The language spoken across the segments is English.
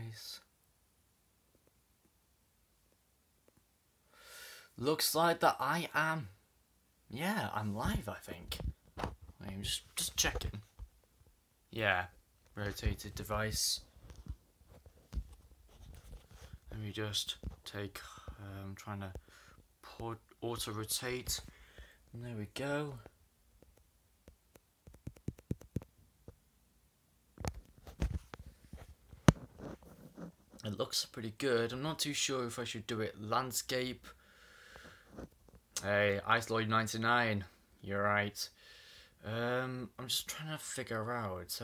device. Looks like that I am. Yeah, I'm live, I think. I'm just checking. Yeah, rotated device. Let me just take. I'm trying to auto rotate. And there we go. It looks pretty good. I'm not too sure if I should do it landscape. Hey, IceLloyd99, you're right. I'm just trying to figure out.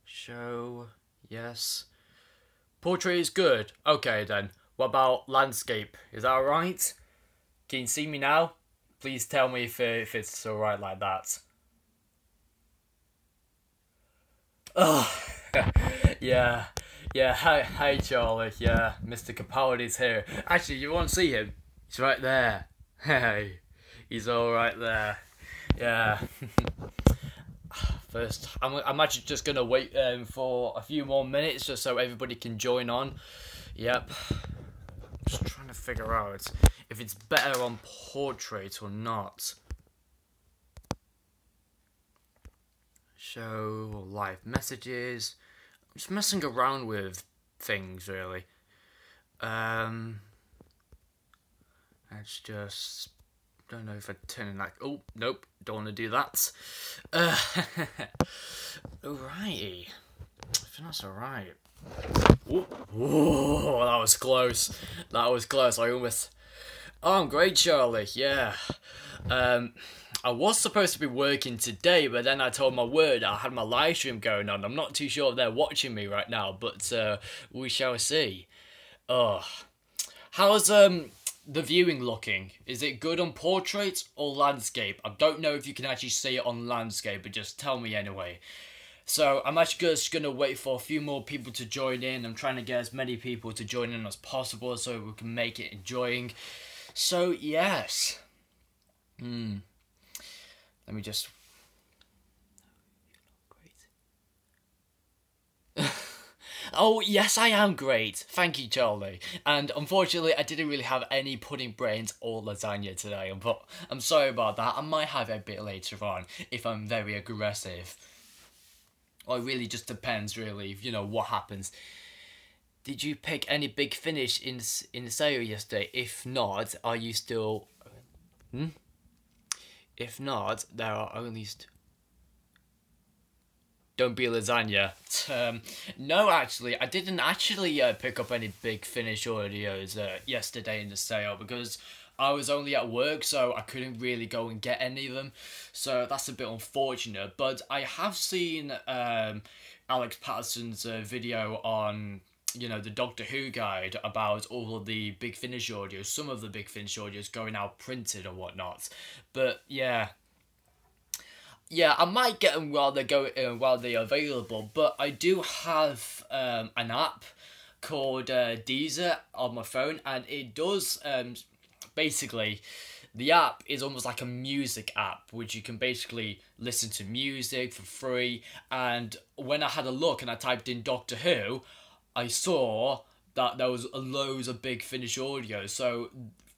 Show, yes. Portrait is good. Okay then. What about landscape? Is that alright? Can you see me now? Please tell me if it's alright like that. Oh, yeah. Yeah, hi Charlie. Yeah, Mr. Capaldi's here. Actually, you want to see him? He's right there. Hey, he's all right there. Yeah. First, I'm actually just gonna wait for a few more minutes just so everybody can join on. Yep. Just trying to figure out if it's better on portrait or not. Show live messages. I'm just messing around with things really. Let's just, don't know if I turn it like, oh, nope, don't want to do that. Alrighty, I think that's alright. Oh, that was close. That was close. I almost, oh, I'm great, Charlie, yeah. I was supposed to be working today, but then I told my word I had my live stream going on. I'm not too sure if they're watching me right now, but we shall see. Oh, how's the viewing looking? Is it good on portrait or landscape? I don't know if you can actually see it on landscape, but just tell me anyway. So I'm actually just going to wait for a few more people to join in. I'm trying to get as many people to join in as possible so we can make it enjoying. So, yes. Let me just... Oh, yes, I am great. Thank you, Charlie. And unfortunately, I didn't really have any pudding brains or lasagna today. But I'm sorry about that. I might have it a bit later on if I'm very aggressive. Or it really just depends, really, you know, what happens. Did you pick any big finish in the sale yesterday? If not, are you still... If not, there are only... Don't be a lasagna. No, actually, I didn't actually pick up any big finish audios yesterday in the sale because I was only at work, so I couldn't really go and get any of them. So that's a bit unfortunate. But I have seen Alex Patterson's video on, you know, the Doctor Who guide about all of the big finish audios, some of the big finish audios going out printed and whatnot. But yeah, I might get them while they're available. But I do have an app called Deezer on my phone, and it does basically. The app is almost like a music app, which you can basically listen to music for free. And when I had a look and I typed in Doctor Who, I saw that there was loads of Big Finish audios. So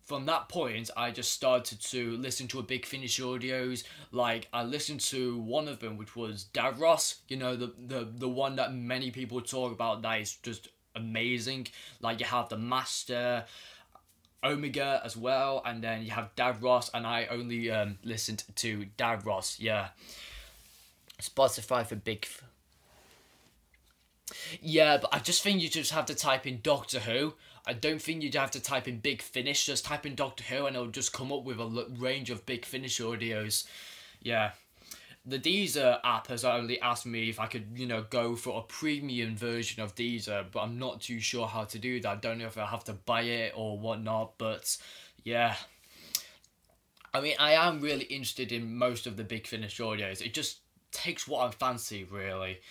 from that point, I just started to listen to a Big Finish audios. Like, I listened to one of them, which was Davros. You know, the one that many people talk about that is just amazing. Like, you have the Master... Omega as well, and then you have Davros, and I only listened to Davros. Yeah, Spotify for big. Yeah, but I just think you just have to type in Doctor Who. I don't think you'd have to type in Big Finish. Just type in Doctor Who, and it'll just come up with a range of Big Finish audios. Yeah. The Deezer app has only asked me if I could, you know, go for a premium version of Deezer, but I'm not too sure how to do that. I don't know if I have to buy it or whatnot, but yeah. I mean, I am really interested in most of the Big Finish audios. It just takes what I fancy, really.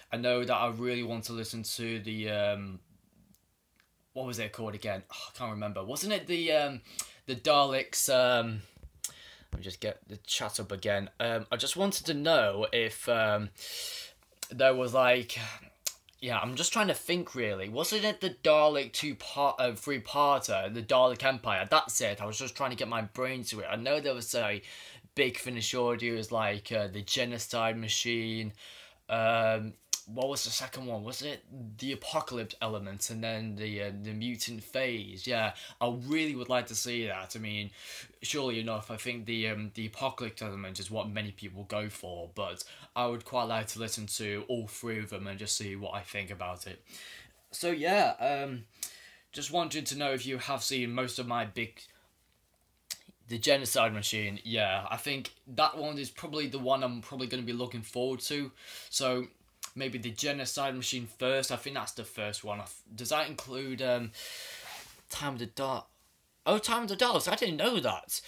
I know that I really want to listen to the, what was it called again? Oh, I can't remember. Wasn't it the Daleks, let me just get the chat up again. I just wanted to know if there was like, yeah, I'm just trying to think really. Wasn't it the Dalek three-parter, the Dalek Empire? That's it. I was just trying to get my brain to it. I know there was a big finish audios like the Genocide Machine. What was the second one? Was it the Apocalypse Element and then the Mutant Phase? Yeah, I really would like to see that. I mean, surely enough, I think the Apocalypse Element is what many people go for, but I would quite like to listen to all three of them and just see what I think about it. So yeah, just wanted to know if you have seen most of my big. The Genocide Machine, yeah, I think that one is probably the one I'm probably going to be looking forward to. So maybe the Genocide Machine first. I think that's the first one. Does that include Time of the Dark? Oh, Time of the Daleks. I didn't know that.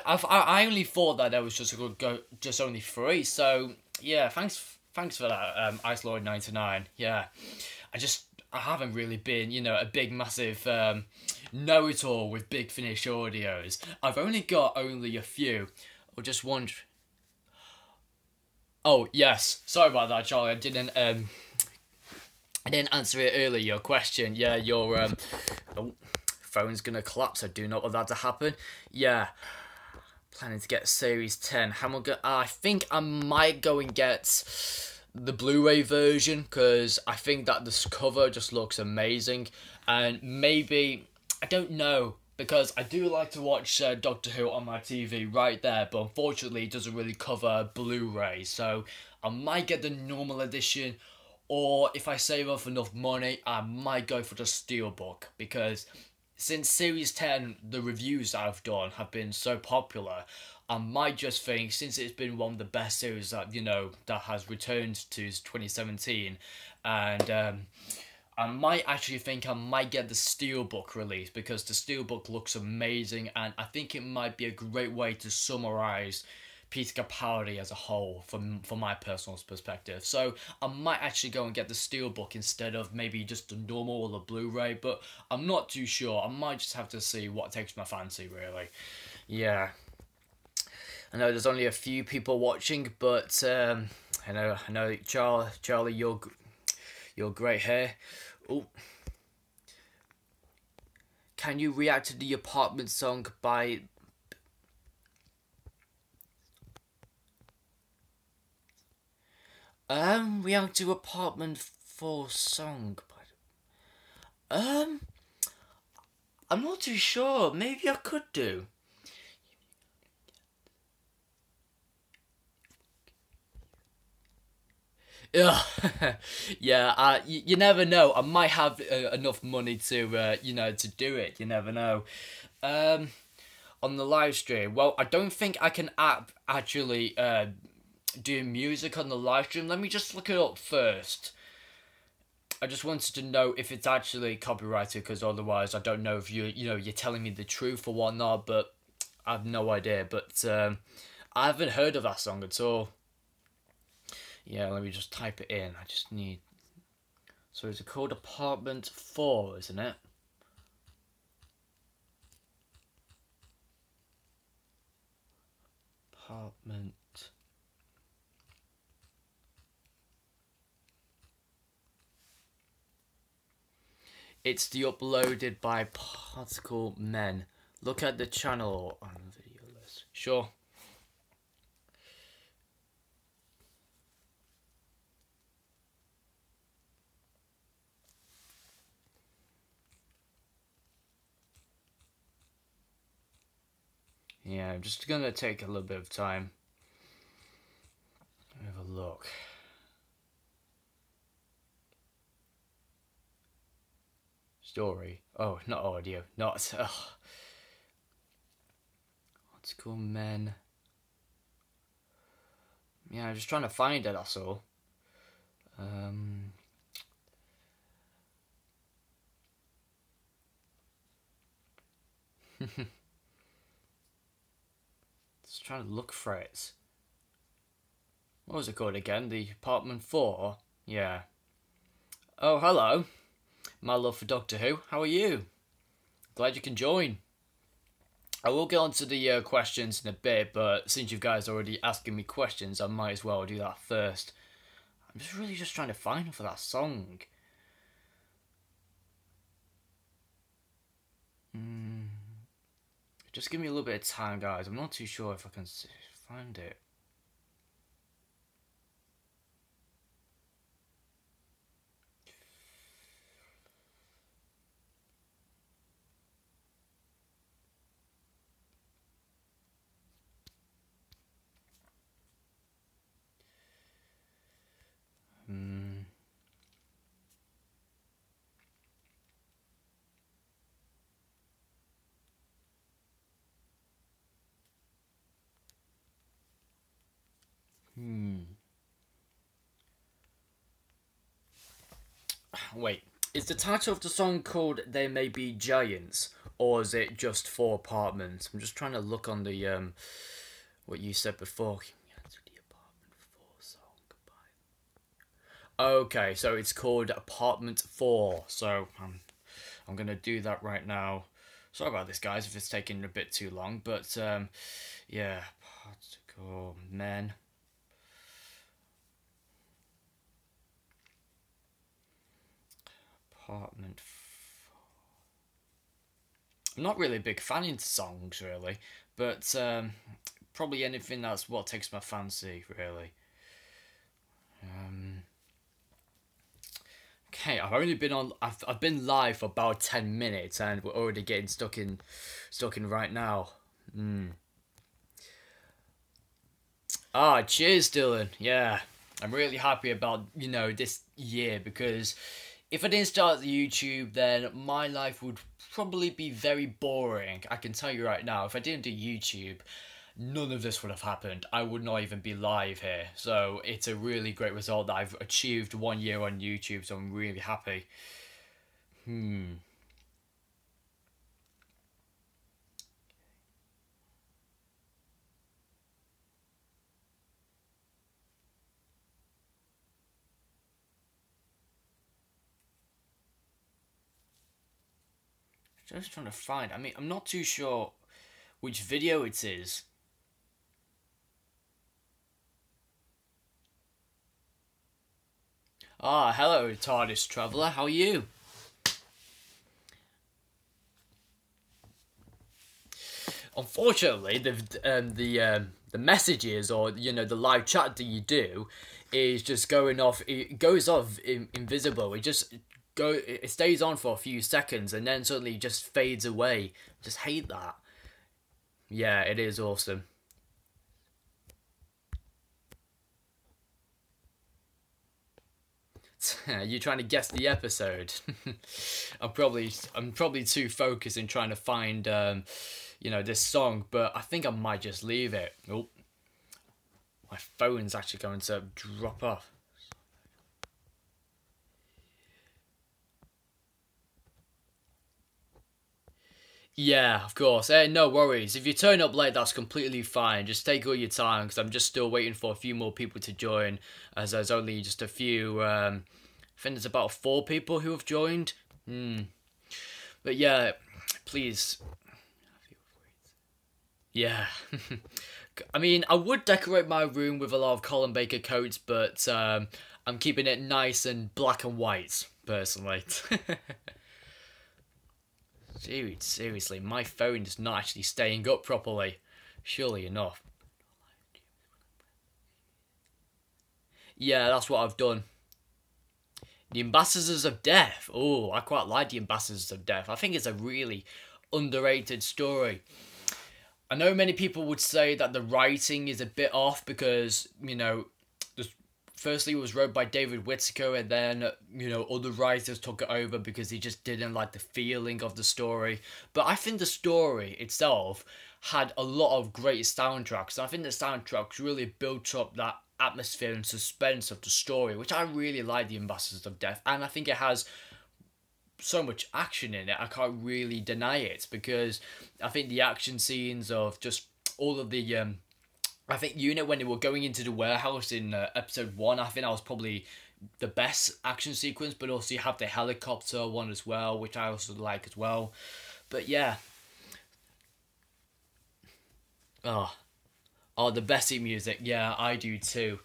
I only thought that there was just only three. So yeah, thanks for that, Ice Lord 99. Yeah, I haven't really been, a big massive know-it-all with Big Finish audios. I've only got a few. Or just wonder. Oh yes, sorry about that, Charlie. I didn't answer it earlier. Your question, yeah, your phone's gonna collapse. I do not want that to happen. Yeah, planning to get Series 10. I think I might go and get the Blu-ray version because I think that this cover just looks amazing, and maybe I don't know because I do like to watch Doctor Who on my TV right there, but unfortunately it doesn't really cover Blu-ray, so I might get the normal edition, or if I save up enough money I might go for the Steelbook, because since Series 10 the reviews I've done have been so popular, I might just think, since it's been one of the best series that, that has returned to 2017, and I might actually think I might get the Steelbook release, because the Steelbook looks amazing, and I think it might be a great way to summarise Peter Capaldi as a whole from my personal perspective. So I might actually go and get the Steelbook instead of maybe just the normal or the Blu-ray, but I'm not too sure. I might just have to see what takes my fancy, really. Yeah. I know there's only a few people watching, but I know, Charlie, you're great here. Oh, can you react to the Apartment song by? React to Apartment 4 song. I'm not too sure. Maybe I could do. Yeah, yeah. You never know. I might have enough money to, to do it. You never know. On the live stream, well, I don't think I can actually do music on the live stream. Let me just look it up first. I just wanted to know if it's actually copyrighted, because otherwise I don't know if you're telling me the truth or whatnot. But I have no idea. But I haven't heard of that song at all. Yeah, let me just type it in. I just need. So is it called Apartment 4, isn't it? Apartment. It's the uploaded by Particle Men. Look at the channel on the video list. Sure. Yeah, I'm just gonna take a little bit of time. Have a look. Story. Oh, not audio. Not. What's it called? Men. Yeah, I'm just trying to find it, that's all. Just trying to look for it. What was it called again? The Apartment 4? Yeah. Oh, hello. My love for Doctor Who. How are you? Glad you can join. I will get on to the questions in a bit, but since you guys are already asking me questions, I might as well do that first. I'm just really just trying to find her for that song. Just give me a little bit of time, guys. I'm not too sure if I can find it. Wait, is the title of the song called "They May Be Giants" or is it just 4 apartments? I'm just trying to look on the what you said before. Okay, so it's called Apartment 4. So I'm gonna do that right now. Sorry about this, guys, if it's taking a bit too long, but yeah, particle men. Apartment 4. I'm not really a big fan of songs, really, but probably anything that's what takes my fancy, really. Okay, I've only been on. I've been live for about 10 minutes, and we're already getting stuck in right now. Ah, cheers, Dylan. Yeah, I'm really happy about this year because if I didn't start the YouTube, then my life would probably be very boring. I can tell you right now, if I didn't do YouTube, none of this would have happened. I would not even be live here. So it's a really great result that I've achieved 1 year on YouTube, so I'm really happy. Just trying to find. I mean, I'm not too sure which video it is. Ah, hello, TARDIS Traveller. How are you? Unfortunately, the messages or the live chat that you do is just going off. It goes off invisible. It stays on for a few seconds and then suddenly just fades away. Just hate that. Yeah, it is awesome. You're trying to guess the episode. I'm probably too focused in trying to find this song, but I think I might just leave it. Oh, my phone's actually going to drop off. Yeah, of course. No worries. If you turn up late, that's completely fine. Just take all your time because I'm just still waiting for a few more people to join. As there's only just a few. I think there's about 4 people who have joined. But yeah, please. Yeah. I mean, I would decorate my room with a lot of Colin Baker coats, but I'm keeping it nice and black and white, personally. Dude, seriously, my phone is not actually staying up properly. Surely enough. Yeah, that's what I've done. The Ambassadors of Death. Oh, I quite like the Ambassadors of Death. I think it's a really underrated story. I know many people would say that the writing is a bit off because, firstly it was wrote by David Whittaker and then, other writers took it over because he just didn't like the feeling of the story. But I think the story itself had a lot of great soundtracks. And I think the soundtracks really built up that atmosphere and suspense of the story, which I really like the Ambassadors of Death. And I think it has so much action in it, I can't really deny it, because I think the action scenes of just all of the I think unit when they were going into the warehouse in episode 1, I think that was probably the best action sequence. But also you have the helicopter one as well, which I also like as well. But yeah, oh, the Bessie music, yeah, I do too.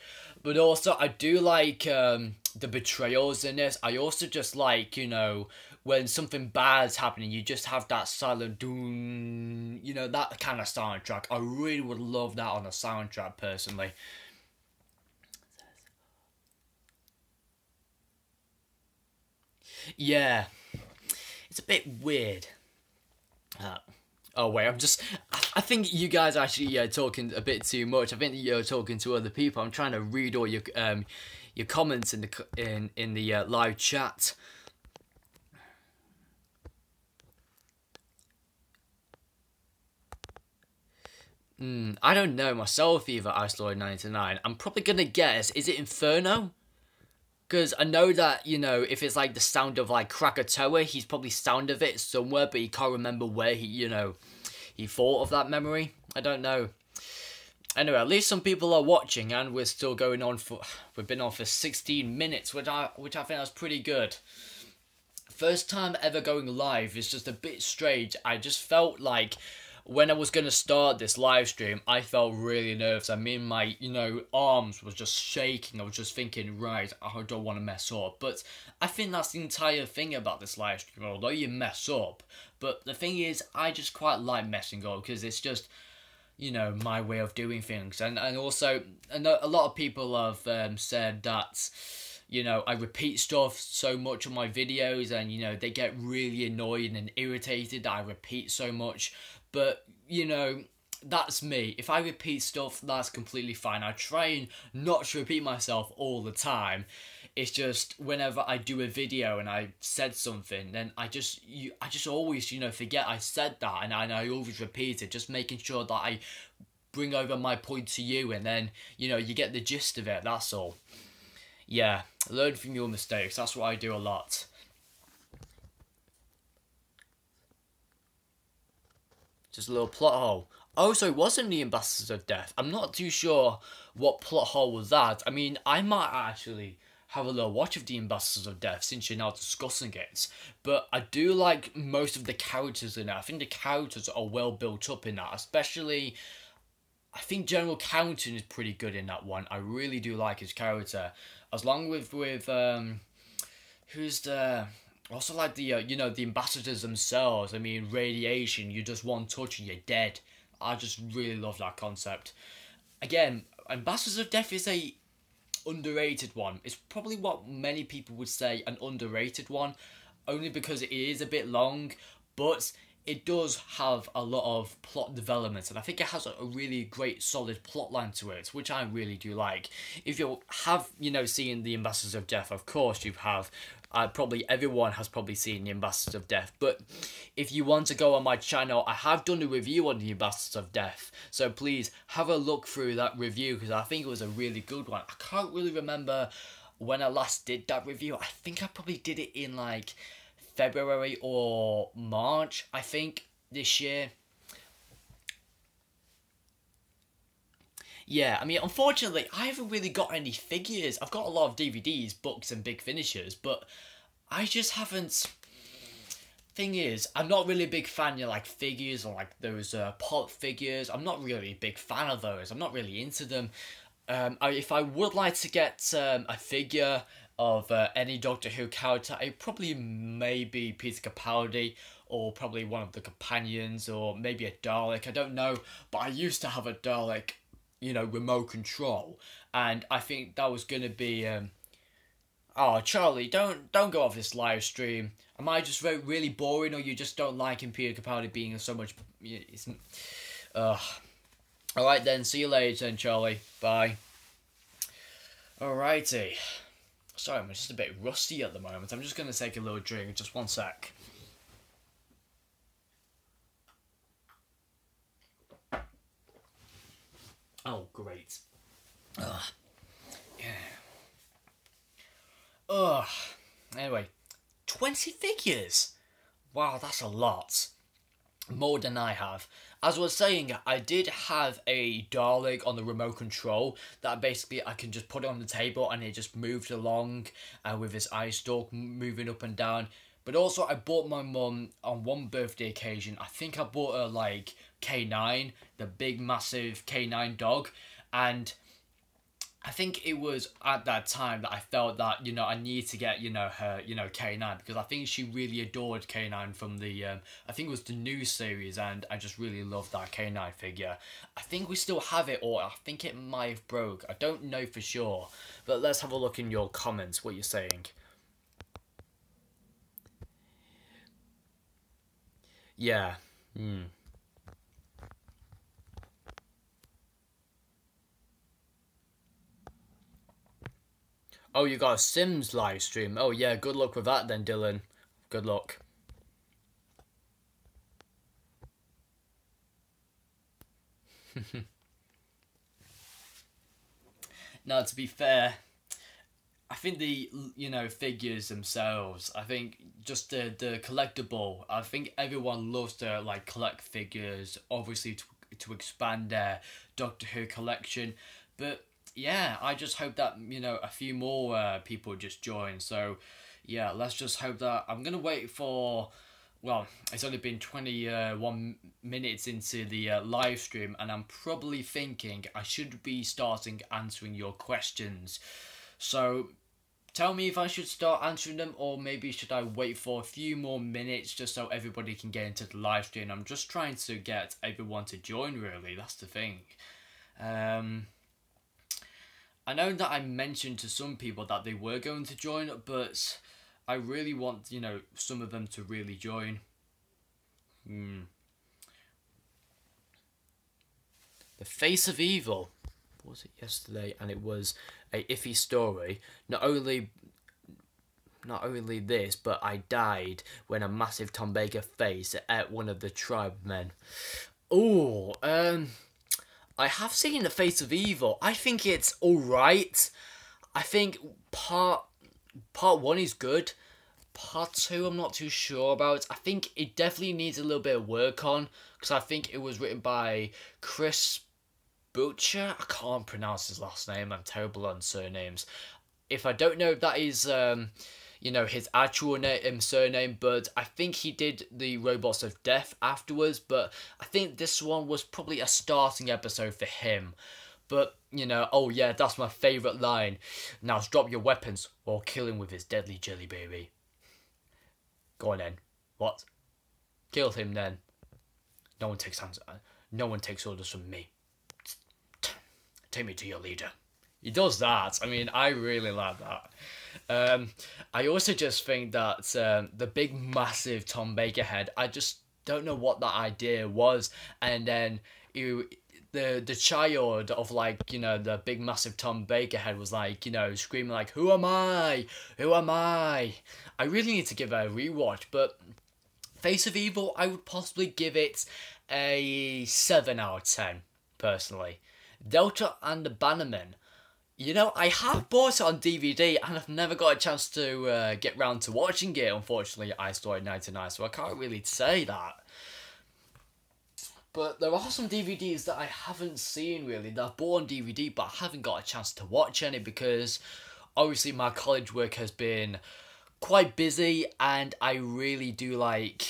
But also, I do like the betrayals in this. I also just like, when something bad's happening, you just have that silent doom, that kind of soundtrack. I really would love that on a soundtrack, personally. Yeah, it's a bit weird. Oh wait, I think you guys are actually talking a bit too much. I think you're talking to other people. I'm trying to read all your comments in the live chat. I don't know myself either, Iceland99. I'm probably gonna guess, is it Inferno? Because I know that, if it's like the sound of like Krakatoa, he's probably sound of it somewhere, but he can't remember where he thought of that memory. I don't know. Anyway, at least some people are watching, and we're still going on we've been on for 16 minutes, which I think that's pretty good. First time ever going live is just a bit strange. I just felt like when I was going to start this live stream, I felt really nervous. I mean, my, arms was just shaking. I was just thinking, right, I don't want to mess up. But I think that's the entire thing about this live stream, although you mess up. But the thing is, I just quite like messing up, because it's just, my way of doing things. And also, a lot of people have said that, I repeat stuff so much on my videos, and, they get really annoyed and irritated that I repeat so much. But, that's me. If I repeat stuff, that's completely fine. I try and not to repeat myself all the time. It's just whenever I do a video and I said something, then I just always, forget I said that, and I always repeat it, just making sure that I bring over my point to you, and then, you get the gist of it, that's all. Yeah, learn from your mistakes, that's what I do a lot. Just a little plot hole. Oh, so it wasn't the Ambassadors of Death. I'm not too sure what plot hole was that. I mean, I might actually have a little watch of the Ambassadors of Death since you're now discussing it. But I do like most of the characters in it. I think the characters are well built up in that. Especially, I think General Counting is pretty good in that one. I really do like his character. As long with who's the... Also like the, the ambassadors themselves. I mean, radiation, you just one touch and you're dead. I just really love that concept. Again, Ambassadors of Death is a underrated one. It's probably what many people would say an underrated one, only because it is a bit long, but it does have a lot of plot development, and I think it has a really great solid plot line to it, which I really do like. If you have, seen the Ambassadors of Death, of course you have. Probably everyone has probably seen the Ambassadors of Death, but if you want to go on my channel, I have done a review on the Ambassadors of Death, so please have a look through that review, because I think it was a really good one. I can't really remember when I last did that review. I think I probably did it in like February or March, I think, this year. Yeah, I mean, unfortunately, I haven't really got any figures. I've got a lot of DVDs, books, and big finishers, but I just haven't... Thing is, I'm not really a big fan of, like, figures or, like, those pop figures. I'm not really a big fan of those. I'm not really into them. If I would like to get a figure of any Doctor Who character, it probably maybe Peter Capaldi, or probably one of the companions, or maybe a Dalek, I don't know. But I used to have a Dalek, remote control, and I think that was gonna be oh, Charlie, don't go off this live stream. Am I just really boring, or you just don't like him, Peter Capaldi being so much... Alright then, see you later then, Charlie. Bye. Alrighty. Sorry, I'm just a bit rusty at the moment. I'm just gonna take a little drink, just one sec. Oh, great. Ugh. Yeah. Ugh. Anyway, 20 figures? Wow, that's a lot. More than I have. As I was saying, I did have a Dalek on the remote control that basically I can just put it on the table and it just moved along with his eye stalk moving up and down. But also I bought my mum on one birthday occasion, I think I bought her like K9, the big massive K9 dog, and I think it was at that time that I felt that, I need to get, her, K9, because I think she really adored K9 from the, I think it was the new series, and I just really loved that K9 figure. I think we still have it, or I think it might have broke. I don't know for sure, but let's have a look in your comments, what you're saying. Yeah. Oh, you got a Sims live stream. Oh, yeah, good luck with that then, Dylan. Good luck. Now, to be fair, I think the, figures themselves, I think just the collectible, I think everyone loves to, like, collect figures, obviously to expand their Doctor Who collection, but yeah, I just hope that, a few more people just join. So, yeah, let's just hope that. I'm going to wait for. Well, it's only been 21 minutes into the live stream, and I'm probably thinking I should be starting answering your questions. So, tell me if I should start answering them, or maybe should I wait for a few more minutes just so everybody can get into the live stream. I'm just trying to get everyone to join, really. That's the thing. I know that I mentioned to some people that they were going to join, but I really want, some of them to really join. The Face of Evil. What was it yesterday? And it was a iffy story. Not only this, but I died when a massive Tom Baker face ate one of the tribemen. Oh, I have seen The Face of Evil. I think it's alright. I think part 1 is good. Part 2 I'm not too sure about. I think it definitely needs a little bit of work on, because I think it was written by Chris Butcher. I can't pronounce his last name. I'm terrible on surnames. If I don't know if that is his actual surname, but I think he did the Robots of Death afterwards, but I think this one was probably a starting episode for him. But, oh yeah, that's my favourite line. Now drop your weapons or kill him with his deadly jelly baby. Go on then. What? Kill him then. No one takes orders from me. Take me to your leader. He does that. I mean, I really like that. I also just think that the big, massive Tom Baker head, I just don't know what that idea was. And then the child of, like, the big, massive Tom Baker head was, like, screaming, like, who am I? Who am I? I really need to give it a rewatch, but Face of Evil, I would possibly give it a 7 out of 10, personally. Delta and the Bannerman, I have bought it on DVD and I've never got a chance to get round to watching it. Unfortunately, I saw it 99, so I can't really say that. But there are some DVDs that I haven't seen, really, that I've bought on DVD, but I haven't got a chance to watch any because obviously my college work has been quite busy, and I really do like,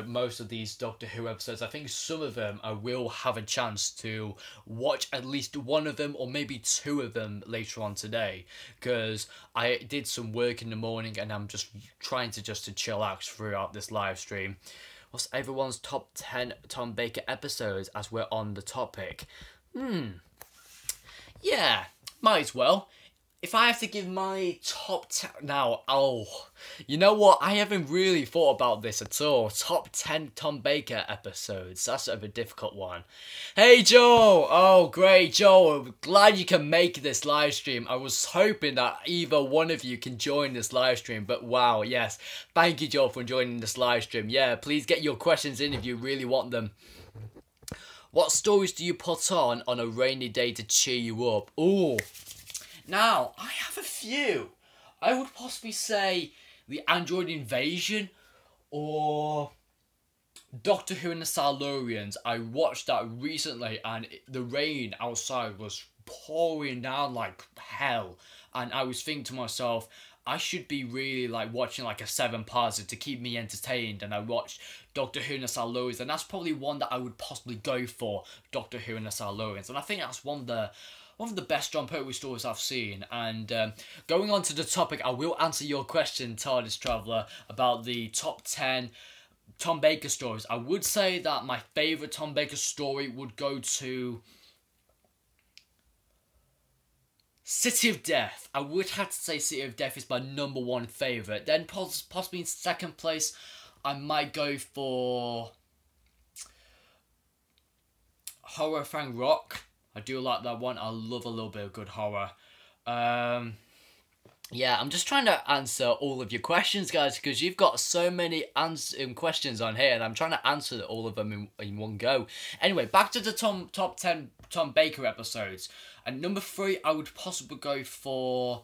most of these Doctor Who episodes. I think some of them I will have a chance to watch at least one of them, or maybe 2 of them later on today, because I did some work in the morning and I'm just trying to chillax throughout this live stream. What's everyone's top 10 Tom Baker episodes as we're on the topic? Yeah, might as well. If I have to give my top 10 now, you know what? I haven't really thought about this at all. Top 10 Tom Baker episodes. That's sort of a difficult one. Hey, Joe! Oh, great, Joe. I'm glad you can make this live stream. I was hoping that either one of you can join this live stream, but wow, yes. Thank you, Joe, for joining this live stream. Yeah, please get your questions in if you really want them. What stories do you put on a rainy day to cheer you up? Ooh. Now, I have a few. I would possibly say the Android Invasion or Doctor Who and the Silurians. I watched that recently and the rain outside was pouring down like hell. And I was thinking to myself, I should be really like watching like a 7-parter to keep me entertained. And I watched Doctor Who and the Silurians, and that's probably one that I would possibly go for, Doctor Who and the Silurians. And I think that's one of the one of the best John Pertwee stories I've seen. And going on to the topic, I will answer your question, TARDIS Traveller, about the top 10 Tom Baker stories. I would say that my favourite Tom Baker story would go to City of Death. I would have to say City of Death is my number one favourite. Then possibly in second place, I might go for Horror Fang Rock. I do like that one. I love a little bit of good horror. Yeah, I'm just trying to answer all of your questions, guys, because you've got so many questions on here, and I'm trying to answer all of them in one go. Anyway, back to the top 10 Tom Baker episodes. And number 3, I would possibly go for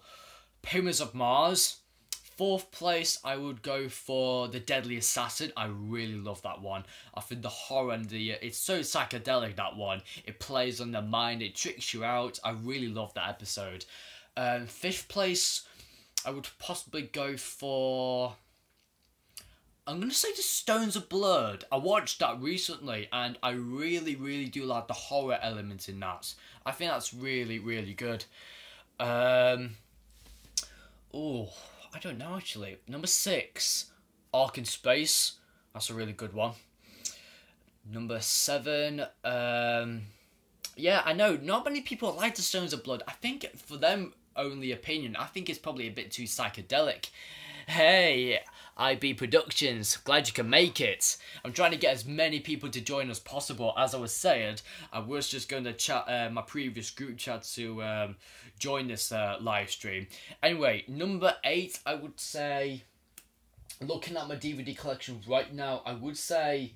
Pyramids of Mars. 4th place, I would go for The Deadly Assassin. I really love that one. I think the horror and it's so psychedelic, that one. It plays on the mind, it tricks you out. I really love that episode. 5th place, I would possibly go for... I'm going to say The Stones of Blood. I watched that recently, and I really, really do like the horror element in that. I think that's really, really good. I don't know, actually. Number 6, Ark in Space. That's a really good one. Number 7, yeah, I know, not many people like The Stones of Blood. I think, for them only opinion, I think it's probably a bit too psychedelic. Hey, IB Productions, glad you can make it. I'm trying to get as many people to join as possible. As I was saying, I was just going to chat my previous group chat to join this live stream. Anyway, number 8, I would say, looking at my DVD collection right now, I would say,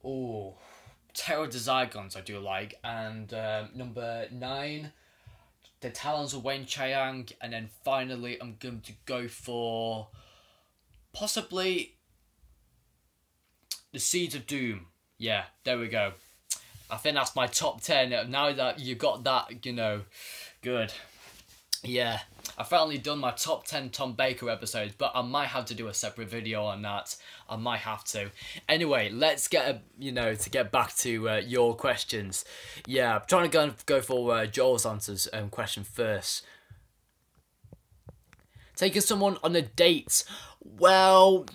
Terror of the Zygons I do like, and number 9, The Talons of Wen Chiang, and then finally I'm going to go for possibly The Seeds of Doom. Yeah, there we go. I think that's my top 10. Now that you got that, good. Yeah, I've finally done my top 10 Tom Baker episodes, but I might have to do a separate video on that. I might have to. Anyway, let's get to get back to your questions. Yeah, I'm trying to go for Joel's answers question first. Taking someone on a date. Well,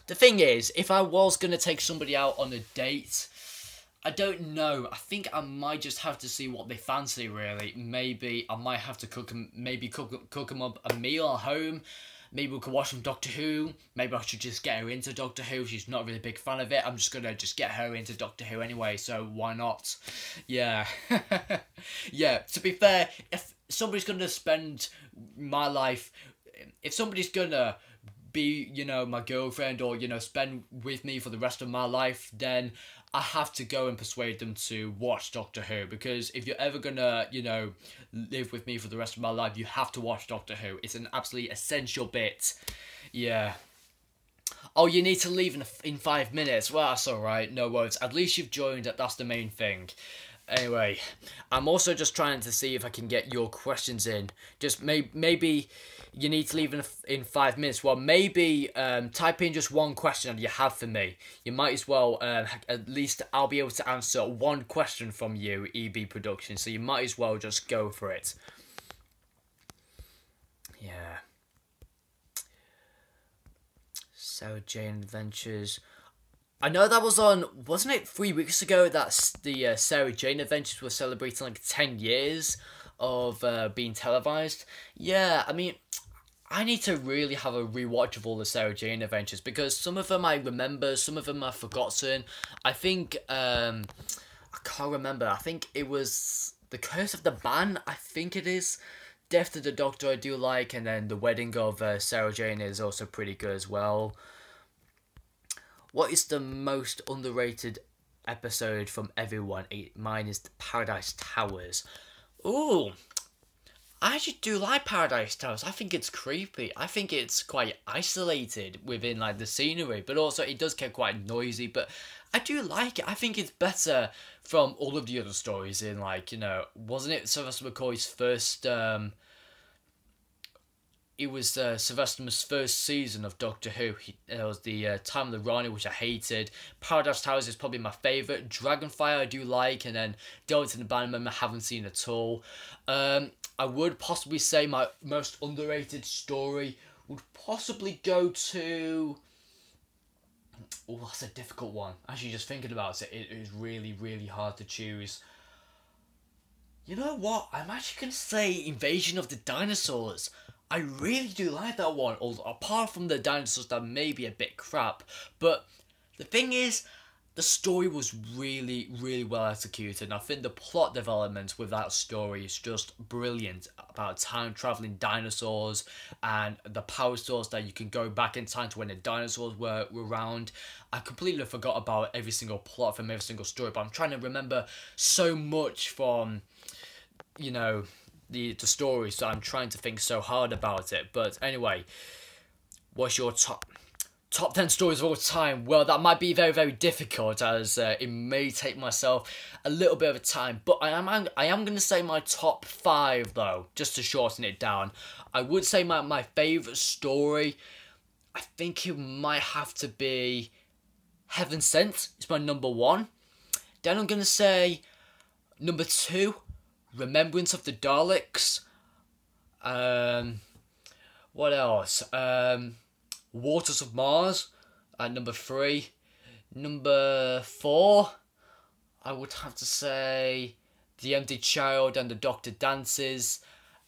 the thing is, if I was going to take somebody out on a date, I don't know. I think I might just have to see what they fancy, really. Maybe I might have to cook them up a meal at home. Maybe we could watch some Doctor Who. Maybe I should just get her into Doctor Who. She's not really a big fan of it. I'm just going to get her into Doctor Who anyway, so why not? Yeah. Yeah, to be fair, if somebody's going to spend my life... If somebody's going to be, my girlfriend or, spend with me for the rest of my life, then I have to go and persuade them to watch Doctor Who, because if you're ever gonna, live with me for the rest of my life, you have to watch Doctor Who. It's an absolutely essential bit. Yeah. Oh, you need to leave in 5 minutes. Well, that's alright, no worries. At least you've joined, that's the main thing. Anyway, I'm also just trying to see if I can get your questions in. Just maybe you need to leave in 5 minutes. Well, maybe type in just one question that you have for me. You might as well, at least I'll be able to answer one question from you, EB Productions. So you might as well just go for it. Yeah. Sarah Jane Adventures. I know that was on, wasn't it 3 weeks ago that the Sarah Jane Adventures were celebrating like 10 years of being televised? Yeah, I mean, I need to really have a rewatch of all the Sarah Jane Adventures, because some of them I remember, some of them I've forgotten. I think, I can't remember, I think it was The Curse of the Ban, I think it is. Death of the Doctor I do like, and then The Wedding of Sarah Jane is also pretty good as well. What is the most underrated episode from everyone? Mine is Paradise Towers. Ooh, I actually do like Paradise Towers. I think it's creepy. I think it's quite isolated within like the scenery, but also it does get quite noisy, but I do like it. I think it's better from all of the other stories in, like, wasn't it Sylvester McCoy's first it was Sylvester's first season of Doctor Who. It was the Time of the Rani, which I hated. Paradise Towers is probably my favourite. Dragonfire I do like, and then Delta and the Bandman I haven't seen at all. I would possibly say my most underrated story would possibly go to... Oh, that's a difficult one. Actually, just thinking about it, it is really, really hard to choose. You know what? I'm actually going to say Invasion of the Dinosaurs. I really do like that one, although apart from the dinosaurs that may be a bit crap. But the thing is, the story was really, really well executed. And I think the plot development with that story is just brilliant. About time-traveling dinosaurs and the power source that you can go back in time to when the dinosaurs were around. I completely forgot about every single plot from every single story, but I'm trying to remember so much from, you know, the story, so I'm trying to think so hard about it. But anyway, what's your top 10 stories of all time? Well, that might be very, very difficult, as it may take myself a little bit of time, but I am going to say my top 5 though, just to shorten it down. I would say my favourite story, I think it might have to be Heaven Sent. It's my number 1. Then I'm going to say number 2, Remembrance of the Daleks. What else? Waters of Mars at number 3. Number 4, I would have to say The Empty Child and the Doctor Dances.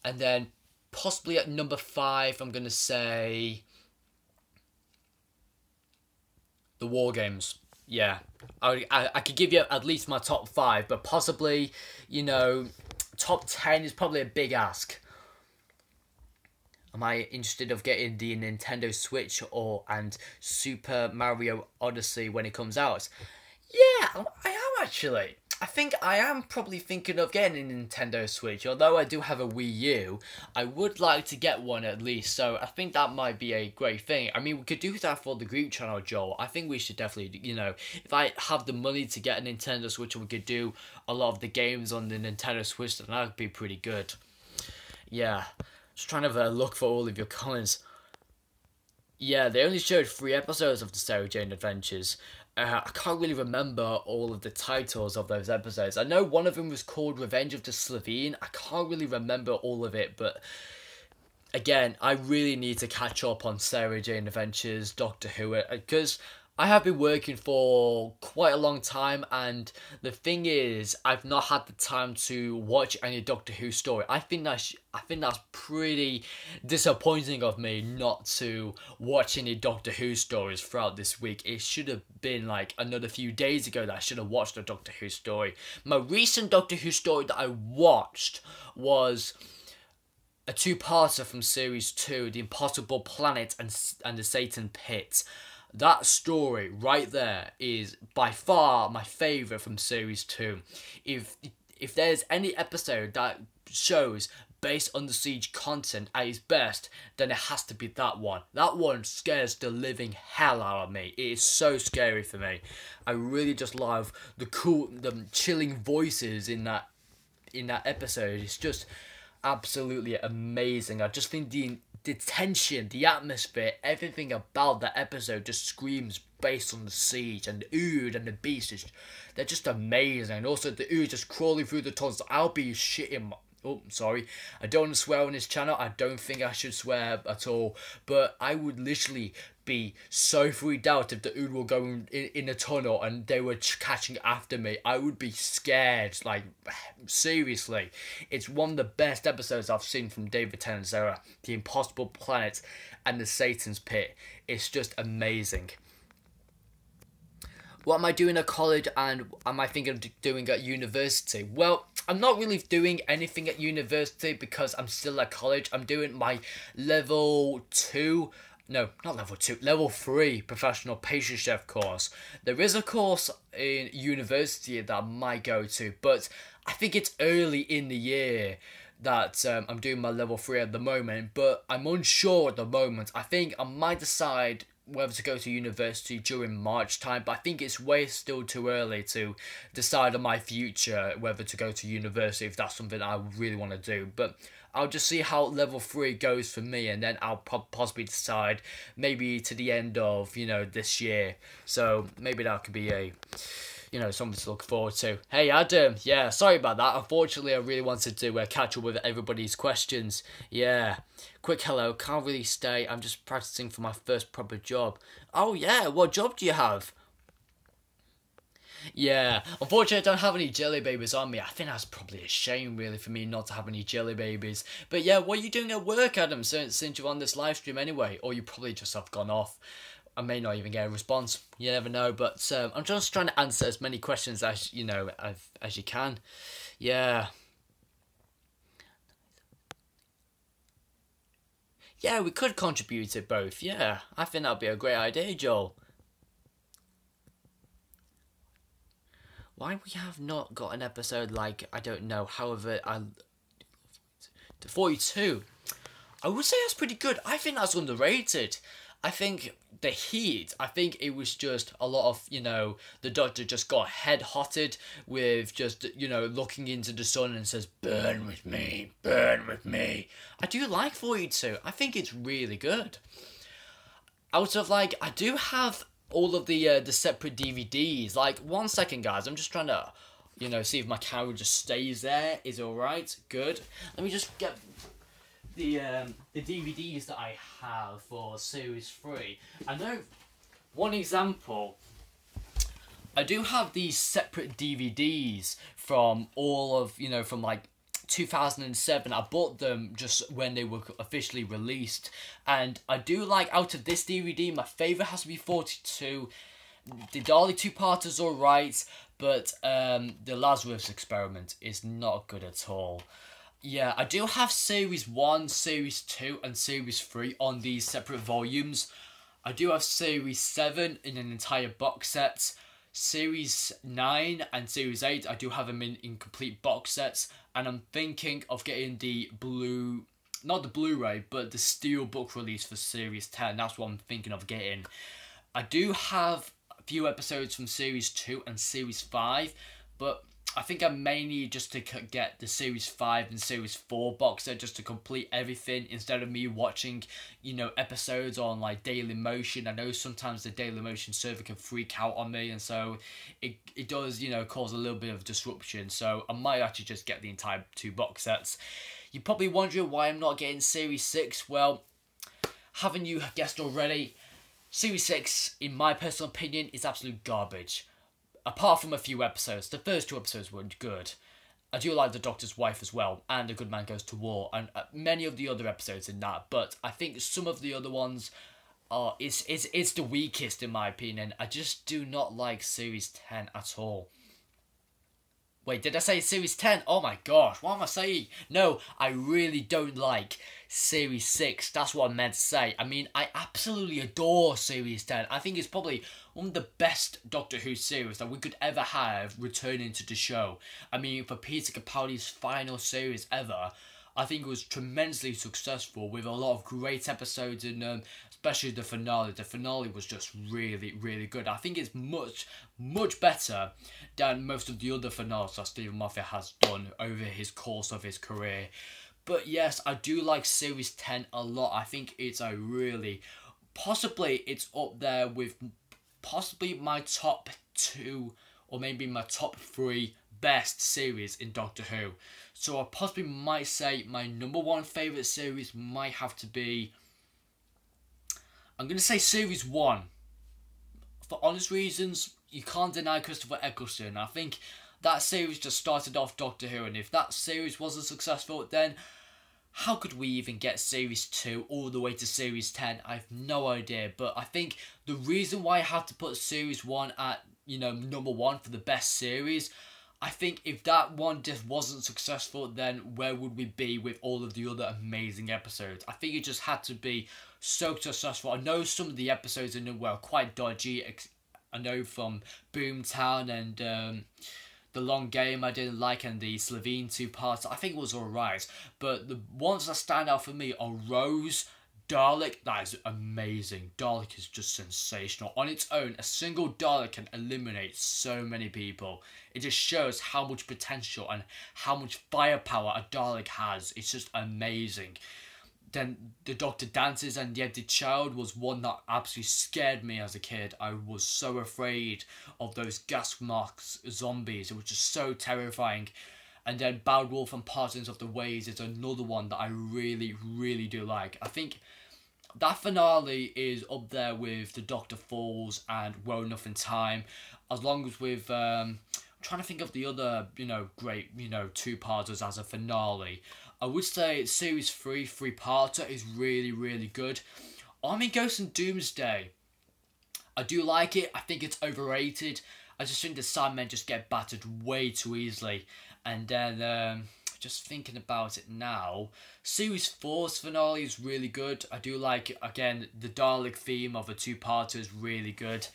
And then possibly at number 5, I'm going to say The War Games. Yeah, I could give you at least my top 5, but possibly, you know, top 10 is probably a big ask. Am I interested of getting the Nintendo Switch and Super Mario Odyssey when it comes out? Yeah, I am actually. I think I am probably thinking of getting a Nintendo Switch. Although I do have a Wii U, I would like to get one at least. So I think that might be a great thing. I mean, we could do that for the group channel, Joel. I think we should definitely, you know, if I have the money to get a Nintendo Switch and we could do a lot of the games on the Nintendo Switch, then that would be pretty good. Yeah. Just trying to look for all of your comments. Yeah, they only showed 3 episodes of the Sarah Jane Adventures. I can't really remember all of the titles of those episodes. I know one of them was called Revenge of the Slovene. I can't really remember all of it, but again, I really need to catch up on Sarah Jane Adventures, Doctor Who, because I have been working for quite a long time, and the thing is, I've not had the time to watch any Doctor Who story. I think that's pretty disappointing of me not to watch any Doctor Who stories throughout this week. It should have been like another few days ago that I should have watched a Doctor Who story. My recent Doctor Who story that I watched was a 2-parter from Series 2, The Impossible Planet and the Satan Pit. That story right there is by far my favourite from Series 2. If there's any episode that shows base Under Siege content at its best, then it has to be that one. That one scares the living hell out of me. It is so scary for me. I really just love the chilling voices in that episode. It's just absolutely amazing. I just think the tension, the atmosphere, everything about that episode just screams based on the siege, and the Ood and the Beast, they're just amazing. And also the Ood just crawling through the tunnels. I'll be shitting. Oh, sorry. I don't want to swear on this channel. I don't think I should swear at all. But I would literally be so freaked out if the Ood were going in a tunnel and they were catching after me. I would be scared. Like, seriously. It's one of the best episodes I've seen from David Tennant's era. The Impossible Planet and the Satan's Pit. It's just amazing. What am I doing at college, and am I thinking of doing at university? Well, I'm not really doing anything at university because I'm still at college. I'm doing my level 3 professional pastry chef course. There is a course in university that I might go to, but I think it's early in the year that I'm doing my level 3 at the moment, but I'm unsure at the moment. I think I might decide whether to go to university during March time, but I think it's way still too early to decide on my future, whether to go to university, if that's something I really want to do. But I'll just see how level 3 goes for me, and then I'll possibly decide maybe to the end of, this year. So maybe that could be a, something to look forward to. Hey Adam, yeah, sorry about that. Unfortunately, I really wanted to catch up with everybody's questions. Yeah, quick hello, can't really stay. I'm just practicing for my first proper job. Oh yeah, what job do you have? Yeah, unfortunately I don't have any jelly babies on me. I think that's probably a shame really for me not to have any jelly babies. But yeah, what are you doing at work, Adam, since you're on this live stream anyway? Or you probably just have gone off. I may not even get a response. You never know. But I'm just trying to answer as many questions as as you can. Yeah. Yeah, we could contribute it both. Yeah, I think that'd be a great idea, Joel. Why we have not got an episode like, I don't know, however, 42. I would say that's pretty good. I think that's underrated. I think the heat, I think it was just a lot of, the doctor just got head-hotted with just, looking into the sun and says, burn with me, burn with me. I do like 42. I think it's really good. Out of, I do have all of the separate DVDs. 1 second, guys. I'm just trying to, see if my camera just stays there. Is it alright? Good. Let me just get the DVDs that I have for Series 3. I know, one example, I do have these separate DVDs from all of, from 2007. I bought them just when they were officially released, and I do out of this DVD, my favourite has to be 42. The Dolly two-part is alright, but the Lazarus Experiment is not good at all. Yeah, I do have Series 1, Series 2 and Series 3 on these separate volumes. I do have Series 7 in an entire box set. Series 9 and Series 8, I do have them in complete box sets. And I'm thinking of getting the not the Blu-ray, but the Steelbook release for Series 10. That's what I'm thinking of getting. I do have a few episodes from Series 2 and Series 5, but I think I may need just to get the Series 5 and Series 4 box set just to complete everything instead of me watching, episodes on Daily Motion. I know sometimes the Daily Motion server can freak out on me, and so it does, cause a little bit of disruption. So I might actually just get the entire 2 box sets. You're probably wondering why I'm not getting Series 6. Well, haven't you guessed already? Series 6, in my personal opinion, is absolute garbage. Apart from a few episodes, the first 2 episodes were good. I do like The Doctor's Wife as well, and A Good Man Goes to War, and many of the other episodes in that. But I think some of the other ones are it's the weakest in my opinion. I just do not like Series 10 at all. Wait, did I say Series 10? Oh my gosh, what am I saying? No, I really don't like Series 6. That's what I meant to say. I mean, I absolutely adore Series 10. I think it's probably one of the best Doctor Who series that we could ever have returning to the show. I mean, for Peter Capaldi's final series ever, I think it was tremendously successful with a lot of great episodes in especially the finale. The finale was just really, really good. I think it's much, much better than most of the other finales that Stephen Moffat has done over his course of his career. But yes, I do like Series 10 a lot. I think it's a really, possibly it's up there with possibly my top 2 or maybe my top 3 best series in Doctor Who. So I possibly might say my number 1 favourite series might have to be, I'm going to say Series 1. For honest reasons, you can't deny Christopher Eccleston. I think that series just started off Doctor Who, and if that series wasn't successful, then how could we even get Series 2 all the way to Series 10? I have no idea, but I think the reason why I have to put Series 1 at, number 1 for the best series, I think if that one just wasn't successful, then where would we be with all of the other amazing episodes? I think it just had to be so successful. I know some of the episodes in it were quite dodgy. I know from Boomtown and The Long Game I didn't like, and the Slovene 2 parts, I think it was alright. But the ones that stand out for me are Rose, Dalek, that is amazing. Dalek is just sensational. On its own, a single Dalek can eliminate so many people. It just shows how much potential and how much firepower a Dalek has. It's just amazing. Then the Doctor Dances and the Empty Child was one that absolutely scared me as a kid. I was so afraid of those gas mask zombies. It was just so terrifying. And then Bad Wolf and Partings of the Ways is another one that I really, really do like. I think that finale is up there with The Doctor Falls and Well Enough in Time, as long as with I'm trying to think of the other, great, two-parters as a finale. I would say Series 3, three-parter is really, really good. Army Ghost and Doomsday, I do like it. I think it's overrated. I just think the Sandmen just get battered way too easily. And then, just thinking about it now, Series 4's finale is really good. I do like, again, the Dalek theme of a two-parter is really good.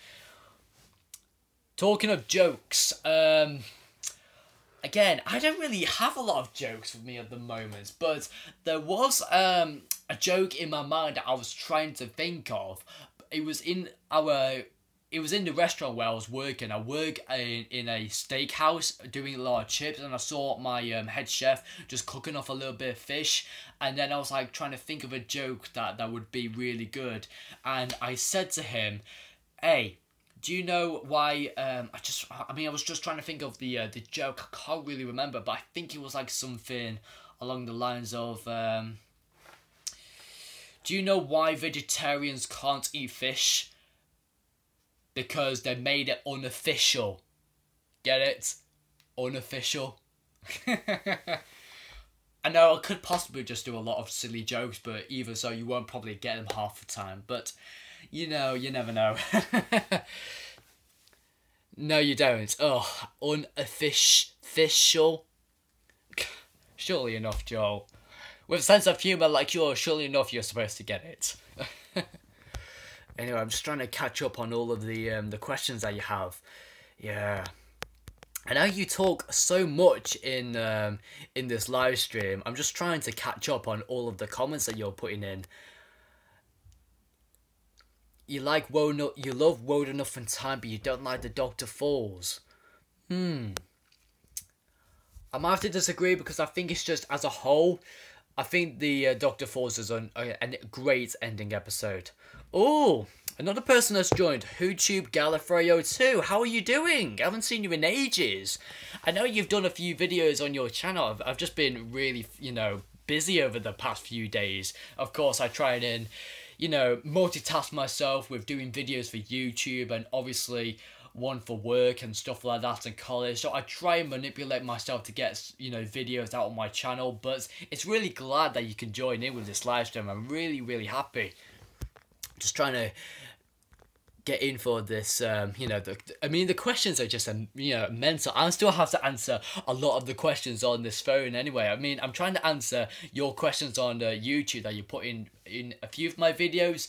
Talking of jokes, again, I don't really have a lot of jokes with me at the moment, but there was a joke in my mind that I was trying to think of. It was in the restaurant where I was working. I work in a steakhouse doing a lot of chips, and I saw my head chef just cooking off a little bit of fish, and then I was like trying to think of a joke that would be really good, and I said to him, "Hey, do you know why?" I was just trying to think of the joke. I can't really remember, but I think it was like something along the lines of, "Do you know why vegetarians can't eat fish? Because they made it unofficial." Get it? Unofficial. I know I could possibly just do a lot of silly jokes, but even so, you won't probably get them half the time. But, you never know. No, you don't. Oh, unofficial. Surely enough, Joel. With a sense of humour like yours, surely enough you're supposed to get it. Anyway, I'm just trying to catch up on all of the questions that you have. Yeah. I know you talk so much in this live stream. I'm just trying to catch up on all of the comments that you're putting in. You love Woe Enough in Time, but you don't like The Doctor Falls. I might have to disagree, because I think it's just, as a whole, I think the Doctor Falls is a great ending episode. Oh, another person has joined. YouTube Gallifrey02. How are you doing? I haven't seen you in ages. I know you've done a few videos on your channel. I've just been really, busy over the past few days. Of course, I try and, multitask myself with doing videos for YouTube, and obviously one for work and stuff like that in college. So I try and manipulate myself to get, videos out on my channel. But it's really glad that you can join in with this live stream. I'm really, really happy. Just trying to get in for this, the questions are just, mental. I still have to answer a lot of the questions on this phone anyway. I mean, I'm trying to answer your questions on YouTube that you put in a few of my videos,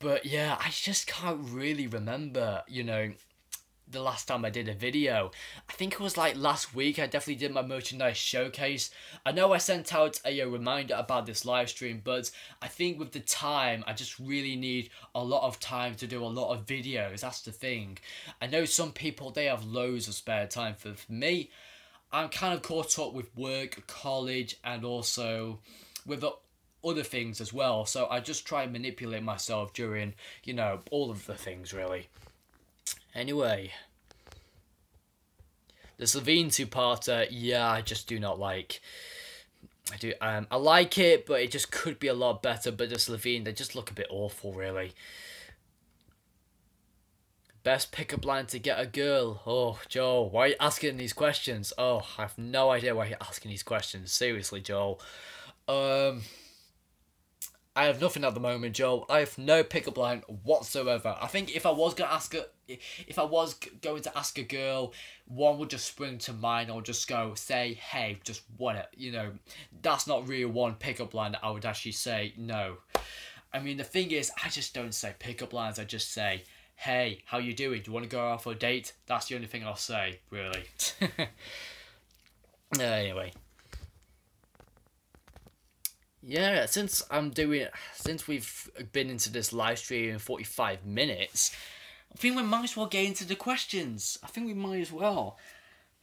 but yeah, I just can't really remember, the last time I did a video. I think it was like last week. I definitely did my merchandise showcase. I know I sent out a reminder about this live stream, but I think with the time, I just really need a lot of time to do a lot of videos. That's the thing. I know some people, they have loads of spare time. For me, I'm kind of caught up with work, college, and also with other things as well. So I just try and manipulate myself during, all of the things really. Anyway, the Slovene two-parter, yeah, I just do not like. I like it, but it just could be a lot better. But the Slovene, they just look a bit awful, really. Best pickup line to get a girl. Oh, Joel, why are you asking these questions? Oh, I have no idea why you're asking these questions. Seriously, Joel. I have nothing at the moment, Joel. I have no pickup line whatsoever. I think if I was going to ask a girl, one would just spring to mind. I'll just say, hey, just what, that's not really one pickup line that I would actually say, no. I mean, the thing is, I just don't say pickup lines. I just say, hey, how you doing? Do you want to go out for a date? That's the only thing I'll say, really. Anyway. Yeah, since we've been into this live stream in 45 minutes, I think we might as well get into the questions. I think we might as well.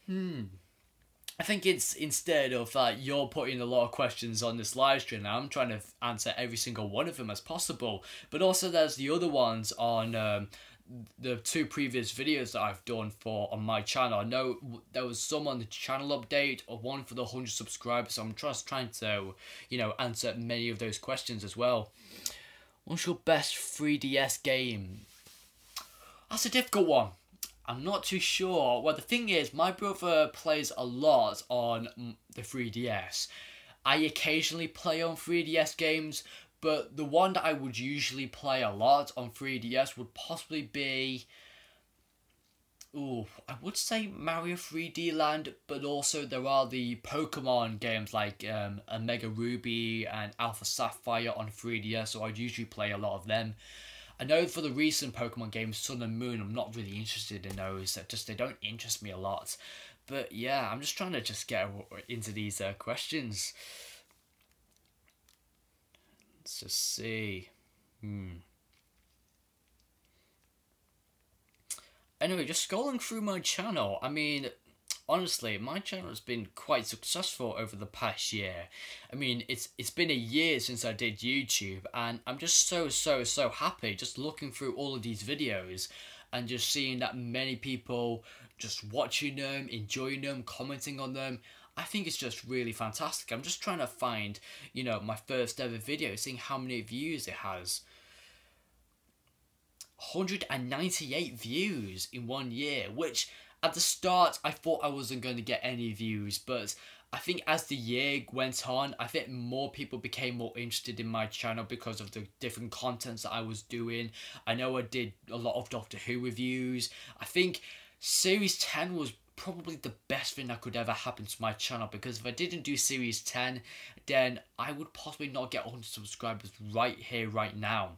I think it's instead of you're putting a lot of questions on this live stream, now I'm trying to answer every single one of them as possible. But also there's the other ones on the two previous videos that I've done for on my channel. I know there was some on the channel update or one for the 100 subscribers, so I'm just trying to, answer many of those questions as well. What's your best 3DS game? That's a difficult one. I'm not too sure. Well, the thing is, my brother plays a lot on the 3DS. I occasionally play on 3DS games, but the one that I would usually play a lot on 3DS would possibly be... I would say Mario 3D Land, but also there are the Pokemon games like Omega Ruby and Alpha Sapphire on 3DS, so I'd usually play a lot of them. I know for the recent Pokemon games, Sun and Moon, I'm not really interested in those. They don't interest me a lot. But yeah, I'm just trying to just get into these questions. Let's just see. Anyway, just scrolling through my channel, I mean, honestly, my channel has been quite successful over the past year. I mean, it's been a year since I did YouTube, and I'm just so happy just looking through all of these videos and just seeing that many people just watching them, enjoying them, commenting on them. I think it's just really fantastic. I'm just trying to find, my first ever video, seeing how many views it has. 198 views in 1 year, which at the start I thought I wasn't going to get any views, but I think as the year went on, I think more people became more interested in my channel because of the different contents that I was doing. I know I did a lot of Doctor Who reviews. I think Series 10 was probably the best thing that could ever happen to my channel, because if I didn't do Series 10, then I would possibly not get 100 subscribers right here, right now.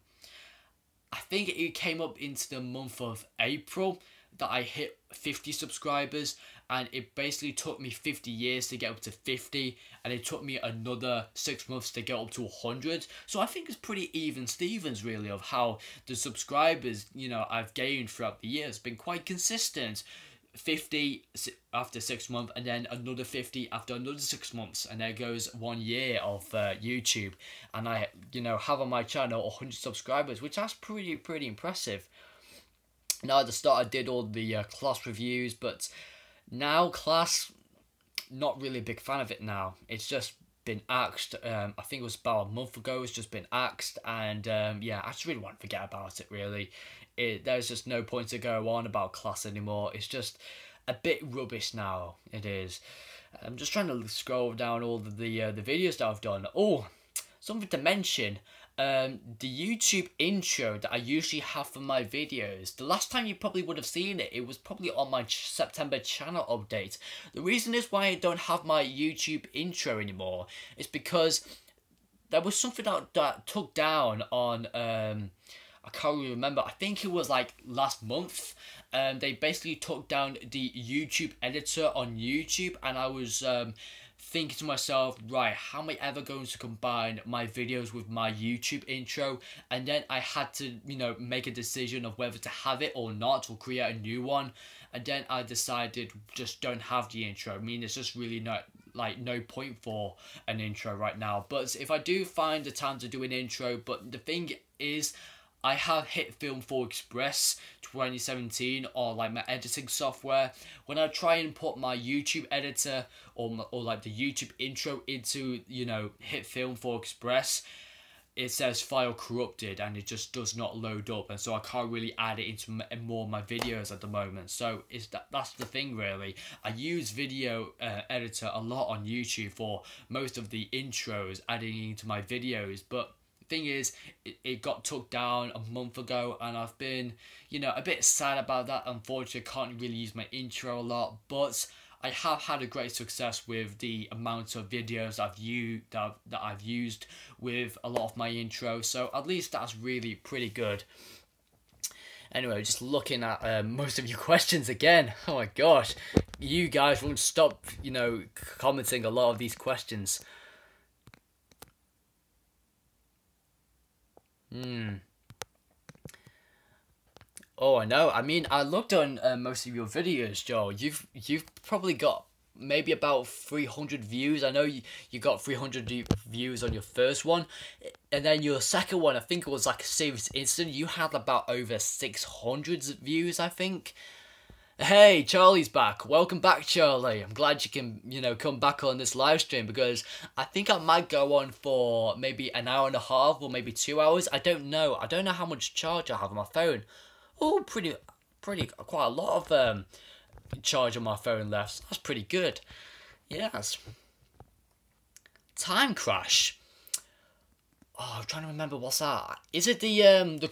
I think it came up into the month of April that I hit 50 subscribers, and it basically took me 50 years to get up to 50, and it took me another 6 months to get up to 100. So I think it's pretty even Stevens really of how the subscribers, I've gained throughout the years. Been quite consistent. 50 after 6 months, and then another 50 after another 6 months, and there goes 1 year of YouTube, and I have on my channel 100 subscribers, which that's pretty impressive. Now at the start I did all the class reviews, but now class, not really a big fan of it now. It's just been axed. I think it was about a month ago. It's just been axed, and I just really want to forget about it really. There's just no point to go on about class anymore. It's just a bit rubbish now. It is. I'm just trying to scroll down all the videos that I've done. Oh, something to mention. The YouTube intro that I usually have for my videos. The last time you probably would have seen it, it was probably on my September channel update. The reason is why I don't have my YouTube intro anymore is because there was something that took down on... I can't really remember. I think it was like last month. They basically took down the YouTube editor on YouTube, and I was thinking to myself, right, how am I ever going to combine my videos with my YouTube intro? And then I had to, make a decision of whether to have it or not, or create a new one. And then I decided just don't have the intro. I mean, it's just really not no point for an intro right now. But if I do find the time to do an intro, but the thing is, I have hit Film 4 Express 2017 on my editing software. When I try and put my YouTube editor or the YouTube intro into hit Film 4 Express, it says file corrupted and it just does not load up, and so I can't really add it into more of my videos at the moment. So that's the thing really. I use video editor a lot on YouTube for most of the intros, adding into my videos, but thing is, it got took down a month ago, and I've been a bit sad about that. Unfortunately, I can't really use my intro a lot, but I have had a great success with the amount of videos that I've used with a lot of my intro, so at least that's really pretty good. Anyway, just looking at most of your questions again. Oh my gosh, you guys won't stop commenting a lot of these questions. Oh, I know. I mean, I looked on most of your videos, Joe. You've probably got maybe about 300 views. I know you got 300 views on your first one, and then your second one, I think it was like a serious incident. You had about over 600 views, I think. Hey, Charlie's back. Welcome back, Charlie. I'm glad you can, come back on this live stream because I think I might go on for maybe an hour and a half or maybe 2 hours. I don't know. I don't know how much charge I have on my phone. Oh, quite a lot of charge on my phone left. So that's pretty good. Yes. Time Crash. Oh, I'm trying to remember what's that. Is it the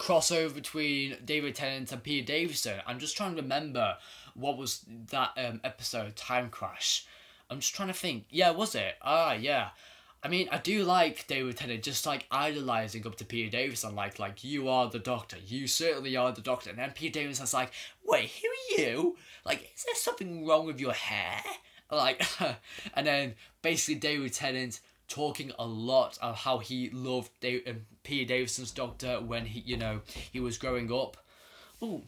crossover between David Tennant and Peter Davison? I'm just trying to remember what was that episode, Time Crash. I'm just trying to think. Yeah, was it? Ah, yeah. I mean, I do like David Tennant just like idolizing up to Peter Davison, like you are the Doctor. You certainly are the Doctor. And then Peter Davison's like, wait, who are you? Like, is there something wrong with your hair? Like, and then basically David Tennant talking a lot of how he loved Peter Davison's Doctor when he was growing up. Ooh,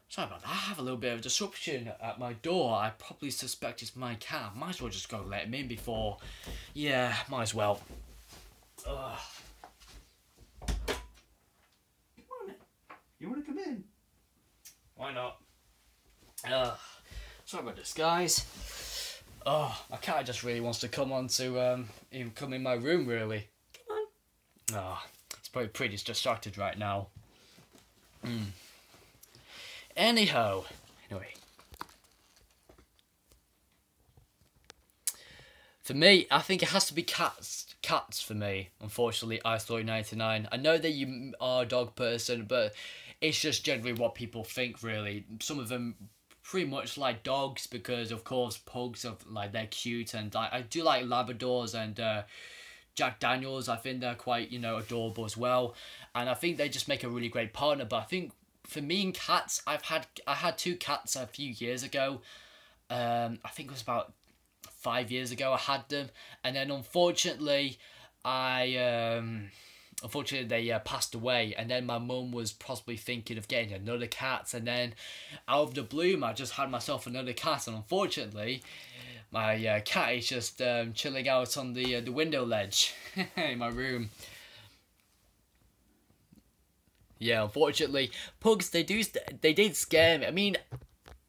sorry about that. I have a little bit of disruption at my door. I probably suspect it's my cat. Might as well just go let him in before. Yeah, might as well. Ugh. Come on, you want to come in? Why not? Sorry about this, guys. Oh, my cat just really wants to come on to even come in my room, really. Come on. Oh, it's probably pretty distracted right now. Anyhow, anyway. For me, I think it has to be cats. Cats for me, unfortunately, iStory99. I know that you are a dog person, but it's just generally what people think, really. Some of them pretty much like dogs because, of course, pugs are like they're cute, and I do like Labradors and Jack Daniels. I think they're quite adorable as well, and I think they just make a really great partner. But I think for me and cats, I had two cats a few years ago. I think it was about 5 years ago I had them, and then unfortunately they passed away, and then my mum was possibly thinking of getting another cat, and then out of the blue I just had myself another cat, and unfortunately my cat is just chilling out on the window ledge in my room. Yeah, unfortunately pugs, they did scare me. I mean,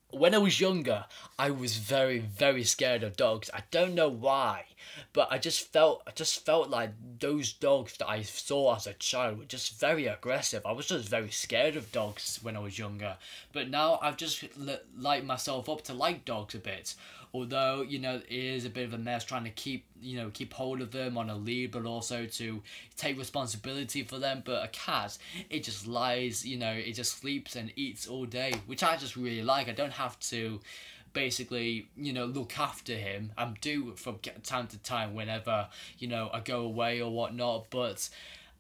when I was younger, I was very, very scared of dogs. I don't know why, but I just felt like those dogs that I saw as a child were just very aggressive. I was just very scared of dogs when I was younger. But now I've just light myself up to like dogs a bit. Although, it is a bit of a mess trying to keep hold of them on a lead, but also to take responsibility for them. But a cat, it just lies, it just sleeps and eats all day, which I just really like. I don't have to basically, look after him. I'm due from time to time whenever, I go away or whatnot. But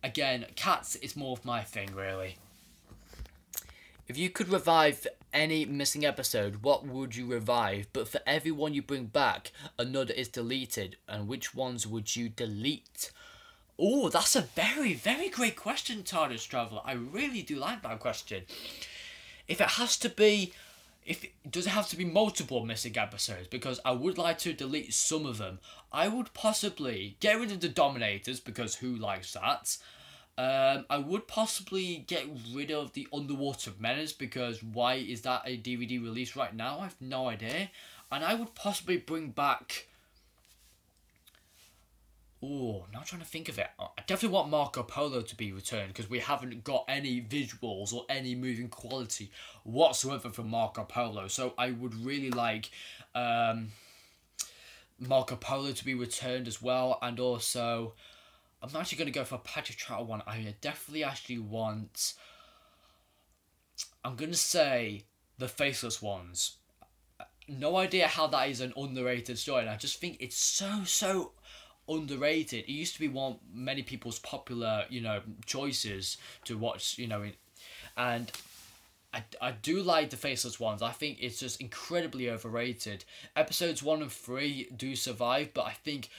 again, cats is more of my thing, really. If you could revive any missing episode, what would you revive? But for every one you bring back, another is deleted. And which ones would you delete? Oh, that's a very, very great question, TARDIS Traveller. I really do like that question. Does it have to be multiple missing episodes? Because I would like to delete some of them. I would possibly get rid of the Dominators, because who likes that? I would possibly get rid of the Underwater Menace, because why is that a DVD release right now? I have no idea. And I would possibly bring back... Oh, now I'm trying to think of it. I definitely want Marco Polo to be returned, because we haven't got any visuals or any moving quality whatsoever from Marco Polo. So I would really like Marco Polo to be returned as well. And also, I'm actually going to go for a Patrick Trout one. I definitely actually want... I'm going to say the Faceless Ones. No idea how that is an underrated story, and I just think it's so underrated. It used to be many people's popular, choices to watch, and I do like the Faceless Ones. I think it's just incredibly overrated. Episodes 1 and 3 do survive, but I think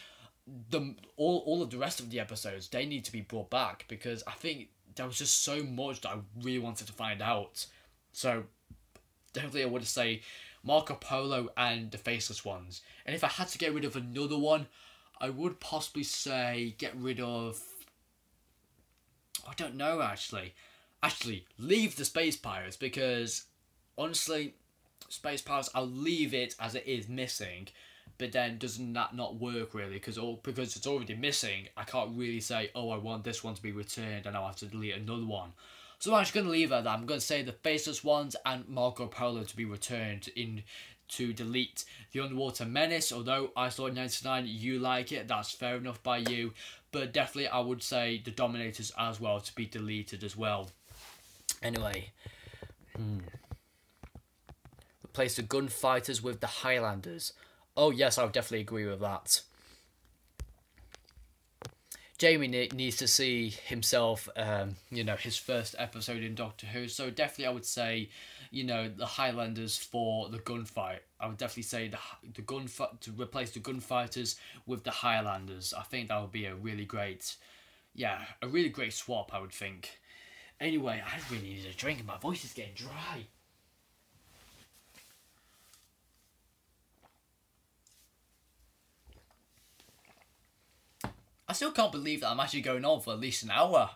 all of the rest of the episodes, they need to be brought back, because I think there was just so much that I really wanted to find out. So definitely I would say Marco Polo and the Faceless Ones. And if I had to get rid of another one, I would possibly say get rid of... I don't know, actually. Actually, leave the Space Pirates, because honestly, Space Pirates, I'll leave it as it is missing. But then doesn't that not work really? Because it's already missing, I can't really say, oh, I want this one to be returned and I'll have to delete another one. So I'm just going to leave it at that. I'm going to say the Faceless Ones and Marco Polo to be returned to delete the Underwater Menace. Although I saw 99, you like it, that's fair enough by you. But definitely I would say the Dominators as well to be deleted as well. Anyway. Replace the Gunfighters with the Highlanders. Oh yes, I would definitely agree with that. Jamie needs to see himself, his first episode in Doctor Who. So definitely I would say, the Highlanders for the gunfight. I would definitely say to replace the Gunfighters with the Highlanders. I think that would be a really great swap, I would think. Anyway, I really need a drink and my voice is getting dry. I still can't believe that I'm actually going on for at least an hour.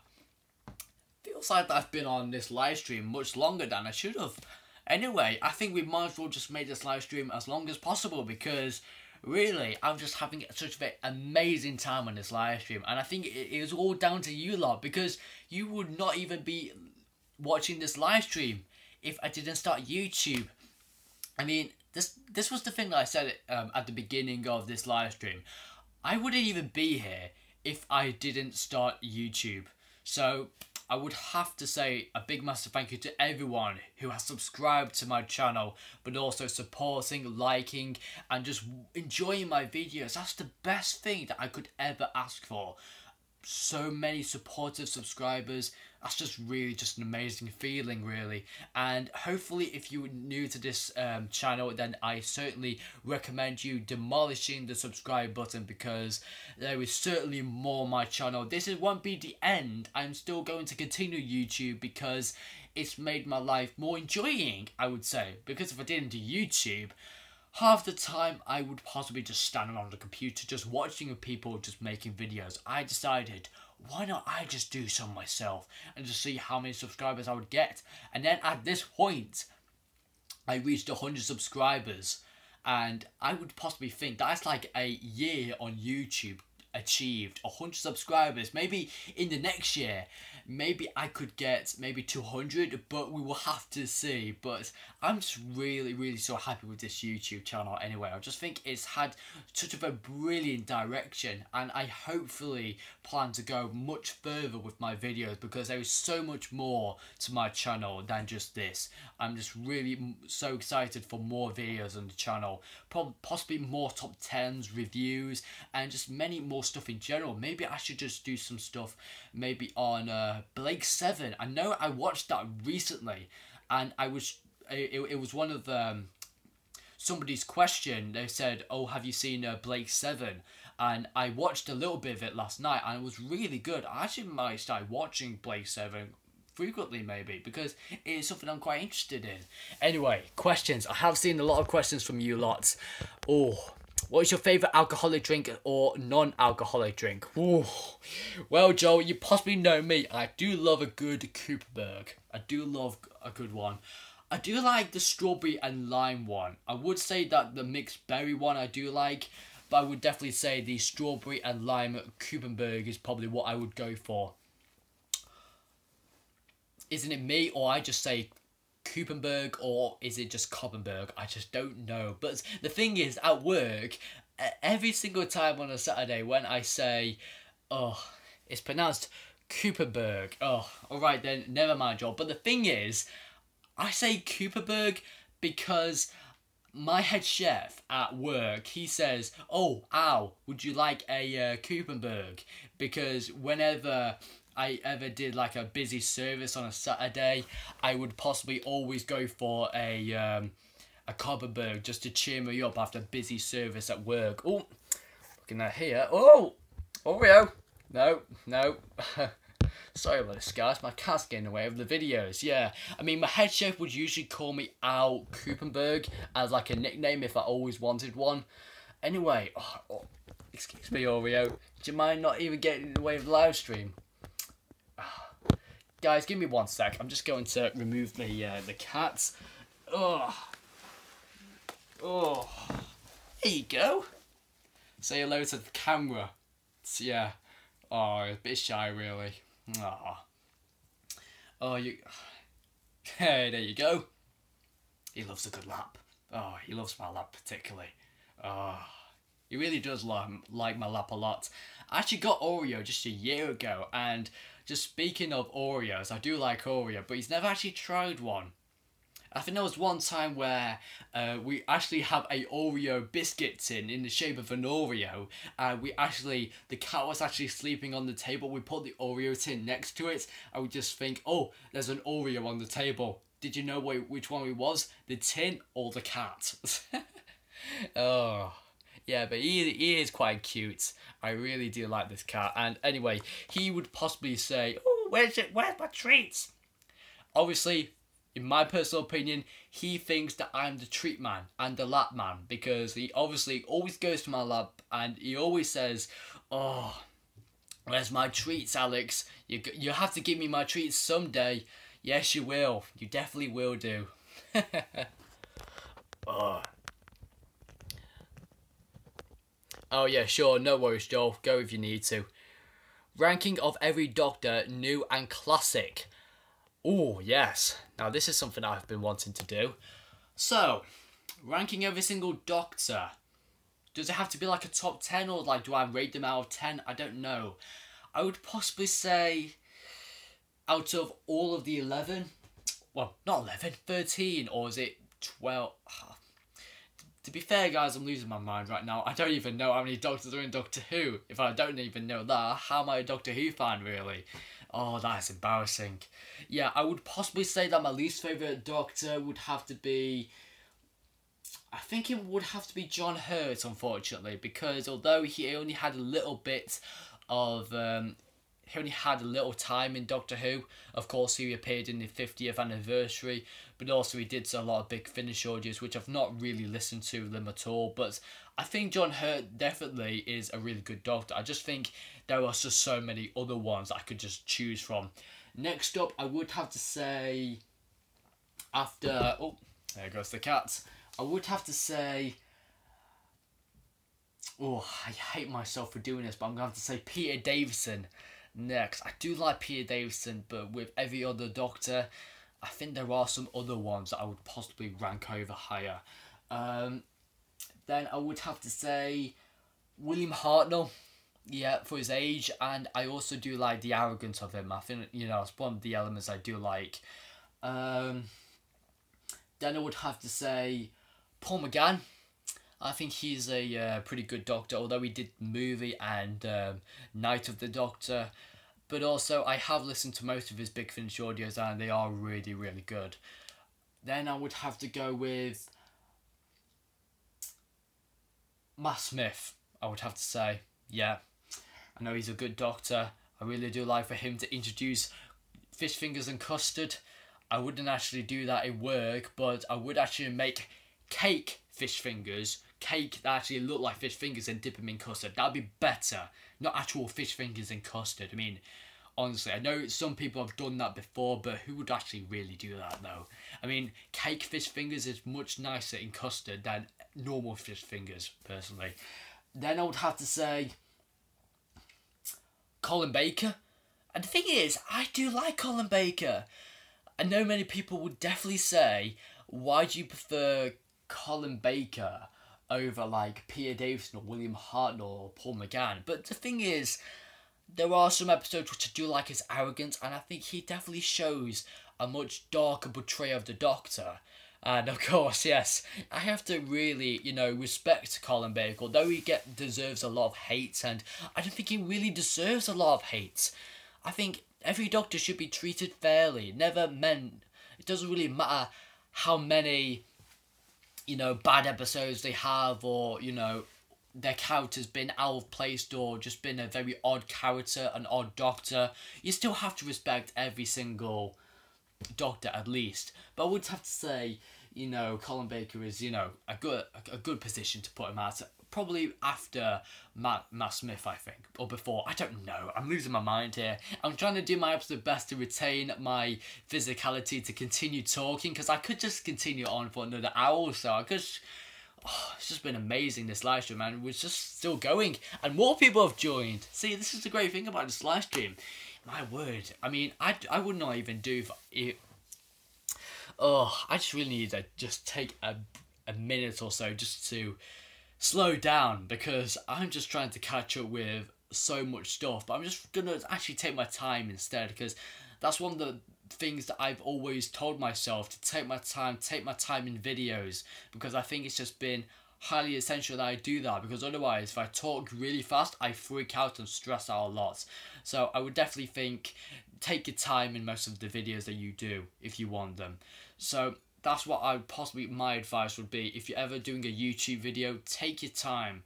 Feels like I've been on this live stream much longer than I should have. Anyway, I think we might as well just make this live stream as long as possible, because really, I'm just having such an amazing time on this live stream. And I think it is all down to you lot, because you would not even be watching this live stream if I didn't start YouTube. I mean, this was the thing that I said at the beginning of this live stream. I wouldn't even be here if I didn't start YouTube. So I would have to say a big massive thank you to everyone who has subscribed to my channel, but also supporting, liking, and just enjoying my videos. That's the best thing that I could ever ask for. So many supportive subscribers. That's just really just an amazing feeling, really. And hopefully if you're new to this channel, then I certainly recommend you demolishing the subscribe button, because there is certainly more on my channel. This won't be the end. I'm still going to continue YouTube because it's made my life more enjoying, I would say. Because if I didn't do YouTube, half the time I would possibly just stand on the computer just watching people just making videos. I decided, why not I just do some myself and just see how many subscribers I would get. And then at this point, I reached 100 subscribers, and I would possibly think that's like a year on YouTube achieved. 100 subscribers. Maybe in the next year, maybe I could get maybe 200, but we will have to see. But I'm just really so happy with this YouTube channel anyway. I just think it's had such a brilliant direction, and I hopefully plan to go much further with my videos, because there is so much more to my channel than just this. I'm just really so excited for more videos on the channel, possibly more top 10s, reviews, and just many more stuff in general. Maybe I should just do some stuff maybe on Blake 7. I know I watched that recently, and it was one of somebody's question. They said, oh, have you seen Blake 7? And I watched a little bit of it last night, and it was really good. I actually might start watching Blake 7 frequently, maybe, because it is something I'm quite interested in. Anyway, questions. I have seen a lot of questions from you lots. Oh, what is your favourite alcoholic drink or non-alcoholic drink? Ooh. Well, Joe, you possibly know me. I do love a good Cooperberg. I do love a good one. I do like the strawberry and lime one. I would say that the mixed berry one I do like, but I would definitely say the strawberry and lime Cooperberg is probably what I would go for. Isn't it me, or I just say Cooperberg, or is it just Coppenberg? I just don't know. But the thing is, at work, every single time on a Saturday when I say, oh, it's pronounced Cooperberg. Oh, alright then, never mind, Joel. But the thing is, I say Cooperberg because my head chef at work, he says, oh, Al, would you like a Cooperberg? Because whenever I ever did like a busy service on a Saturday, I would possibly always go for a Coppenberg just to cheer me up after a busy service at work. Oh, looking at here. Oh, Oreo. No. Sorry about this, guys. My cat's getting away with the videos. Yeah, I mean, my head chef would usually call me Al Kupenberg as like a nickname if I always wanted one. Anyway, excuse me, Oreo. Do you mind not even getting in the way of the live stream? Guys, give me 1 sec. I'm just going to remove the cats. Oh, there you go. Say hello to the camera. Yeah. Oh, a bit shy, really. Oh, you. Hey, there you go. He loves a good lap. Oh, he loves my lap particularly. Oh, he really does like my lap a lot. I actually got Oreo just a year ago, and just speaking of Oreos, I do like Oreo, but he's never actually tried one. I think there was one time where we actually have a Oreo biscuit tin in the shape of an Oreo. The cat was actually sleeping on the table. We put the Oreo tin next to it, and we just think, oh, there's an Oreo on the table. Did you know which one it was? The tin or the cat? Oh, yeah, but he is quite cute. I really do like this cat. And anyway, he would possibly say, oh, where's my treats? Obviously, in my personal opinion, he thinks that I'm the treat man and the lap man, because he obviously always goes to my lap and he always says, oh, where's my treats, Alex? You have to give me my treats someday. Yes, you will. You definitely will do. Oh yeah, sure, no worries, Joel. Go if you need to. Ranking of every Doctor, new and classic. Oh, yes. Now, this is something I've been wanting to do. So, ranking every single Doctor. Does it have to be like a top 10, or like do I rate them out of 10? I don't know. I would possibly say out of all of the 11, well, not 11, 13, or is it 12? To be fair, guys, I'm losing my mind right now. I don't even know how many Doctors are in Doctor Who. If I don't even know that, how am I a Doctor Who fan, really? Oh, that's embarrassing. Yeah, I would possibly say that my least favourite Doctor would have to be... I think it would have to be John Hurt, unfortunately, because although he only had a little bit of... he only had a little time in Doctor Who. Of course, he appeared in the 50th anniversary, but also he did a lot of Big Finish audios, which I've not really listened to them at all. But I think John Hurt definitely is a really good Doctor. I just think there are just so many other ones I could just choose from. Next up, I would have to say, after... Oh, there goes the cat. I would have to say... Oh, I hate myself for doing this, but I'm going to have to say Peter Davison next. I do like Peter Davison, but with every other Doctor, I think there are some other ones that I would possibly rank over higher. Then I would have to say William Hartnell, yeah, for his age, and I also do like the arrogance of him. I think, it's one of the elements I do like. Then I would have to say Paul McGann. I think he's a pretty good Doctor, although he did movie and Night of the Doctor. But also, I have listened to most of his Big Finish audios, and they are really, really good. Then I would have to go with Matt Smith, I would have to say. Yeah, I know he's a good Doctor. I really do like for him to introduce fish fingers and custard. I wouldn't actually do that in work, but I would actually make cake fish fingers. Cake that actually look like fish fingers and dip them in custard. That'd be better. Not actual fish fingers in custard. I mean, honestly, I know some people have done that before, but who would actually really do that, though? I mean, cake fish fingers is much nicer in custard than normal fish fingers, personally. Then I would have to say Colin Baker. And the thing is, I do like Colin Baker. I know many people would definitely say, why do you prefer Colin Baker over like Peter Davison or William Hartnell or Paul McGann? But the thing is, there are some episodes which I do like his arrogance, and I think he definitely shows a much darker portrayal of the Doctor. And of course, yes, I have to really, respect Colin Baker, although he deserves a lot of hate, and I don't think he really deserves a lot of hate. I think every Doctor should be treated fairly. It doesn't really matter how many, bad episodes they have, or, their character's been out of place or just been a very odd character, an odd Doctor, you still have to respect every single Doctor at least. But I would have to say, you know, Colin Baker is, you know, a good position to put him at. Probably after Matt Smith, I think, or before. I don't know. I'm losing my mind here. I'm trying to do my absolute best to retain my physicality to continue talking, because I could just continue on for another hour or so. It's just been amazing, this live stream, man. We're just still going, and more people have joined. See, this is the great thing about this live stream. My word. I mean, I would not even do if I just really need to just take a minute or so just to slow down, because I'm just trying to catch up with so much stuff. But I'm just gonna actually take my time instead, because that's one of the things that I've always told myself, to take my time in videos, because I think it's just been highly essential that I do that, because otherwise if I talk really fast I freak out and stress out a lot. So I would definitely think, take your time in most of the videos that you do if you want them. So that's what my advice would be. If you're ever doing a YouTube video, take your time.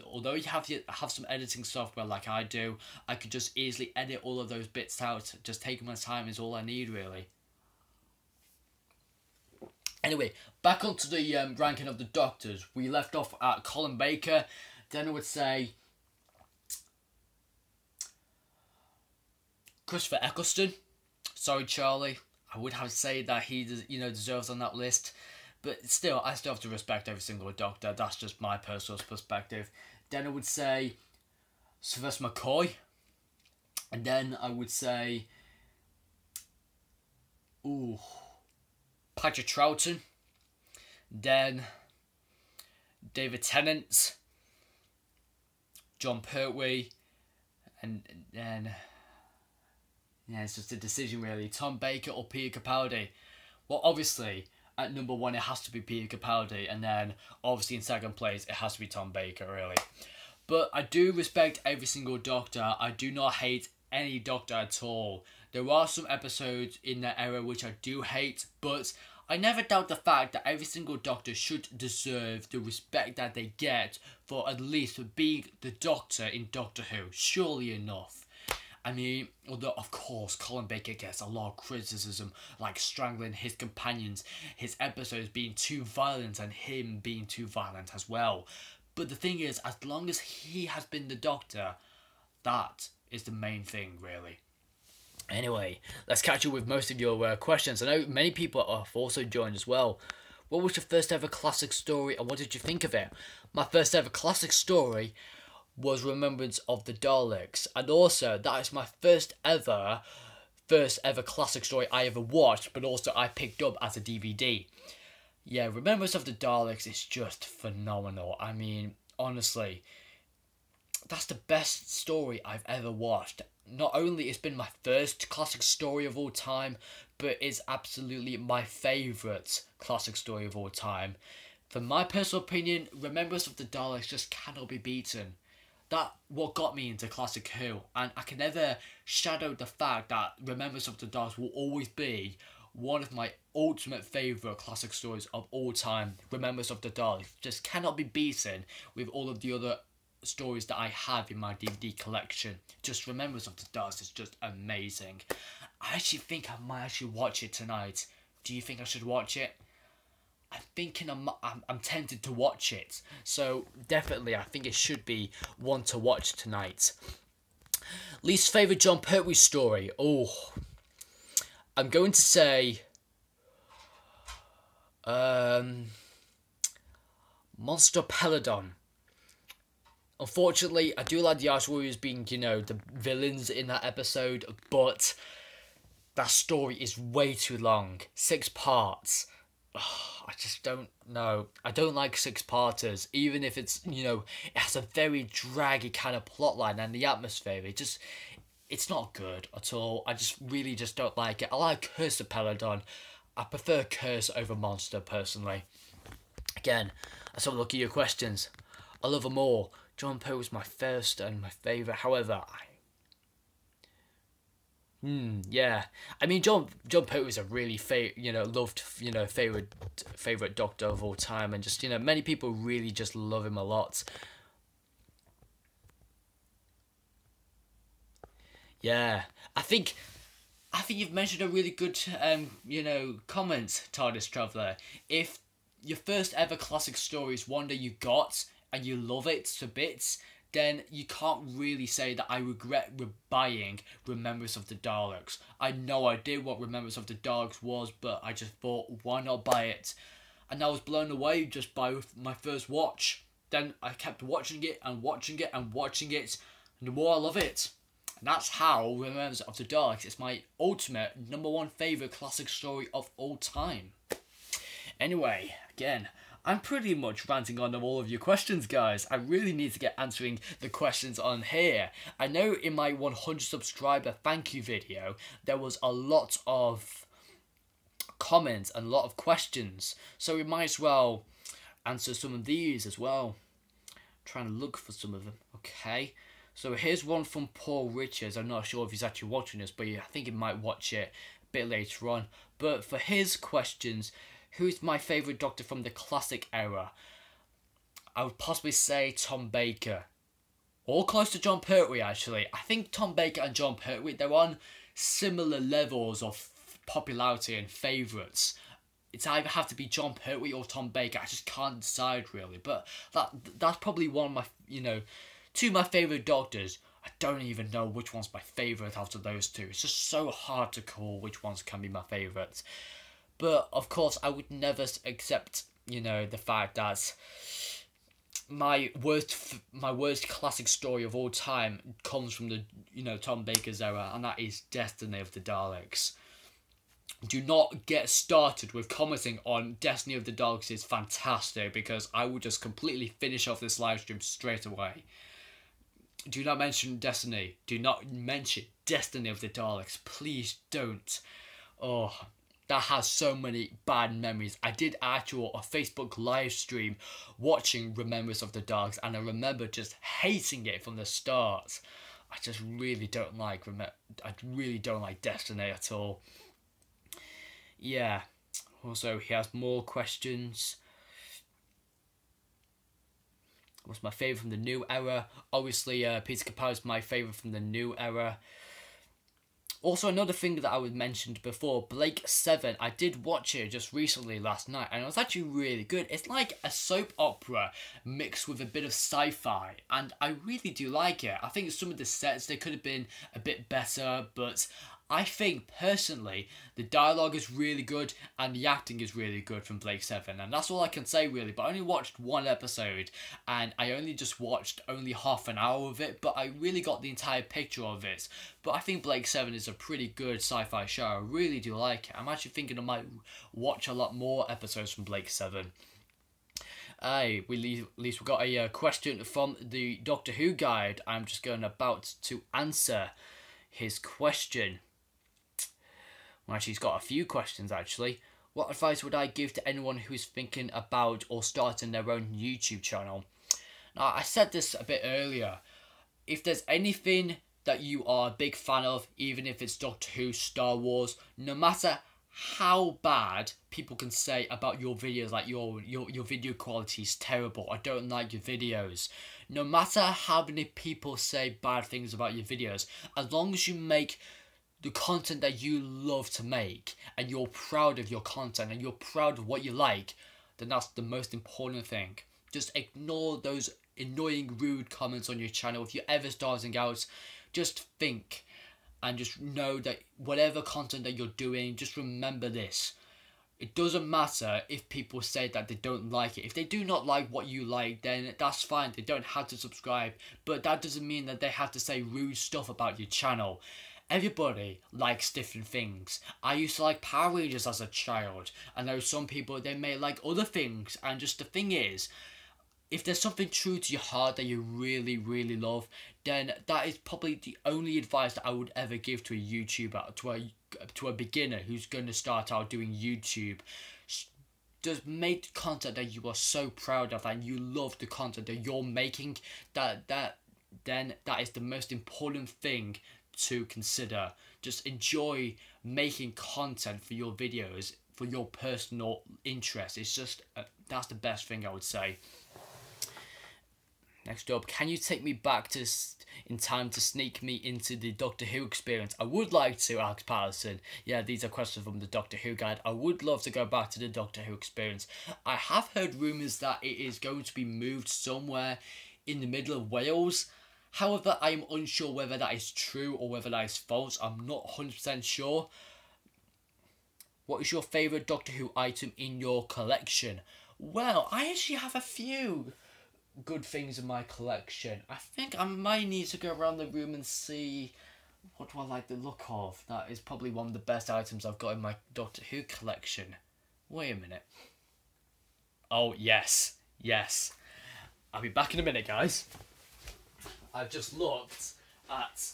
Although you have some editing software like I do, I could just easily edit all of those bits out. Just taking my time is all I need, really. Anyway, back onto the ranking of the Doctors. We left off at Colin Baker. Then I would say Christopher Eccleston. Sorry, Charlie. I would have to say that he deserves on that list. But still, I still have to respect every single Doctor. That's just my personal perspective. Then I would say Sylvester McCoy. And then I would say Patrick Troughton. Then David Tennant. John Pertwee. And then it's just a decision, really. Tom Baker or Peter Capaldi. Well, obviously, at number one, it has to be Peter Capaldi. And then, obviously, in second place, it has to be Tom Baker, really. But I do respect every single Doctor. I do not hate any Doctor at all. There are some episodes in that era which I do hate, but I never doubt the fact that every single Doctor should deserve the respect that they get for at least being the Doctor in Doctor Who. Surely enough. I mean, although, of course, Colin Baker gets a lot of criticism, like strangling his companions, his episodes being too violent, and him being too violent as well. But the thing is, as long as he has been the Doctor, that is the main thing, really. Anyway, let's catch up with most of your questions. I know many people have also joined as well. What was your first ever classic story, and what did you think of it? My first ever classic story was Remembrance of the Daleks, and also that is my first ever classic story I ever watched, but also I picked up as a DVD. Yeah, Remembrance of the Daleks is just phenomenal. I mean, honestly, that's the best story I've ever watched. Not only it's been my first classic story of all time, but it's absolutely my favourite classic story of all time. From my personal opinion, Remembrance of the Daleks just cannot be beaten. That's what got me into Classic Who, and I can never shadow the fact that Remembrance of the Daleks will always be one of my ultimate favourite classic stories of all time. Remembrance of the Daleks just cannot be beaten with all of the other stories that I have in my DVD collection. Just Remembrance of the Daleks is just amazing. I actually think I might actually watch it tonight. Do you think I should watch it? I'm thinking I'm tempted to watch it. So definitely I think it should be one to watch tonight. Least favourite John Pertwee story. I'm going to say Monster Peladon. Unfortunately, I do like the Arch Warriors being, the villains in that episode, but that story is way too long. 6 parts. I just don't know. I don't like 6-parters, even if it's, it has a very draggy kind of plotline, and the atmosphere, it's not good at all. I just really just don't like it. I like Curse of Peladon. I prefer Curse over Monster, personally. Again, let's have a look at your questions. I love them all. John Poe was my first and my favourite. However, yeah. I mean, John Poe is a really loved, favourite Doctor of all time, and just many people really just love him a lot. Yeah, I think you've mentioned a really good, comment, TARDIS Traveller. If your first ever classic story is one that you got and you love it to bits, then you can't really say that I regret buying Remembrance of the Daleks. I had no idea what Remembrance of the Daleks was, but I just thought, why not buy it? And I was blown away just by my first watch. Then I kept watching it and watching it and watching it, and the more I love it. And that's how Remembrance of the Daleks is my ultimate #1 favourite classic story of all time. Anyway, again, I'm pretty much ranting on all of your questions, guys. I really need to get answering the questions on here. I know in my 100 subscriber thank you video, there was a lot of comments and a lot of questions. So we might as well answer some of these as well. Trying to look for some of them. Okay. So here's one from Paul Richards. I'm not sure if he's actually watching this, but I think he might watch it a bit later on. But for his questions, who's my favourite Doctor from the classic era? I would possibly say Tom Baker. All close to John Pertwee, actually. I think Tom Baker and John Pertwee, they're on similar levels of popularity and favourites. It's either have to be John Pertwee or Tom Baker. I just can't decide, really. But that's probably one of my, two of my favourite Doctors. I don't even know which one's my favourite out of those two. It's just so hard to call which ones can be my favourites. But, of course, I would never accept, the fact that my worst classic story of all time comes from the, Tom Baker's era, and that is Destiny of the Daleks. Do not get started with commenting on Destiny of the Daleks is fantastic, because I will just completely finish off this live stream straight away. Do not mention Destiny. Do not mention Destiny of the Daleks. Please don't. Oh, that has so many bad memories. I did a Facebook live stream watching Remembrance of the Daleks, and I remember just hating it from the start. I just really don't like Destiny at all. Yeah. Also, he has more questions. What's my favourite from the new era? Obviously, Peter Capaldi's my favourite from the new era. Also, another thing that I was mentioned before, Blake 7. I did watch it just recently last night, and it was actually really good. It's like a soap opera mixed with a bit of sci-fi, and I really do like it. I think some of the sets, they could have been a bit better, but I think, personally, the dialogue is really good and the acting is really good from Blake 7. And that's all I can say, really. But I only watched one episode and I only just watched only half an hour of it. But I really got the entire picture of it. But I think Blake 7 is a pretty good sci-fi show. I really do like it. I'm actually thinking I might watch a lot more episodes from Blake 7. At least we got a question from the Doctor Who guide. I'm just about to answer his question. Well, actually, he's got a few questions, actually. What advice would I give to anyone who's thinking about or starting their own YouTube channel? Now, I said this a bit earlier. If there's anything that you are a big fan of, even if it's Doctor Who, Star Wars, no matter how bad people can say about your videos, like your video quality is terrible, I don't like your videos. No matter how many people say bad things about your videos, as long as you make the content that you love to make, and you're proud of your content, and you're proud of what you like, then that's the most important thing. Just ignore those annoying, rude comments on your channel. If you're ever starting out, just think, and just know that whatever content that you're doing, just remember this. It doesn't matter if people say that they don't like it. If they do not like what you like, then that's fine. They don't have to subscribe, but that doesn't mean that they have to say rude stuff about your channel. Everybody likes different things. I used to like Power Rangers as a child, and there are some people, they may like other things, and just the thing is, if there's something true to your heart that you really, really love, then that is probably the only advice that I would ever give to a YouTuber, to a beginner who's going to start out doing YouTube. Just make content that you are so proud of and you love the content that you're making. Then that is the most important thing to consider. Just enjoy making content for your videos, for your personal interest. It's just that's the best thing I would say. Next up, can you take me back to in time to sneak me into the Doctor Who experience? I would like to, Alex Patterson. Yeah, these are questions from the Doctor Who guide. I would love to go back to the Doctor Who experience. I have heard rumours that it is going to be moved somewhere in the middle of Wales. However, I am unsure whether that is true or whether that is false. I'm not 100% sure. What is your favourite Doctor Who item in your collection? Well, I actually have a few good things in my collection. I think I might need to go around the room and see what do I like the look of. That is probably one of the best items I've got in my Doctor Who collection. Wait a minute. Oh, yes. Yes. I'll be back in a minute, guys. I've just looked at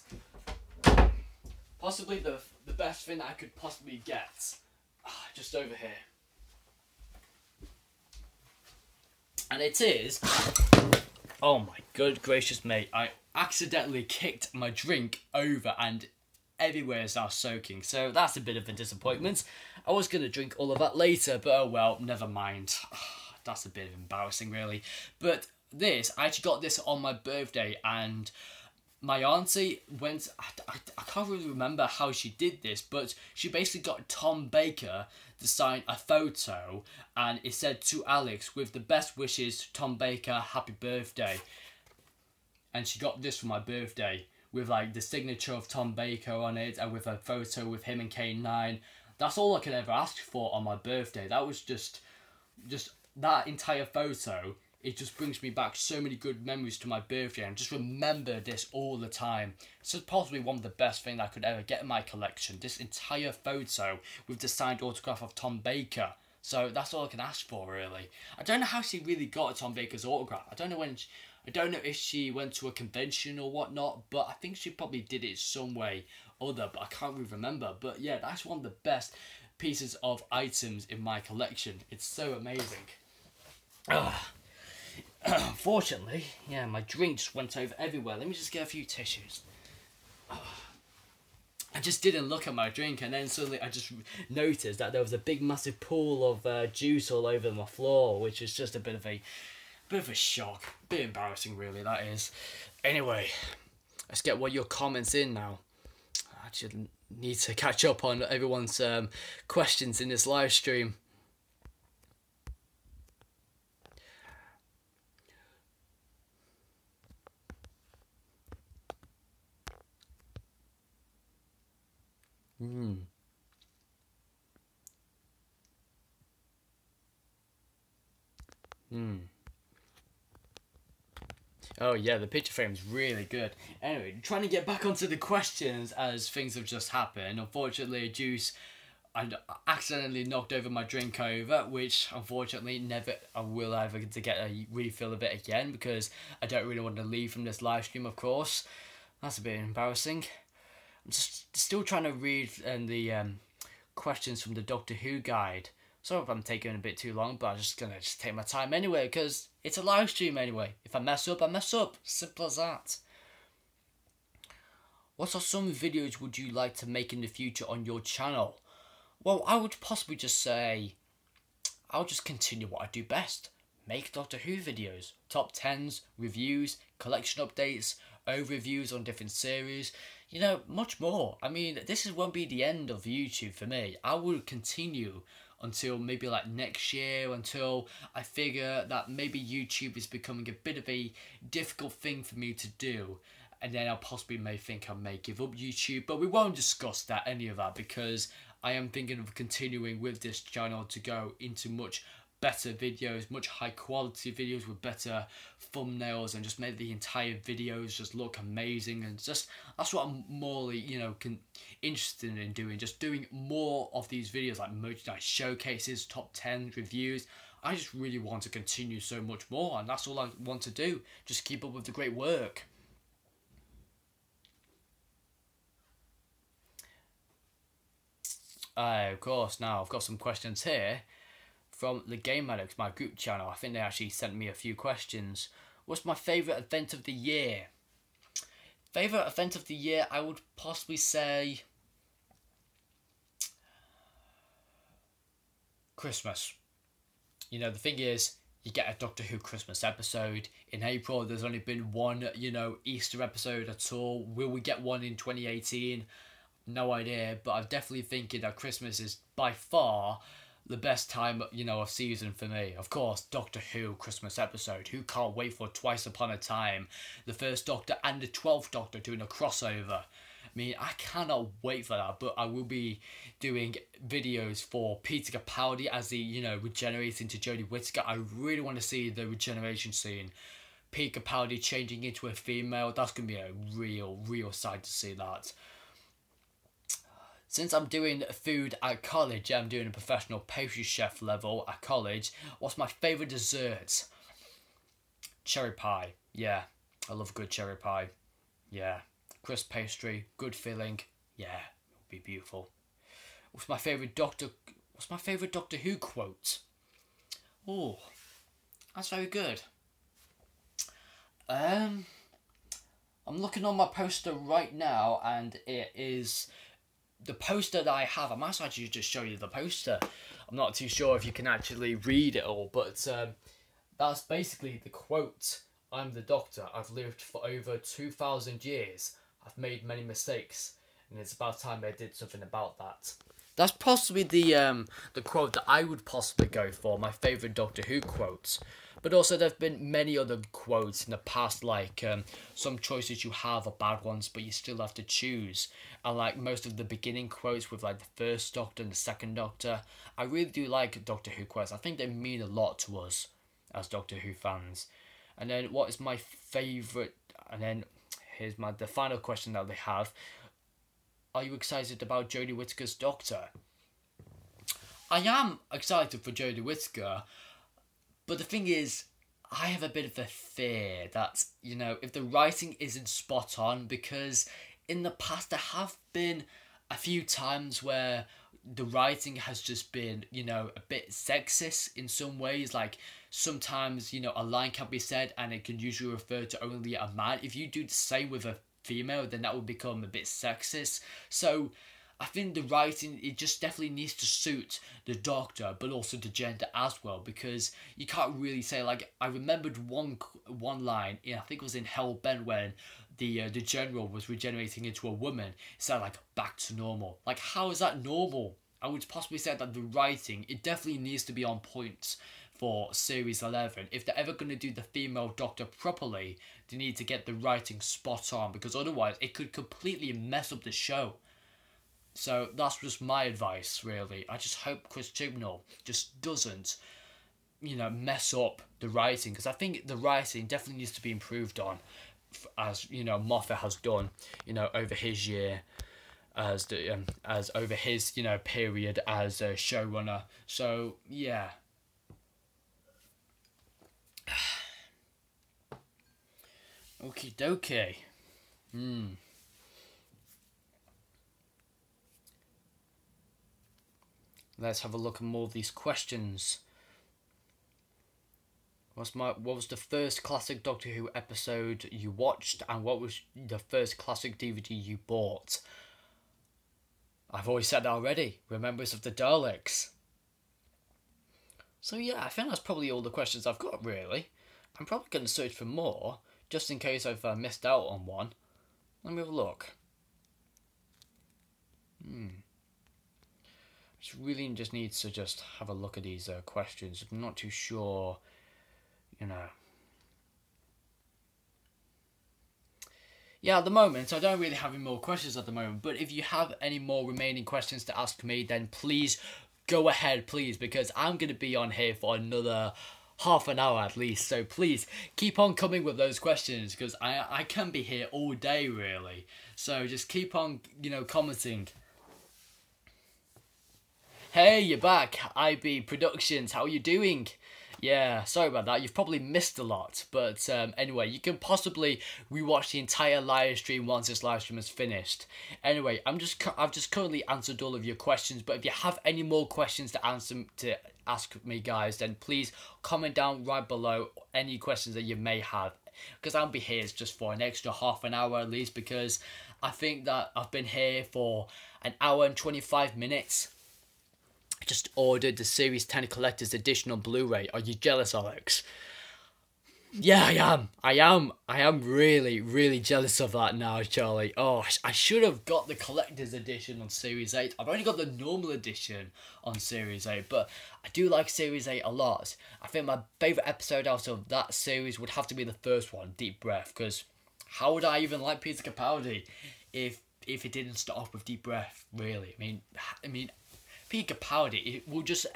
possibly the best thing that I could possibly get. Just over here. And it is... Oh my good gracious me. I accidentally kicked my drink over and everywhere is now soaking. So that's a bit of a disappointment. I was going to drink all of that later, but oh well, never mind. That's a bit embarrassing really. But this, I actually got this on my birthday and my auntie went... I can't really remember how she did this, but she basically got Tom Baker to sign a photo and it said, "To Alex, with the best wishes, Tom Baker, happy birthday." And she got this for my birthday with like the signature of Tom Baker on it and with a photo with him and K9. That's all I could ever ask for on my birthday. That was just that entire photo. It just brings me back so many good memories to my birthday and just remember this all the time. This is possibly one of the best things I could ever get in my collection. This entire photo with the signed autograph of Tom Baker. So that's all I can ask for really. I don't know how she really got Tom Baker's autograph. I don't know if she went to a convention or whatnot, but I think she probably did it some way or other, but I can't really remember. But yeah, that's one of the best pieces of items in my collection. It's so amazing. Unfortunately, yeah, my drink just went over everywhere. Let me just get a few tissues. I just didn't look at my drink and then suddenly I just noticed that there was a big massive pool of juice all over my floor, which is just a bit of a shock. A bit embarrassing really, that is. Anyway, let's get what your comments in now. I actually need to catch up on everyone's questions in this live stream. Oh yeah, the picture frame's really good. Anyway, trying to get back onto the questions as things have just happened. Unfortunately, I accidentally knocked over my drink over, which unfortunately never I will ever get to get a refill of it again because I don't really want to leave from this live stream, of course. That's a bit embarrassing. I'm just still trying to read the questions from the Doctor Who guide. Sorry if I'm taking a bit too long, but I'm just going to take my time anyway, because it's a live stream anyway. If I mess up, I mess up. Simple as that. What are some videos would you like to make in the future on your channel? Well, I would possibly just say, I'll just continue what I do best. Make Doctor Who videos. Top 10s, reviews, collection updates, overviews on different series. You know, much more. I mean, this won't be the end of YouTube for me. I will continue until maybe like next year, until I figure that maybe YouTube is becoming a bit of a difficult thing for me to do. And then I possibly may think I may give up YouTube, but we won't discuss any of that, because I am thinking of continuing with this channel to go into much better videos, much high quality videos with better thumbnails, and just make the entire videos just look amazing. And just that's what I'm more, interested in doing, just doing more of these videos like merchandise showcases, top 10 reviews. I just really want to continue so much more, and that's all I want to do, just keep up with the great work. Of course, now I've got some questions here from the Game Addicts, my group channel. I think they actually sent me a few questions. What's my favourite event of the year? Favourite event of the year, I would possibly say Christmas. You know, the thing is, you get a Doctor Who Christmas episode. In April, there's only been one, Easter episode at all. Will we get one in 2018? No idea, but I'm definitely thinking that Christmas is by far the best time, of season for me. Of course, Doctor Who Christmas episode. Who can't wait for Twice Upon a Time, the First Doctor and the 12th Doctor doing a crossover. I mean, I cannot wait for that, but I will be doing videos for Peter Capaldi as he, regenerates into Jodie Whittaker. I really want to see the regeneration scene. Peter Capaldi changing into a female, that's going to be a real sight to see that. Since I'm doing food at college, I'm doing a professional pastry chef level at college, what's my favourite dessert? Cherry pie. Yeah, I love good cherry pie. Yeah. Crisp pastry, good filling. Yeah, it would be beautiful. What's my favourite Doctor Who quote? Oh, that's very good. I'm looking on my poster right now, and it is the poster that I have. I might actually just show you the poster. I'm not too sure if you can actually read it all, but that's basically the quote. I'm the Doctor. I've lived for over 2,000 years. I've made many mistakes, and it's about time I did something about that. That's possibly the quote that I would possibly go for, my favourite Doctor Who quotes. But also there have been many other quotes in the past, like some choices you have are bad ones, but you still have to choose. And like most of the beginning quotes with like the First Doctor and the Second Doctor, I really do like Doctor Who quotes. I think they mean a lot to us as Doctor Who fans. And then what is my favourite, and then here's the final question that they have. Are you excited about Jodie Whittaker's Doctor? I am excited for Jodie Whittaker, but the thing is, I have a bit of a fear that, if the writing isn't spot on, because in the past there have been a few times where the writing has just been, a bit sexist in some ways. Like, sometimes, a line can be said and it can usually refer to only a man. If you do the same with a female, then that would become a bit sexist. So I think the writing, it just definitely needs to suit the Doctor, but also the gender as well, because you can't really say, like, I remembered one line, I think it was in Hellbent, when the general was regenerating into a woman. It said, like, back to normal. Like, how is that normal? I would possibly say that the writing, it definitely needs to be on point for Series 11. If they're ever going to do the female Doctor properly, they need to get the writing spot on, because otherwise it could completely mess up the show. So that's just my advice, really. I just hope Chris Chibnall just doesn't, mess up the writing, because I think the writing definitely needs to be improved on, as Moffat has done, over his year, as over his period as a showrunner. So yeah. Okie dokie. Let's have a look at more of these questions. What was the first classic Doctor Who episode you watched, and what was the first classic DVD you bought? I've already said that already. Remembrance of the Daleks. So yeah, I think that's probably all the questions I've got, really. I'm probably going to search for more, just in case I've missed out on one. Let me have a look. Just really just need to just have a look at these questions. I'm not too sure, Yeah, at the moment, I don't really have any more questions at the moment, but if you have any more remaining questions to ask me, then please go ahead, please, because I'm going to be on here for another half an hour at least, so please keep on coming with those questions, because I can be here all day, really. So just keep on, commenting. Hey, you're back. IB Productions, how are you doing? Yeah, sorry about that. You've probably missed a lot. But anyway, you can possibly rewatch the entire live stream once this live stream is finished. Anyway, I've just currently answered all of your questions. But if you have any more questions to ask me, guys, then please comment down right below any questions that you may have. Because I'll be here just for an extra half an hour at least. Because I think that I've been here for an hour and 25 minutes. I just ordered the Series 10 Collector's Edition on Blu-ray. Are you jealous, Alex? Yeah, I am really, really jealous of that now, Charlie. Oh, I should have got the Collector's Edition on Series 8. I've only got the normal edition on Series 8, but I do like Series 8 a lot. I think my favourite episode out of that series would have to be the first one, Deep Breath, because how would I even like Peter Capaldi if it didn't start off with Deep Breath, really? I mean, Peter Capaldi, it will just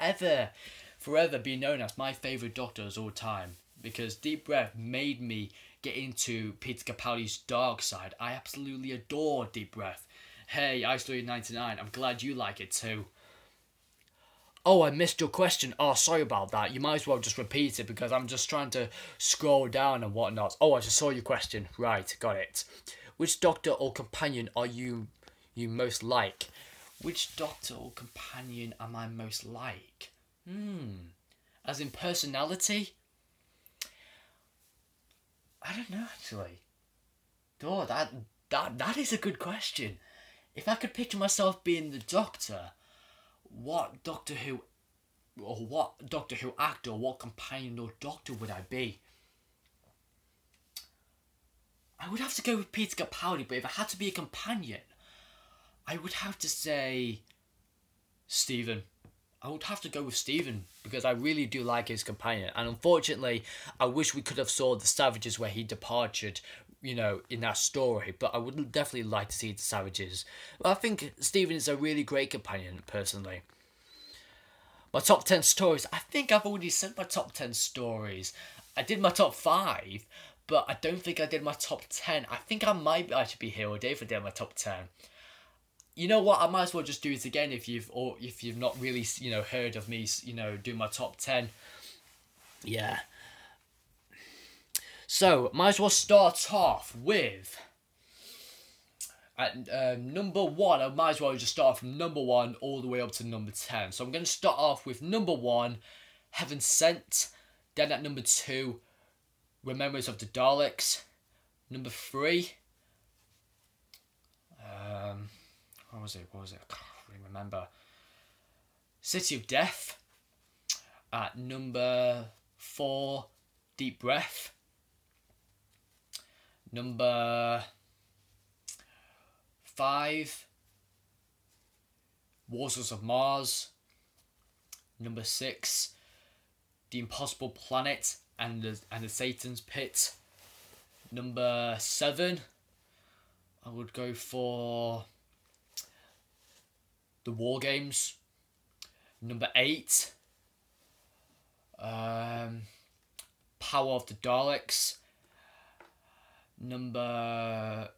forever be known as my favourite Doctor of all time. Because Deep Breath made me get into Peter Capaldi's dark side. I absolutely adore Deep Breath. Hey, iStory99, I'm glad you like it too. Oh, I missed your question. Oh, sorry about that. You might as well just repeat it because I'm just trying to scroll down and whatnot. Oh, I just saw your question. Right, got it. Which Doctor or companion are you most like? Which Doctor or companion am I most like? As in personality? I don't know, actually. Oh, that is a good question. If I could picture myself being the Doctor, what Doctor Who actor, what companion or Doctor would I be? I would have to go with Peter Capaldi, but if I had to be a companion, I would have to say Stephen. I would have to go with Stephen because I really do like his companion, and unfortunately I wish we could have saw the Savages where he departed, in that story, but I would definitely like to see the Savages. But I think Stephen is a really great companion, personally. My top 10 stories, I think I've already said my top 10 stories. I did my top 5, but I don't think I did my top 10. I think I might actually be here all day if I did my top 10. You know what? I might as well just do it again if you've not really heard of me do my top 10. Yeah. So might as well start off with at number 1. I might as well just start from number 1 all the way up to number 10. So I'm going to start off with number 1, Heaven Sent. Then at number 2, Remembrance of the Daleks. Number 3. What was it? I can't really remember. City of Death. At number 4, Deep Breath. Number 5, Warsaws of Mars. Number 6, The Impossible Planet and the Satan's Pit. Number 7, I would go for The War Games. Number 8, Power of the Daleks. Have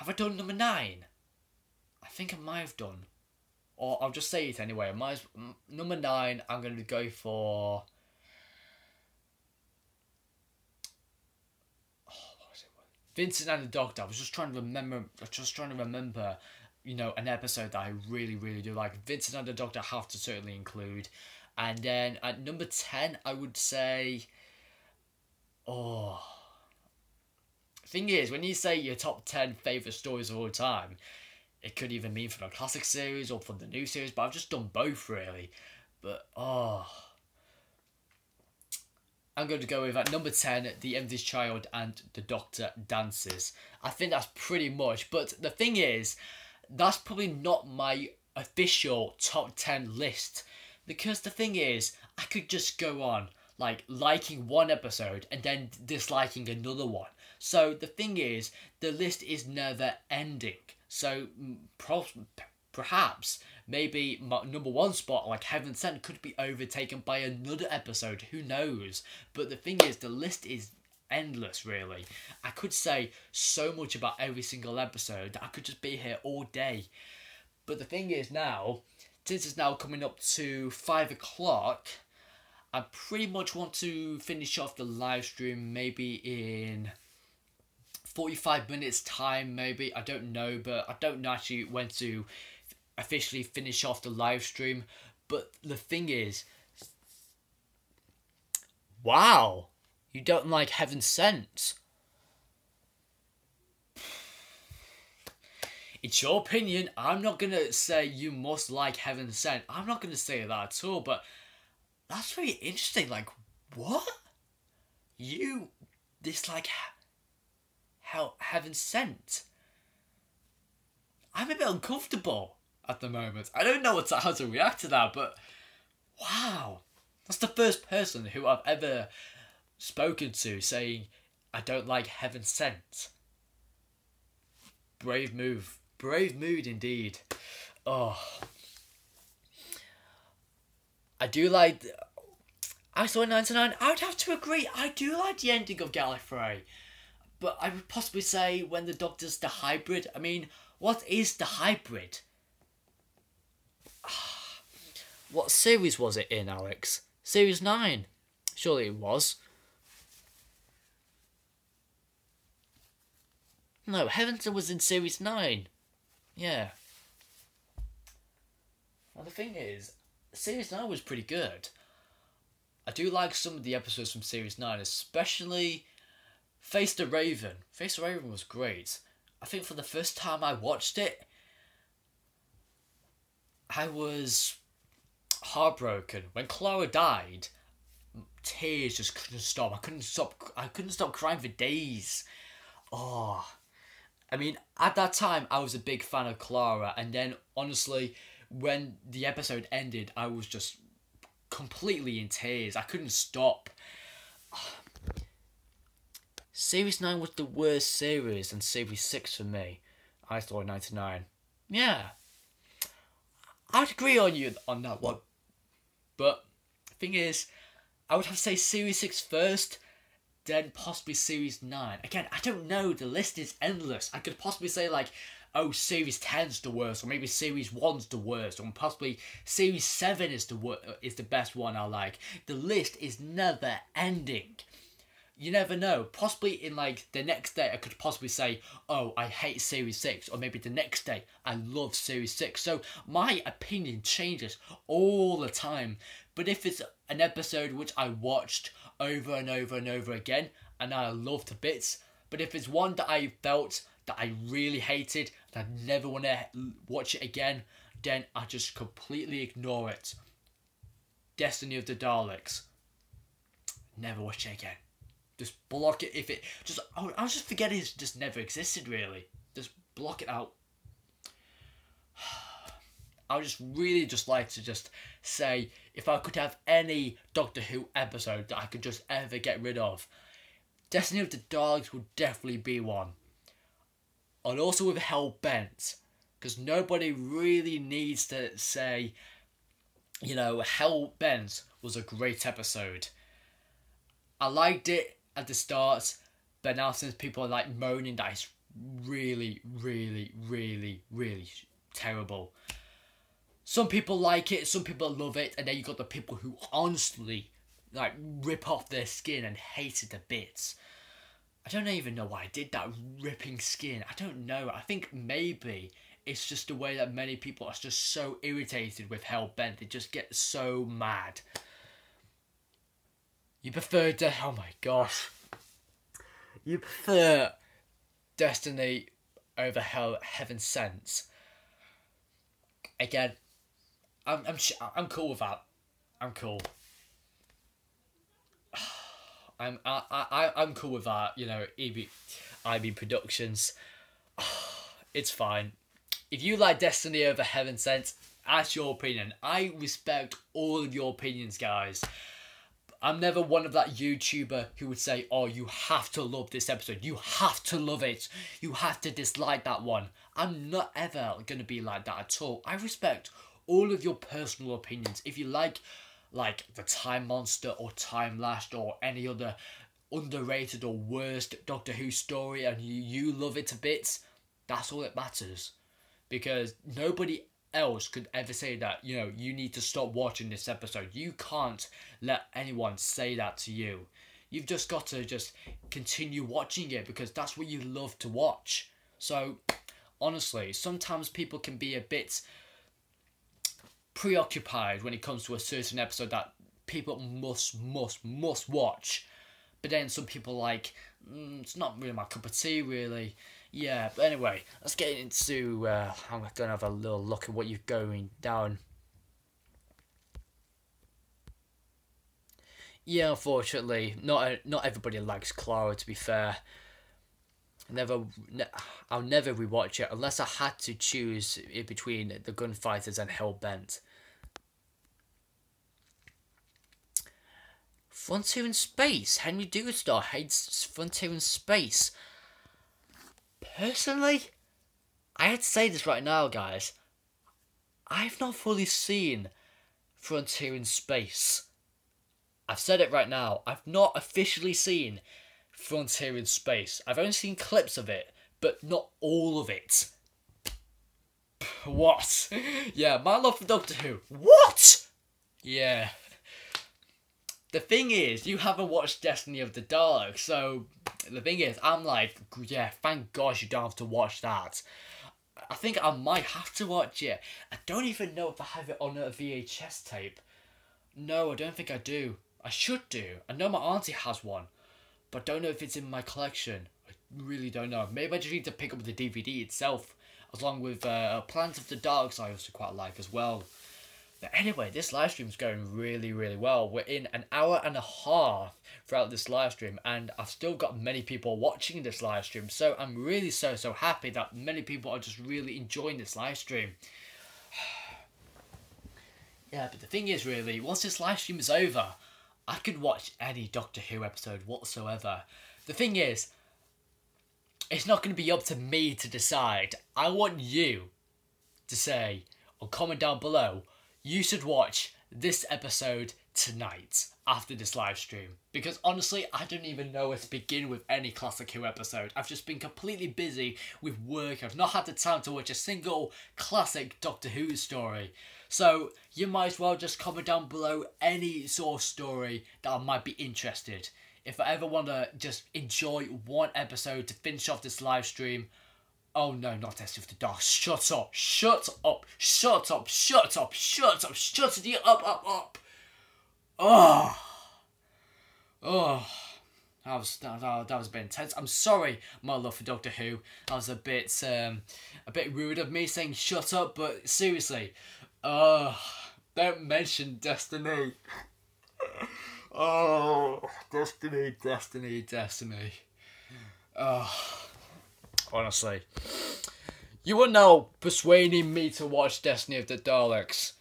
I done number 9? I think I might have done. Or I'll just say it anyway. Number 9, I'm going to go for... what was it? Vincent and the Doctor. I was just trying to remember, an episode that I really, really do like. Vincent and the Doctor I have to certainly include. And then at number 10, I would say... Thing is, when you say your top 10 favourite stories of all time, it could even mean from the classic series or from the new series, but I've just done both, really. But, I'm going to go with at number 10, The Empty Child and The Doctor Dances. I think that's pretty much, but the thing is, that's probably not my official top 10 list, because the thing is, I could just go on, liking one episode and then disliking another one. So the thing is, the list is never ending. So perhaps, maybe my number 1 spot, like Heaven Sent, could be overtaken by another episode. Who knows? But the thing is, the list is endless, really. I could say so much about every single episode that I could just be here all day. But the thing is now, since it's now coming up to 5 o'clock, I pretty much want to finish off the live stream maybe in 45 minutes time, maybe. I don't know, but I don't know actually when to officially finish off the live stream. But the thing is, wow, you don't like Heaven Sent. it's your opinion. I'm not going to say you must like Heaven Sent. I'm not going to say that at all, but that's very interesting. Like, what? You dislike Heaven Sent? I'm a bit uncomfortable at the moment. I don't know how to react to that, but wow. That's the first person who I've ever spoken to saying, I don't like Heaven Sent. Brave move. Brave mood indeed. Oh. I do like... I saw 99. I would have to agree. I do like the ending of Gallifrey. But I would possibly say when the Doctor's the hybrid. I mean, what is the hybrid? What series was it in, Alex? Series 9. Surely it was. No, Heaventon was in Series 9. Yeah. Well, the thing is, Series 9 was pretty good. I do like some of the episodes from Series 9, especially Face the Raven. Face the Raven was great. I think for the first time I watched it, I was heartbroken. When Clara died, tears just couldn't stop. I couldn't stop crying for days. Oh. I mean, at that time, I was a big fan of Clara, and then, honestly, when the episode ended, I was just completely in tears. I couldn't stop. Series 9 was the worst series, and Series 6 for me. I thought 99. Yeah. I'd agree on you on that one. But, the thing is, I would have to say Series 6 first, then possibly Series 9. Again, I don't know, the list is endless. I could possibly say like, oh, Series 10's the worst, or maybe Series 1's the worst, or possibly Series 7 is the best one I like. The list is never ending. You never know. Possibly in like the next day I could possibly say, oh, I hate Series 6, or maybe the next day I love Series 6. So my opinion changes all the time. But if it's an episode which I watched over and over and over again, and I love to bits, but if it's one that I felt that I really hated, and I never want to watch it again, then I just completely ignore it. Destiny of the Daleks. Never watch it again. Just block it if it... I'll just forget it just never existed, really. Just block it out. I would just really just like to just say, if I could have any Doctor Who episode that I could just ever get rid of, Destiny of the Daleks would definitely be one. And also with Hell Bent, because nobody really needs to say, you know, Hell Bent was a great episode. I liked it at the start, but now since people are like moaning that it's really, really, really, really terrible. Some people like it, some people love it, and then you got the people who honestly like rip off their skin and hate it to bits. I don't even know why I did that, ripping skin. I don't know. I think maybe it's just the way that many people are just so irritated with Hellbent. They just get so mad. You prefer oh my gosh. You prefer Destiny over Heaven Sent. Again, I'm cool with that. I'm cool. I'm cool with that. You know, IB Productions. It's fine. If you like Destiny over Heaven Sent, that's your opinion. I respect all of your opinions, guys. I'm never one of that YouTuber who would say, oh, you have to love this episode. You have to love it. You have to dislike that one. I'm not ever going to be like that at all. I respect all of your personal opinions. If you like the Time Monster or Time Lashed or any other underrated or worst Doctor Who story and you love it to bits, that's all that matters. Because nobody else could ever say that, you know, you need to stop watching this episode. You can't let anyone say that to you. You've just got to just continue watching it because that's what you love to watch. So, honestly, sometimes people can be a bit preoccupied when it comes to a certain episode that people must watch. But then some people like, it's not really my cup of tea, really. Yeah, but anyway, let's get into, I'm going to have a little look at what you're going down. Yeah, unfortunately, not everybody likes Clara, to be fair. I'll never rewatch it unless I had to choose in between the Gunfighters and Hellbent. Frontier in Space. Henry Dugastar hates Frontier in Space. Personally, I had to say this right now, guys. I've not fully seen Frontier in Space. I've said it right now. I've not officially seen Frontier in Space. I've only seen clips of it, but not all of it. What? Yeah, my love for Doctor Who. What? Yeah. The thing is, you haven't watched Destiny of the Daleks, so the thing is, I'm like, yeah, thank gosh you don't have to watch that. I think I might have to watch it. I don't even know if I have it on a VHS tape. No, I don't think I do. I should do. I know my auntie has one, but don't know if it's in my collection. I really don't know. Maybe I just need to pick up the DVD itself, along with Planet of the Darks I also quite like as well. But anyway, this live stream is going really, really well. We're in an hour and a half throughout this live stream, and I've still got many people watching this live stream, so I'm really so happy that many people are just really enjoying this live stream. Yeah, but the thing is, really, once this live stream is over, I could watch any Doctor Who episode whatsoever. The thing is, it's not going to be up to me to decide. I want you to say, or comment down below, you should watch this episode tonight after this live stream. Because honestly, I don't even know where to begin with any Classic Who episode. I've just been completely busy with work. I've not had the time to watch a single classic Doctor Who story. So you might as well just comment down below any sort of story that I might be interested. If I ever want to just enjoy one episode to finish off this live stream. Oh no, not Destiny of the Dark. Shut up, shut up, shut up, shut up, shut up, shut it up. Oh. That was a bit intense. I'm sorry, my love for Doctor Who. That was a bit rude of me saying shut up, but seriously, don't mention Destiny. Oh, Destiny. Honestly, you are now persuading me to watch Destiny of the Daleks.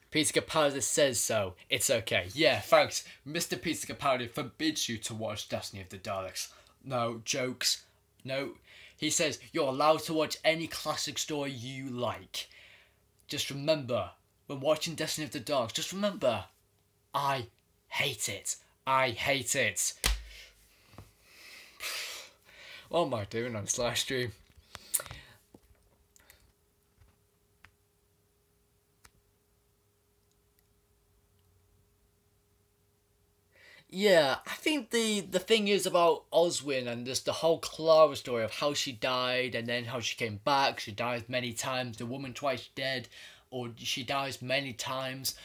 Peter Capaldi says so. It's okay. Yeah, thanks. Mr. Peter Capaldi forbids you to watch Destiny of the Daleks. No, jokes. No. He says you're allowed to watch any classic story you like. Just remember, when watching Destiny of the Daleks, just remember, I hate it. I hate it. What am I doing on this live stream? Yeah, I think the thing is about Oswin and just the whole Clara story of how she died and then how she came back. She dies many times. The woman twice dead, or she dies many times.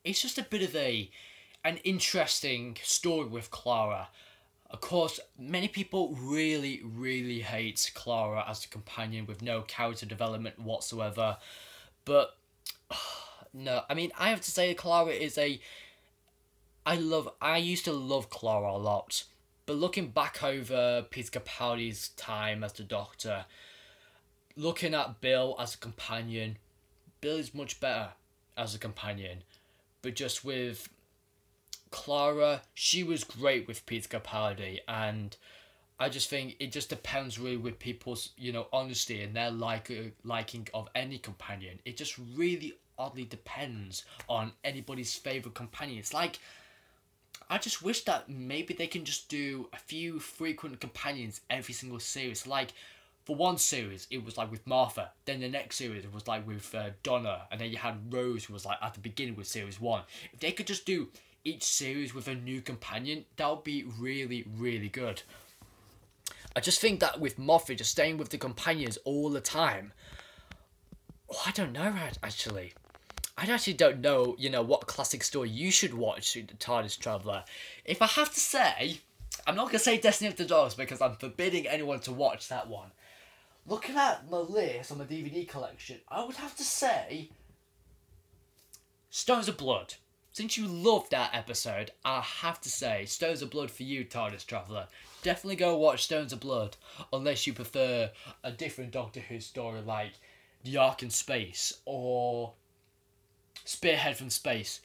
It's just a bit of an interesting story with Clara. Of course, many people really, really hate Clara as a companion with no character development whatsoever. But no, I mean, I have to say Clara is I used to love Clara a lot, but looking back over Peter Capaldi's time as the Doctor, looking at Bill as a companion, Bill is much better as a companion, but just with Clara, she was great with Peter Capaldi, and I just think it just depends really with people's, honesty and their liking of any companion. It just really oddly depends on anybody's favourite companion. It's like, I just wish that maybe they can just do a few frequent companions every single series. Like, for one series, it was like with Martha. Then the next series, it was like with Donna. And then you had Rose, who was like at the beginning with series 1. If they could just do each series with a new companion, that would be really, really good. I just think that with Moffat just staying with the companions all the time, I don't know, actually. I actually don't know, what classic story you should watch, The TARDIS Traveller. If I have to say, I'm not going to say Destiny of the Dogs because I'm forbidding anyone to watch that one. Looking at my list on my DVD collection, I would have to say Stones of Blood. Since you loved that episode, I have to say Stones of Blood for you, TARDIS Traveller. Definitely go watch Stones of Blood, unless you prefer a different Doctor Who story like The Ark in Space or Spearhead from Space.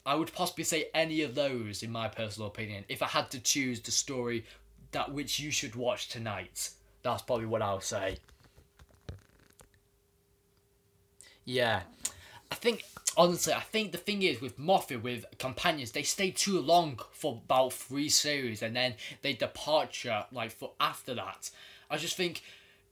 I would possibly say any of those, in my personal opinion, if I had to choose the story that which you should watch tonight. That's probably what I would say. Yeah. Honestly, I think the thing is with Moffat, with Companions, they stay too long for about 3 series and then they departure for after that. I just think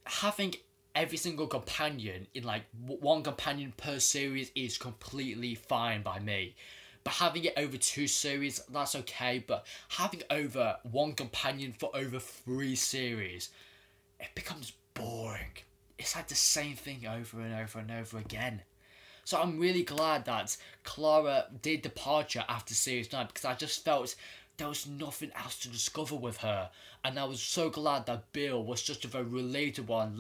having every single companion in one companion per series is completely fine by me. But having it over 2 series, that's okay. But having over one companion for over 3 series, it becomes boring. It's like the same thing over and over and over again. So I'm really glad that Clara did departure after series 9 because I just felt there was nothing else to discover with her. And I was so glad that Bill was just a very relatable and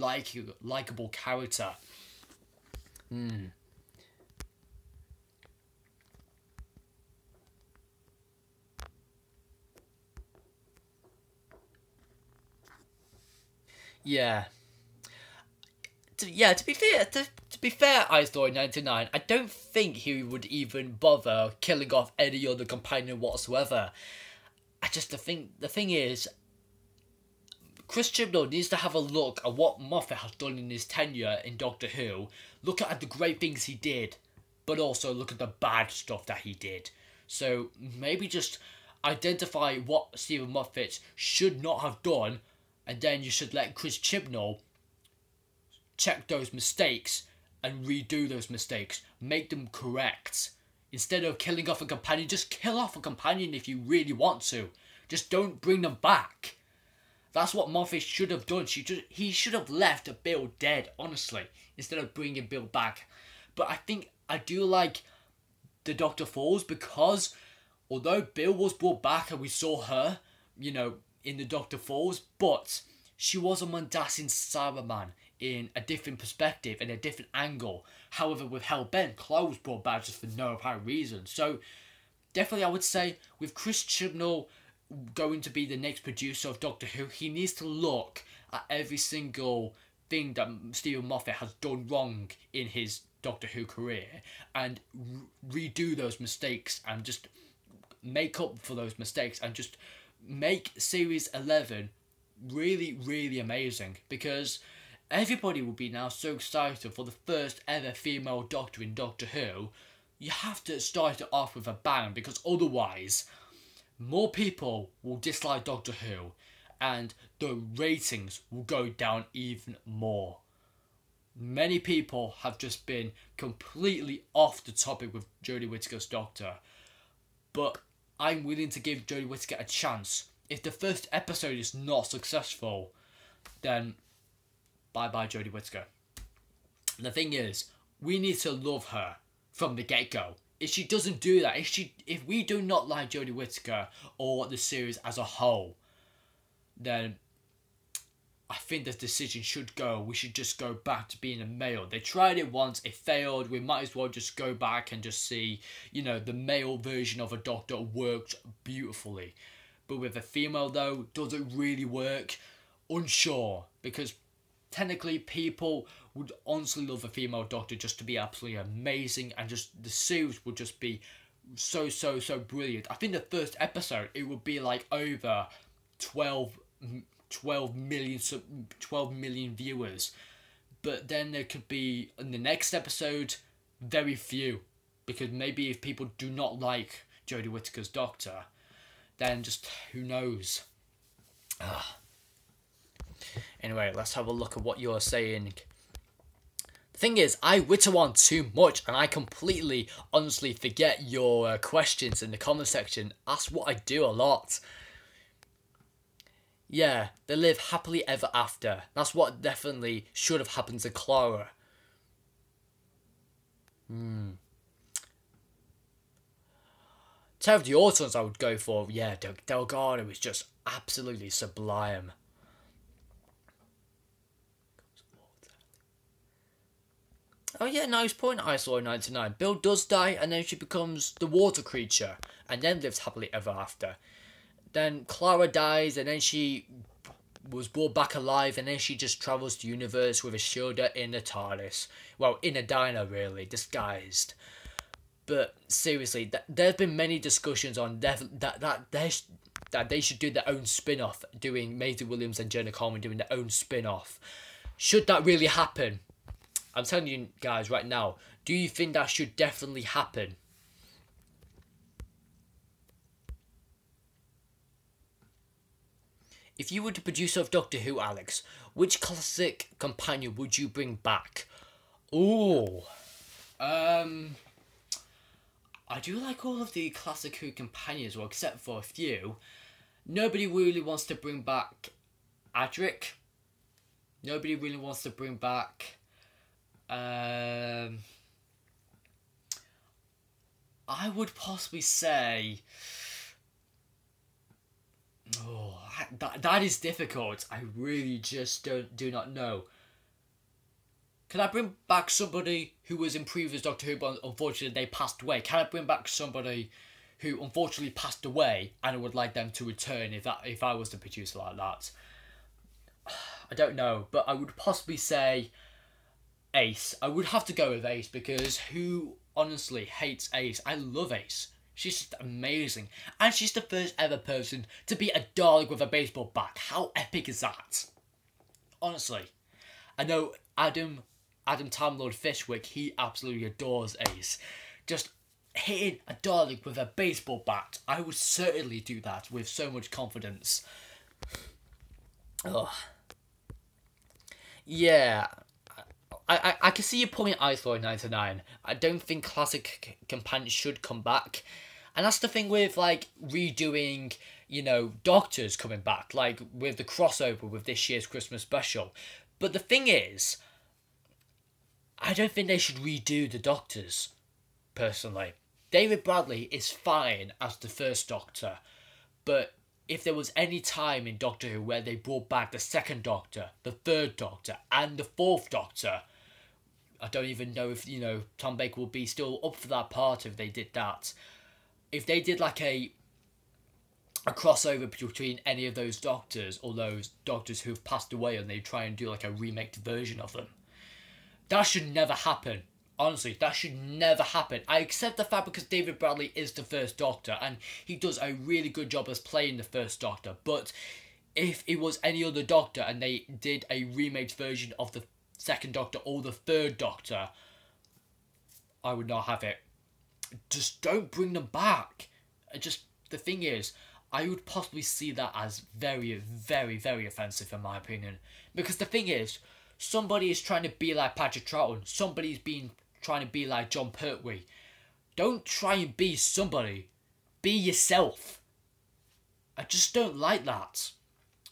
likeable character. Yeah. To be fair, I Story 99, I don't think he would even bother killing off any other companion whatsoever. The thing is, Chris Chibnall needs to have a look at what Moffat has done in his tenure in Doctor Who, look at the great things he did, but also look at the bad stuff that he did. So maybe just identify what Stephen Moffat should not have done, and then you should let Chris Chibnall check those mistakes and redo those mistakes. Make them correct. Instead of killing off a companion, just kill off a companion if you really want to. Just don't bring them back. That's what Moffat should have done. He should have left Bill dead, honestly, instead of bringing Bill back. But I do like the Doctor Falls because although Bill was brought back and we saw her, in the Doctor Falls, but she was a Mondasian Cyberman in a different perspective and a different angle. However, with Hellbent, Chloe was brought back just for no apparent reason. So, definitely I would say, with Chris Chibnall going to be the next producer of Doctor Who, he needs to look at every single thing that Stephen Moffat has done wrong in his Doctor Who career and redo those mistakes and just make up for those mistakes and just make Series 11 really, really amazing, because everybody will be now so excited for the first ever female Doctor in Doctor Who. You have to start it off with a bang, because otherwise more people will dislike Doctor Who and the ratings will go down even more. Many people have just been completely off the topic with Jodie Whittaker's Doctor, but I'm willing to give Jodie Whittaker a chance. If the first episode is not successful, then bye-bye Jodie Whittaker. The thing is, we need to love her from the get-go. If she doesn't do that, if we do not like Jodie Whittaker or the series as a whole, then I think the decision should go. We should just go back to being a male. They tried it once, it failed. We might as well just go back and just see, the male version of a Doctor worked beautifully. But with a female though, does it really work? Unsure, because technically people would honestly love a female Doctor just to be absolutely amazing, and just the series would just be so brilliant. I think the first episode, it would be like over 12 million viewers, but then there could be in the next episode very few, because maybe if people do not like Jodie Whittaker's Doctor, then just who knows. Anyway, let's have a look at what you're saying. The thing is, I witter on too much and I completely honestly forget your questions in the comment section. That's what I do a lot. Yeah, they live happily ever after. That's what definitely should have happened to Clara. Terror of the Autons I would go for. Yeah, Delgado is just absolutely sublime. Oh yeah, nice point, Isolate99. Bill does die, and then she becomes the water creature, and then lives happily ever after. Then Clara dies, and then she was brought back alive, and then she just travels the universe with a shielder in a TARDIS. Well, in a diner, really, disguised. But seriously, there have been many discussions on that they should do their own spin-off, doing Maisie Williams and Jenna Coleman doing their own spin-off. Should that really happen? I'm telling you guys right now, do you think that should definitely happen? If you were the producer of Doctor Who, Alex, which classic companion would you bring back? Ooh. I do like all of the classic Who companions, well, except for a few. Nobody really wants to bring back Adric. Nobody really wants to bring back... I would possibly say... Oh, that is difficult. I really just do not know. Can I bring back somebody who was in previous Doctor Who, but unfortunately they passed away? Can I bring back somebody who unfortunately passed away, and I would like them to return if I was the producer like that? I don't know, but I would possibly say Ace. I would have to go with Ace, because who honestly hates Ace? I love Ace. She's just amazing. And she's the first ever person to be a Dalek with a baseball bat. How epic is that? Honestly. I know Adam Time Lord Fishwick, he absolutely adores Ace. Just hitting a Dalek with a baseball bat. I would certainly do that with so much confidence. Oh. Yeah. I can see your point, Isolate99. I don't think classic companions should come back. And that's the thing with, like, redoing, Doctors coming back. Like, with the crossover with this year's Christmas special. But the thing is, I don't think they should redo the Doctors, personally. David Bradley is fine as the first Doctor. But if there was any time in Doctor Who where they brought back the second Doctor, the third Doctor, and the fourth Doctor... I don't even know if, Tom Baker would be still up for that part if they did that. If they did like a crossover between any of those Doctors, or those Doctors who've passed away, and they try and do like a remake version of them. That should never happen. Honestly, that should never happen. I accept the fact because David Bradley is the first Doctor, and he does a really good job as playing the first Doctor, but if it was any other Doctor and they did a remade version of the second Doctor or the third Doctor, I would not have it. Just don't bring them back. The thing is, I would possibly see that as very, very, very offensive in my opinion. Because the thing is, somebody is trying to be like Patrick Troughton. Somebody's trying to be like John Pertwee. Don't try and be somebody. Be yourself. I just don't like that.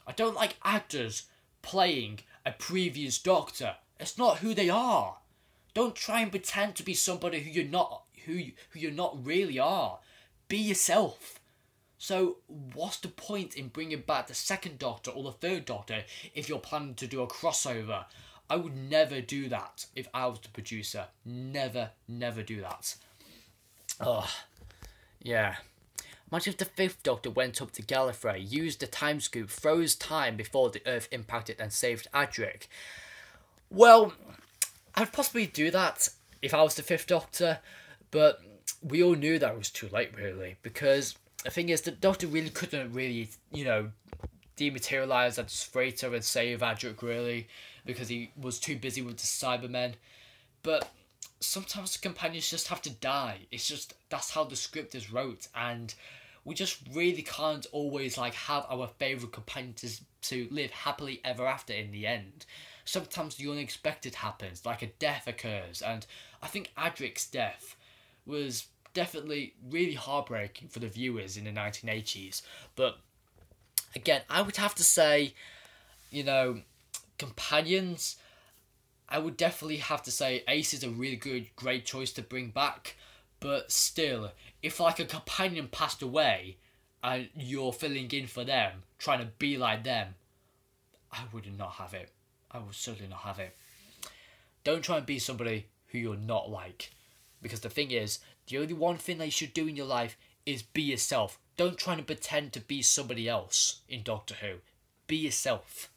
I don't like actors playing a previous Doctor. It's not who they are. Don't try and pretend to be somebody who you're not really are. Be yourself. So what's the point in bringing back the second Doctor or the third Doctor if you're planning to do a crossover? I would never do that if I was the producer. Never do that. Oh, yeah. Imagine if the fifth Doctor went up to Gallifrey, used the time scoop, froze time before the Earth impacted and saved Adric. Well, I'd possibly do that if I was the fifth Doctor, but we all knew that it was too late, really, because the thing is, the Doctor really couldn't dematerialise that freighter and save Adric, really, because he was too busy with the Cybermen. But sometimes the companions just have to die. It's just, that's how the script is wrote, and we just really can't always have our favourite companion to live happily ever after in the end. Sometimes the unexpected happens, like a death occurs, and I think Adric's death was definitely really heartbreaking for the viewers in the 1980s. But again, I would have to say, companions, I would definitely have to say Ace is a really great choice to bring back. But still, if like a companion passed away and you're filling in for them, trying to be like them, I would not have it. I would certainly not have it. Don't try and be somebody who you're not like. Because the thing is, the only one thing that you should do in your life is be yourself. Don't try and pretend to be somebody else in Doctor Who. Be yourself.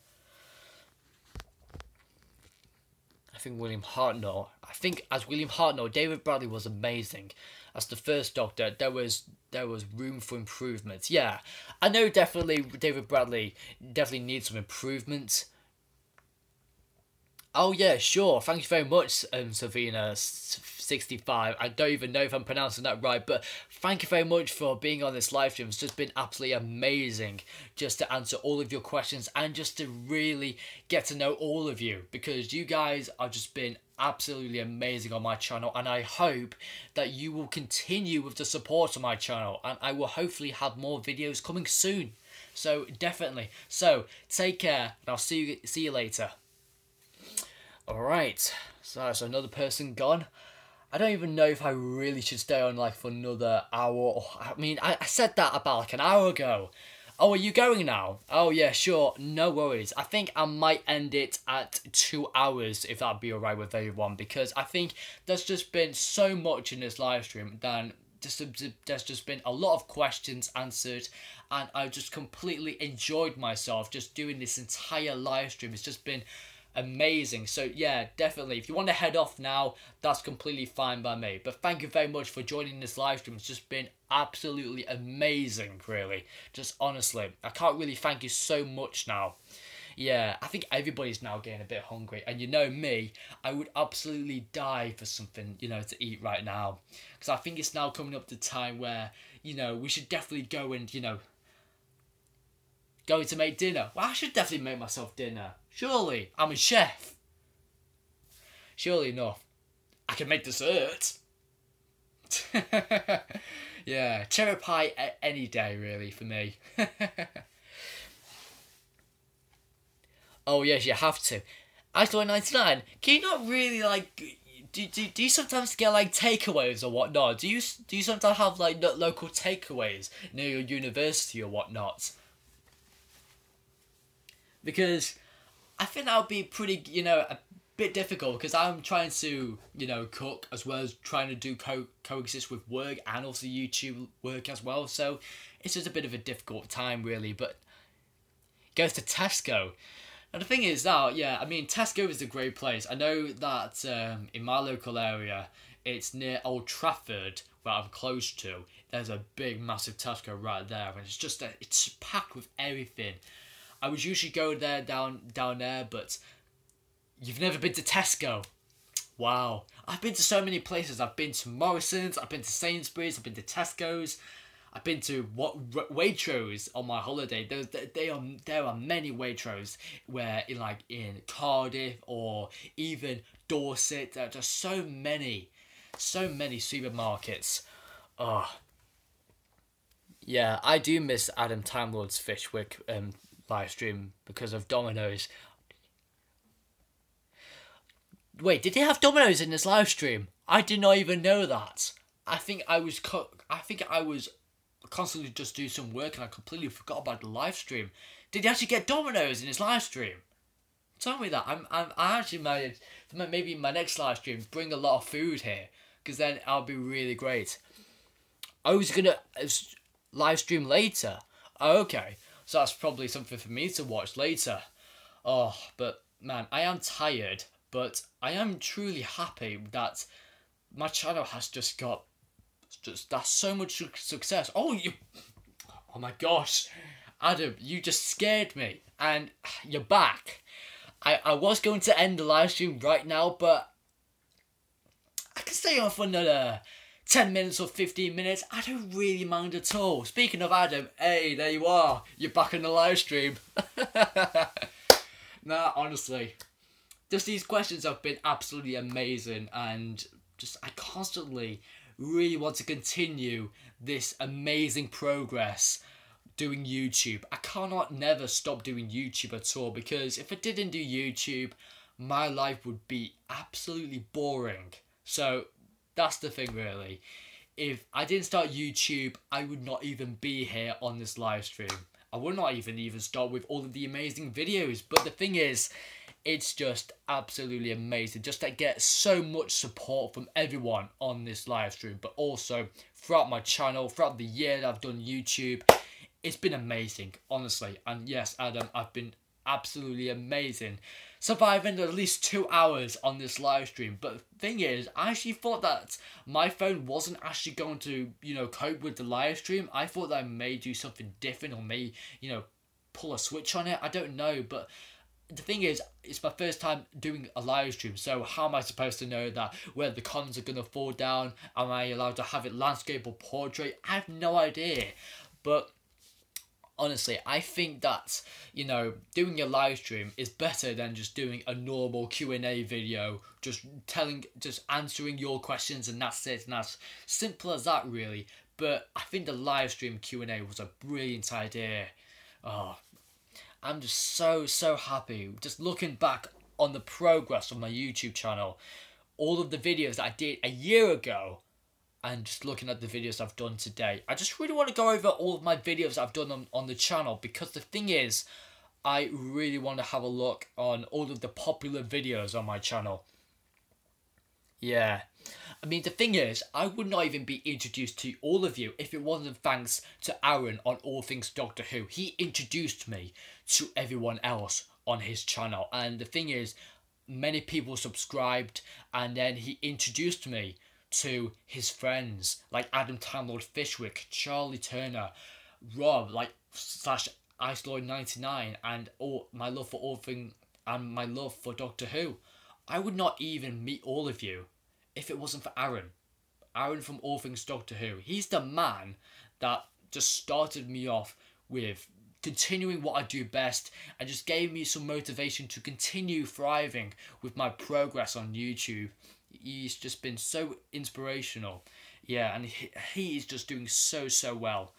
I think as William Hartnell, David Bradley was amazing. As the first Doctor, there was room for improvement. Yeah, I know definitely David Bradley definitely needs some improvement. Oh yeah, sure. Thank you very much, Savina65. I don't even know if I'm pronouncing that right, but thank you very much for being on this live stream. It's just been absolutely amazing just to answer all of your questions and just to really get to know all of you, because you guys have just been absolutely amazing on my channel, and I hope that you will continue with the support on my channel, and I will hopefully have more videos coming soon. So definitely. So take care, and I'll see you later. Alright, so that's another person gone. I don't even know if I really should stay on like for another hour. I mean, I said that about like an hour ago. Oh, are you going now? Oh yeah, sure, no worries. I think I might end it at 2 hours if that'd be alright with everyone, because I think there's just been so much in this live stream. There's just been a lot of questions answered, and I've just completely enjoyed myself just doing this entire live stream. It's just been amazing. So yeah, definitely, if you want to head off now, that's completely fine by me. But thank you very much for joining this live stream. It's just been absolutely amazing, really. Just honestly, I can't really thank you so much now. Yeah, I think everybody's now getting a bit hungry, and you know me, I would absolutely die for something, to eat right now, because I think it's now coming up to time where, we should definitely go and, going to make dinner. Well, I should definitely make myself dinner. Surely, I'm a chef. Surely enough, I can make dessert. Yeah, cherry pie any day, really, for me. Oh, yes, you have to. Ice99, can you not really, do you sometimes get, takeaways or whatnot? Do you sometimes have, local takeaways near your university or whatnot? Because I think that would be pretty, a bit difficult, because I'm trying to, cook as well as trying to do coexist with work and also YouTube work as well. So it's just a bit of a difficult time, really. But goes to Tesco. And the thing is that, Tesco is a great place. I know that in my local area, it's near Old Trafford, where I'm close to. There's a big, massive Tesco right there, and it's packed with everything. I would usually go there down there, but you've never been to Tesco. Wow. I've been to so many places. I've been to Morrison's, I've been to Sainsbury's, I've been to Tesco's, I've been to Waitrose on my holiday. There are many Waitrose where in Cardiff or even Dorset. There are just so many supermarkets. Oh. Yeah, I do miss Adam Time Lord's Fishwick live stream because of Domino's. Wait, did he have Domino's in his live stream? I did not even know that. I think I was constantly just doing some work and I completely forgot about the live stream. Did he actually get Domino's in his live stream? Tell me that. I actually might, maybe in my next live stream, bring a lot of food here, because then I'll be really great. I was gonna live stream later. Oh, okay. So that's probably something for me to watch later. Oh, but man, I am tired, but I am truly happy that my channel has just got that's so much success. Oh my gosh, Adam, you just scared me, and you're back. I was going to end the live stream right now, but I can stay on for another 10 minutes or 15 minutes. I don't really mind at all. Speaking of Adam, hey, there you are. You're back in the live stream. Nah, honestly, just these questions have been absolutely amazing, and just I constantly really want to continue this amazing progress doing YouTube. I cannot never stop doing YouTube at all, because if I didn't do YouTube, my life would be absolutely boring. So that's the thing, really. if I didn't start YouTube, I would not even be here on this live stream. I would not even start with all of the amazing videos. But the thing is, it's just absolutely amazing just to get so much support from everyone on this live stream, but also throughout my channel, throughout the year that I've done YouTube. It's been amazing, honestly. And yes, Adam, I've been absolutely amazing, surviving at least 2 hours on this live stream. But the thing is, I actually thought that my phone wasn't actually going to, cope with the live stream. I thought that I may do something different, or may, pull a switch on it. I don't know, but the thing is, it's my first time doing a live stream, so how am I supposed to know that whether the comments are going to fall down? Am I allowed to have it landscape or portrait? I have no idea. But honestly, I think that, doing a live stream is better than just doing a normal Q&A video, just answering your questions, and that's it, and that's simple as that, really. But I think the live stream Q&A was a brilliant idea. Oh, I'm just so happy. Just looking back on the progress of my YouTube channel, all of the videos that I did a year ago, and just looking at the videos I've done today. I just really want to go over all of my videos I've done on the channel, because the thing is, I really want to have a look on all of the popular videos on my channel. Yeah. I mean, the thing is, I would not even be introduced to all of you if it wasn't thanks to Aaron on All Things Doctor Who. He introduced me to everyone else on his channel. And the thing is, many people subscribed, and then he introduced me to his friends like Adam Time Lord Fishwick, Charlie Turner, Rob, slash IceLord99, and my love for all things, and my love for Doctor Who. I would not even meet all of you if it wasn't for Aaron. Aaron from All Things Doctor Who. He's the man that just started me off with continuing what I do best, and just gave me some motivation to continue thriving with my progress on YouTube. He's just been so inspirational. Yeah, and he is just doing so well.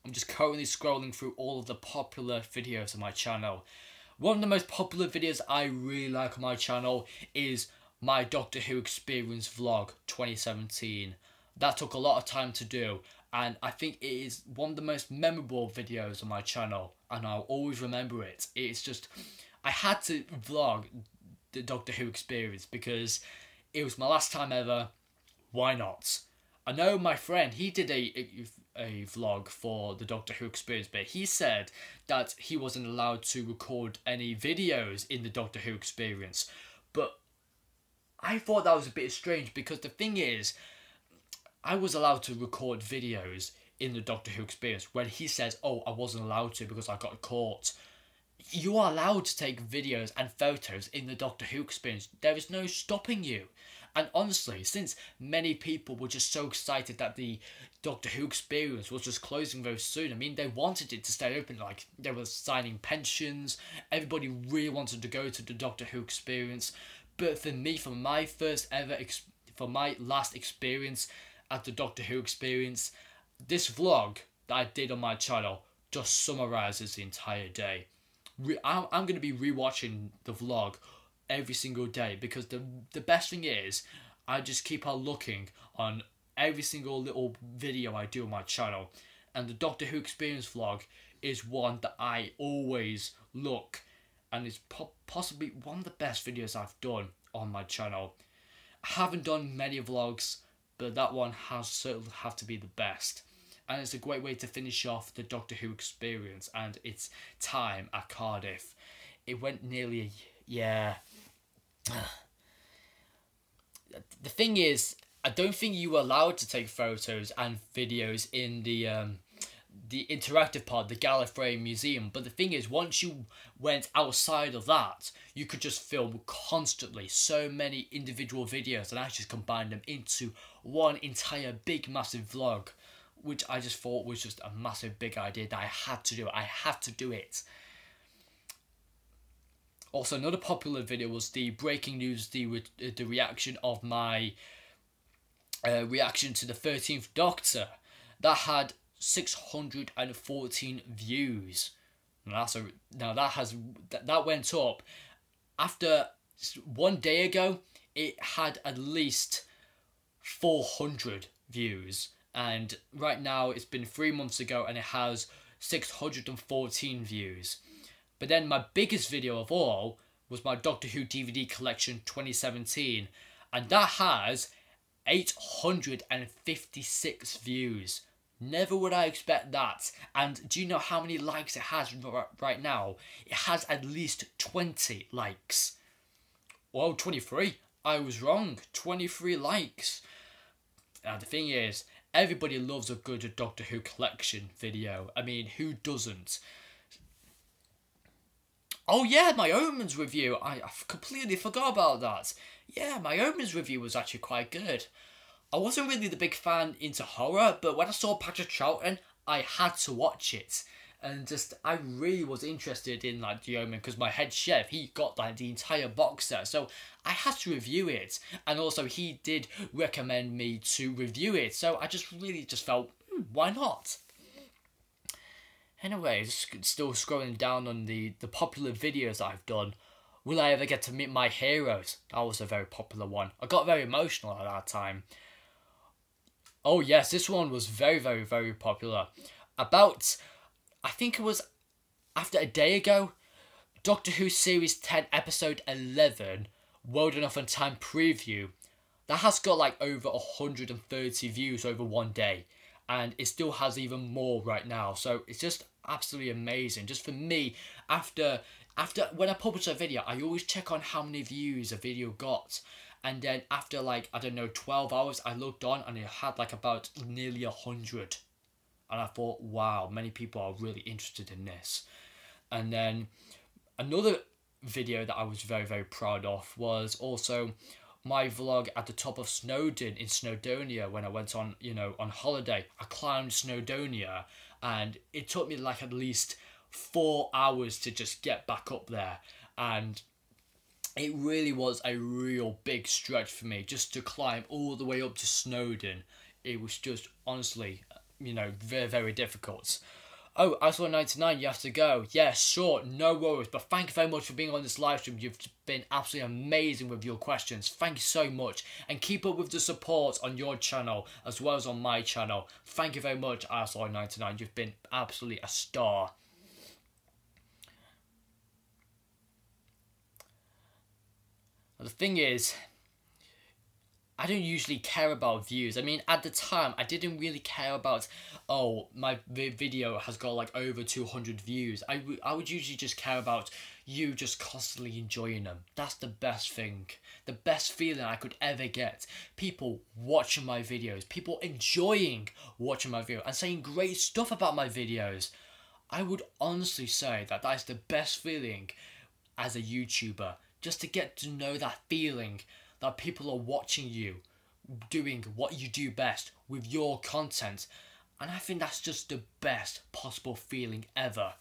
I'm just currently scrolling through all of the popular videos on my channel. One of the most popular videos I really like on my channel is my Doctor Who Experience Vlog 2017. That took a lot of time to do, and I think it is one of the most memorable videos on my channel, and I'll always remember it. It's just, I had to vlog the Doctor Who experience because it was my last time ever. Why not? I know my friend, he did a vlog for the Doctor Who experience, but he said that he wasn't allowed to record any videos in the Doctor Who experience. But I thought that was a bit strange, because the thing is, I was allowed to record videos in the Doctor Who experience when he says, oh, I wasn't allowed to because I got caught. You are allowed to take videos and photos in the Doctor Who experience. There is no stopping you. And honestly, since many people were just so excited that the Doctor Who experience was just closing very soon, I mean, they wanted it to stay open. Like, they were signing pensions. Everybody really wanted to go to the Doctor Who experience. But for me, for my last experience at the Doctor Who experience, this vlog that I did on my channel just summarizes the entire day. I'm going to be rewatching the vlog every single day, because the best thing is, I just keep on looking on every single little video I do on my channel, and the Doctor Who Experience vlog is one that I always look, and it's possibly one of the best videos I've done on my channel. I haven't done many vlogs, but that one has certainly have to be the best. And it's a great way to finish off the Doctor Who experience and its time at Cardiff. It went nearly a year. The thing is, I don't think you were allowed to take photos and videos in the interactive part, the Gallifrey Museum. But the thing is, once you went outside of that, you could just film constantly so many individual videos, and I just combined them into one entire big massive vlog, which I just thought was just a massive big idea that I had to do. I had to do it. Also, another popular video was the breaking news, the reaction of my reaction to the 13th Doctor. That had 614 views. That went up. After 1 day ago, it had at least 400 views, and right now it's been 3 months ago and it has 614 views. But then my biggest video of all was my Doctor Who DVD collection 2017, and that has 856 views. Never would I expect that. And do you know how many likes it has right now? It has at least 20 likes. Well, 23. I was wrong. 23 likes. The thing is, everybody loves a good Doctor Who collection video. I mean, who doesn't? Oh yeah, my Omens review. I completely forgot about that. Yeah, my Omens review was actually quite good. I wasn't really the big fan into horror, but when I saw Patrick Troughton, I had to watch it. And I really was interested in like The Omen because my head chef, he got like the entire box set, so I had to review it. And also he did recommend me to review it, so I just really felt, why not? Anyway, still scrolling down on the popular videos I've done. Will I ever get to meet my heroes? That was a very popular one. I got very emotional at that time. Oh yes, this one was very, very, very popular. About, I think it was after a day ago, Doctor Who Series 10 Episode 11, World Enough and Time Preview. That has got like over 130 views over one day. And it still has even more right now. So it's just absolutely amazing. Just for me, after when I publish a video, I always check on how many views a video got. And then after like, I don't know, 12 hours, I looked on and it had like about nearly 100. And I thought, wow, many people are really interested in this. And then another video that I was very, very proud of was also my vlog at the top of Snowdon in Snowdonia when I went on, on holiday. I climbed Snowdonia and it took me like at least 4 hours to just get back up there. And it really was a real big stretch for me just to climb all the way up to Snowdon. It was just, honestly, very, very difficult. Oh, ISO99, you have to go. Yeah, sure, no worries. But thank you very much for being on this live stream. You've been absolutely amazing with your questions. Thank you so much. And keep up with the support on your channel as well as on my channel. Thank you very much, ISO99. You've been absolutely a star. The thing is, I don't usually care about views. I mean, at the time, I didn't really care about, oh, my video has got like over 200 views. I would usually just care about you just constantly enjoying them. That's the best thing. The best feeling I could ever get. People watching my videos. People enjoying watching my video and saying great stuff about my videos. I would honestly say that is the best feeling as a YouTuber. Just to get to know that feeling that people are watching you, doing what you do best with your content. And I think that's just the best possible feeling ever.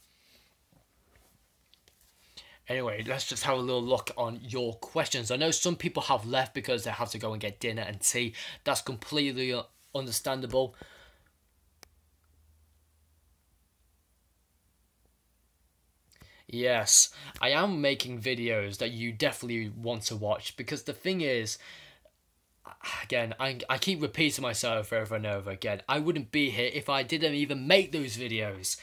Anyway, let's just have a little look on your questions. I know some people have left because they have to go and get dinner and tea. That's completely understandable. Yes, I am making videos that you definitely want to watch, because the thing is, again, I keep repeating myself over and over again. I wouldn't be here if I didn't even make those videos.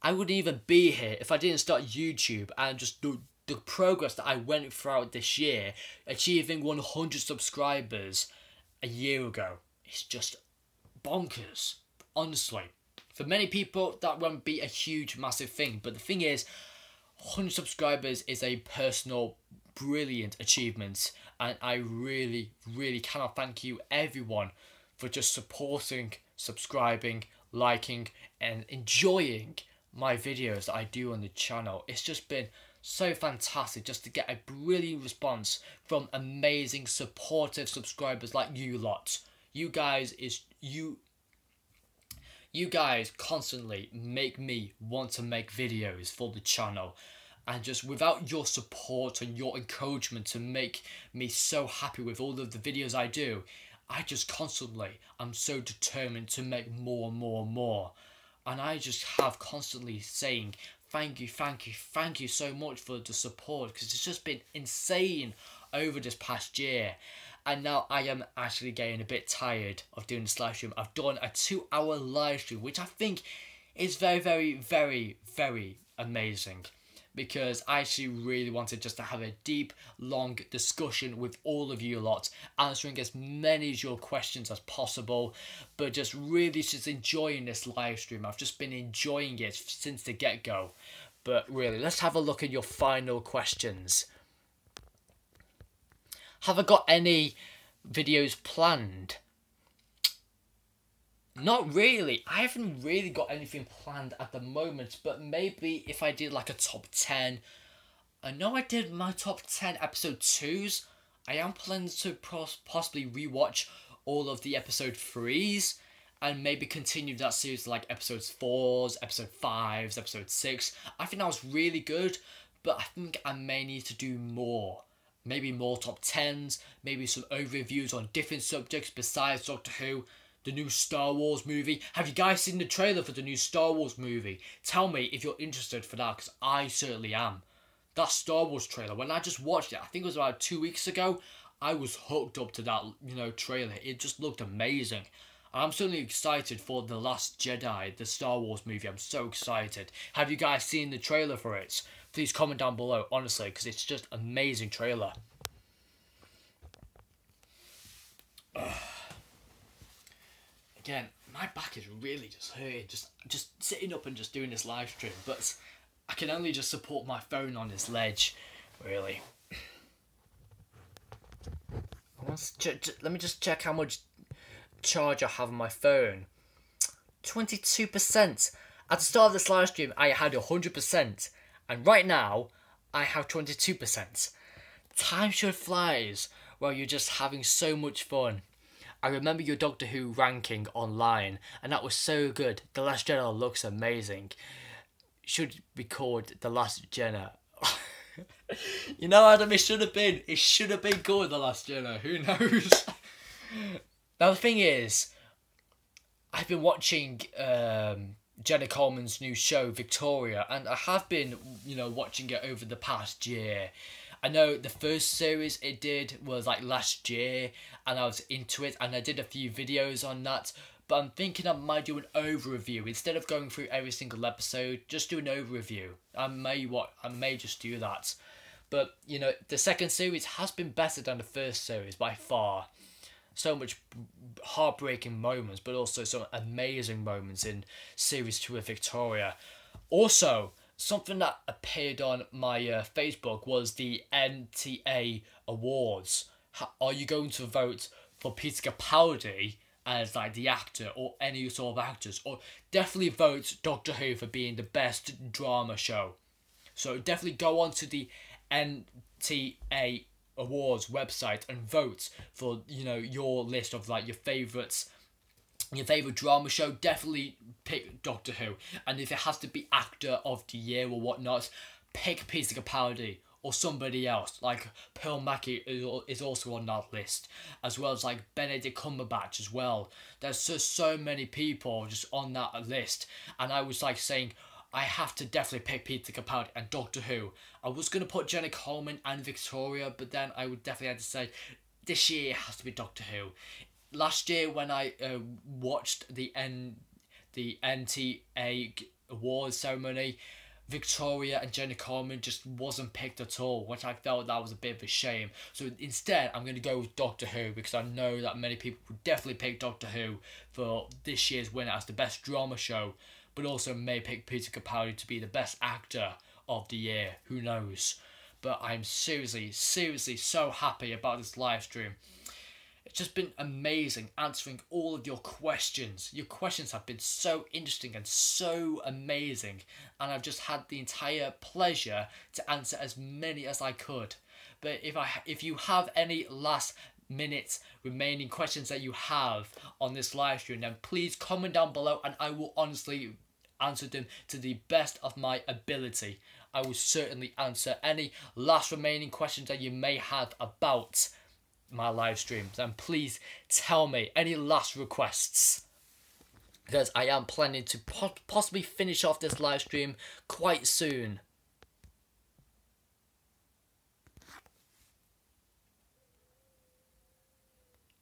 I wouldn't even be here if I didn't start YouTube, and just the progress that I went throughout this year, achieving 100 subscribers a year ago. It's just bonkers, honestly. For many people, that won't be a huge, massive thing, but the thing is, 100 subscribers is a personal, brilliant achievement, and I really, really cannot thank you, everyone, for just supporting, subscribing, liking, and enjoying my videos that I do on the channel. It's just been so fantastic just to get a brilliant response from amazing, supportive subscribers like you lot. You guys constantly make me want to make videos for the channel, and just without your support and your encouragement to make me so happy with all of the videos I do, I'm so determined to make more and more and more. And I just have constantly saying thank you so much for the support, because it's just been insane over this past year. And now I am actually getting a bit tired of doing this live stream. I've done a 2-hour live stream, which I think is very, very, very, very amazing. Because I actually really wanted just to have a deep, long discussion with all of you lot, answering as many of your questions as possible, but just really just enjoying this live stream. I've just been enjoying it since the get-go. But really, let's have a look at your final questions. Have I got any videos planned? Not really. I haven't really got anything planned at the moment, but maybe if I did like a top 10. I know I did my top 10 episode 2s. I am planning to possibly rewatch all of the episode 3s and maybe continue that series to like episodes 4s, episode 5s, episode 6. I think that was really good, but I think I may need to do more. Maybe more top 10s, maybe some overviews on different subjects besides Doctor Who. The new Star Wars movie. Have you guys seen the trailer for the new Star Wars movie? Tell me if you're interested for that, because I certainly am. That Star Wars trailer, when I just watched it, I think it was about 2 weeks ago, I was hooked up to that, trailer. It just looked amazing. I'm certainly excited for The Last Jedi, the Star Wars movie. I'm so excited. Have you guys seen the trailer for it? Please comment down below, honestly, because it's just an amazing trailer. Again, my back is really just hurting, just sitting up and just doing this live stream, but I can only just support my phone on this ledge, really. Let me just check how much charge I have on my phone. 22%. At the start of this live stream, I had 100%, and right now, I have 22%. Time sure flies while you're just having so much fun. I remember your Doctor Who ranking online, and that was so good. The Last Jedi looks amazing. Should be called The Last Jedi. Adam, it should have been. It should have been called The Last Jedi. Who knows? Now, the thing is, I've been watching Jenna Coleman's new show, Victoria, and I have been, watching it over the past year. I know the first series it did was like last year, and I was into it, and I did a few videos on that, but I'm thinking I might do an overview. Instead of going through every single episode, just do an overview. I may just do that. But, the second series has been better than the first series by far. So much heartbreaking moments, but also some amazing moments in Series 2 of Victoria. Also, something that appeared on my Facebook was the NTA Awards. Are you going to vote for Peter Capaldi as like the actor, or any sort of actors? Or definitely vote Doctor Who for being the best drama show. So definitely go on to the NTA Awards website and vote for your list of like your favourite drama show. Definitely pick Doctor Who, and if it has to be actor of the year or whatnot, pick Peter Capaldi or somebody else. Like Pearl Mackie is also on that list, as well as like Benedict Cumberbatch as well. There's just so many people just on that list, and I was like saying, I have to definitely pick Peter Capaldi and Doctor Who. I was going to put Jenna Coleman and Victoria, but then I would definitely have to say, this year it has to be Doctor Who. Last year when I watched the NTA Awards ceremony, Victoria and Jenna Coleman just wasn't picked at all, which I felt that was a bit of a shame. So instead, I'm going to go with Doctor Who, because I know that many people would definitely pick Doctor Who for this year's winner as the best drama show, but also may pick Peter Capaldi to be the best actor of the year. Who knows? But I'm seriously so happy about this live stream. It's just been amazing answering all of your questions. Your questions have been so interesting and so amazing, and I've just had the entire pleasure to answer as many as I could. But if you have any last minute remaining questions that you have on this live stream, then please comment down below, and I will honestly answer them to the best of my ability. I will certainly answer any last remaining questions that you may have about my live streams, and please tell me any last requests, because I am planning to possibly finish off this live stream quite soon.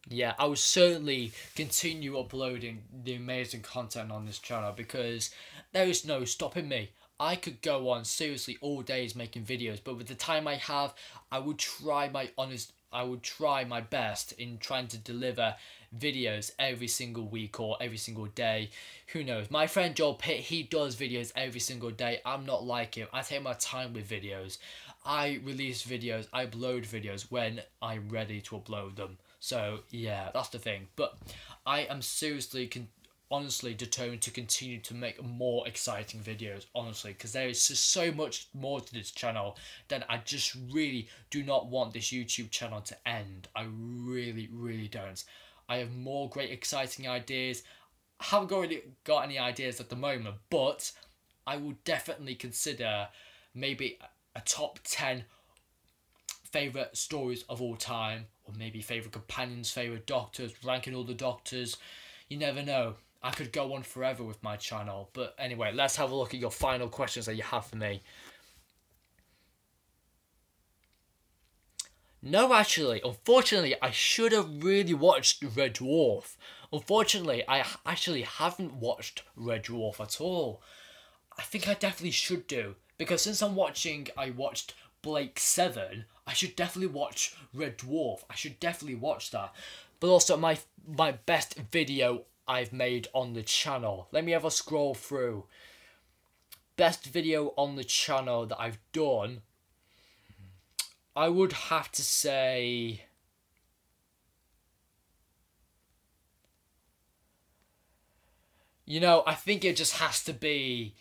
Yeah, I will certainly continue uploading the amazing content on this channel because there is no stopping me. I could go on seriously all days making videos, but with the time I have, I would try my best in trying to deliver videos every single week or every single day. Who knows? My friend Joel Pitt, he does videos every single day. I'm not like him. I take my time with videos. I release videos, I upload videos when I'm ready to upload them. So yeah, that's the thing. But I am seriously, honestly determined to continue to make more exciting videos, honestly, because there is just so much more to this channel that I just really do not want this YouTube channel to end. I really, really don't. I have more great exciting ideas. I haven't really got any ideas at the moment, but I will definitely consider maybe a top 10 favourite stories of all time, or maybe favourite companions, favourite doctors, ranking all the doctors. You never know. I could go on forever with my channel. But anyway, let's have a look at your final questions that you have for me. No, actually, unfortunately, I should have really watched Red Dwarf. Unfortunately, I actually haven't watched Red Dwarf at all. I think I definitely should do, because since I watched Blake 7, I should definitely watch Red Dwarf. I should definitely watch that. But also my best video I've made on the channel. Let me have a scroll through. Best video on the channel that I've done, I would have to say, I think it just has to be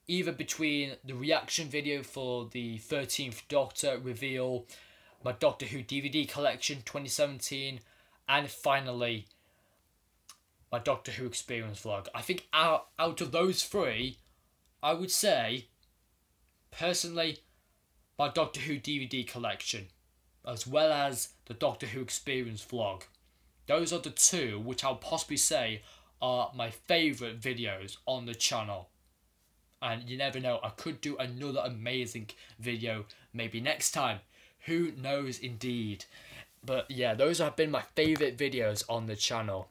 either between the reaction video for the 13th Doctor reveal, my Doctor Who DVD collection 2017, and finally my Doctor Who experience vlog. I think out of those three, I would say, personally, my Doctor Who DVD collection, as well as the Doctor Who experience vlog. Those are the two which I'll possibly say are my favourite videos on the channel. And you never know, I could do another amazing video maybe next time. Who knows indeed. But yeah, those have been my favourite videos on the channel.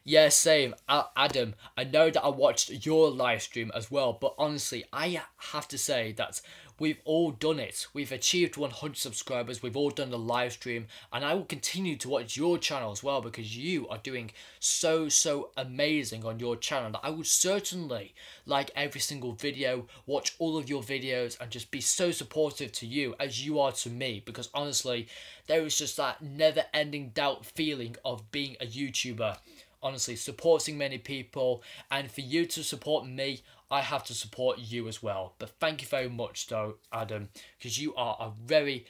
Yeah, same. Adam, I know that I watched your live stream as well, but honestly, I have to say that we've all done it. We've achieved 100 subscribers, we've all done the live stream, and I will continue to watch your channel as well, because you are doing so amazing on your channel that I would certainly like every single video, watch all of your videos, and just be so supportive to you as you are to me, because honestly, there is just that never-ending doubt feeling of being a YouTuber. Honestly, supporting many people, and for you to support me, I have to support you as well. But thank you very much though, Adam, because you are a very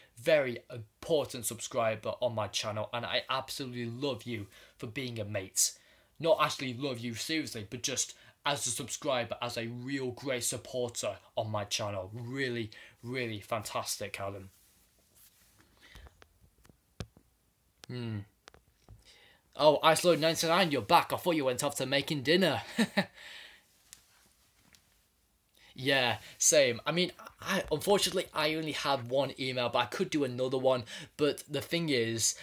important subscriber on my channel, and I absolutely love you for being a mate. Not actually love you seriously, but just as a subscriber, as a real great supporter on my channel. Really fantastic, Adam. Oh, Iceload99, you're back. I thought you went off to making dinner. Yeah, same. I mean, unfortunately, I only have one email, but I could do another one. But the thing is,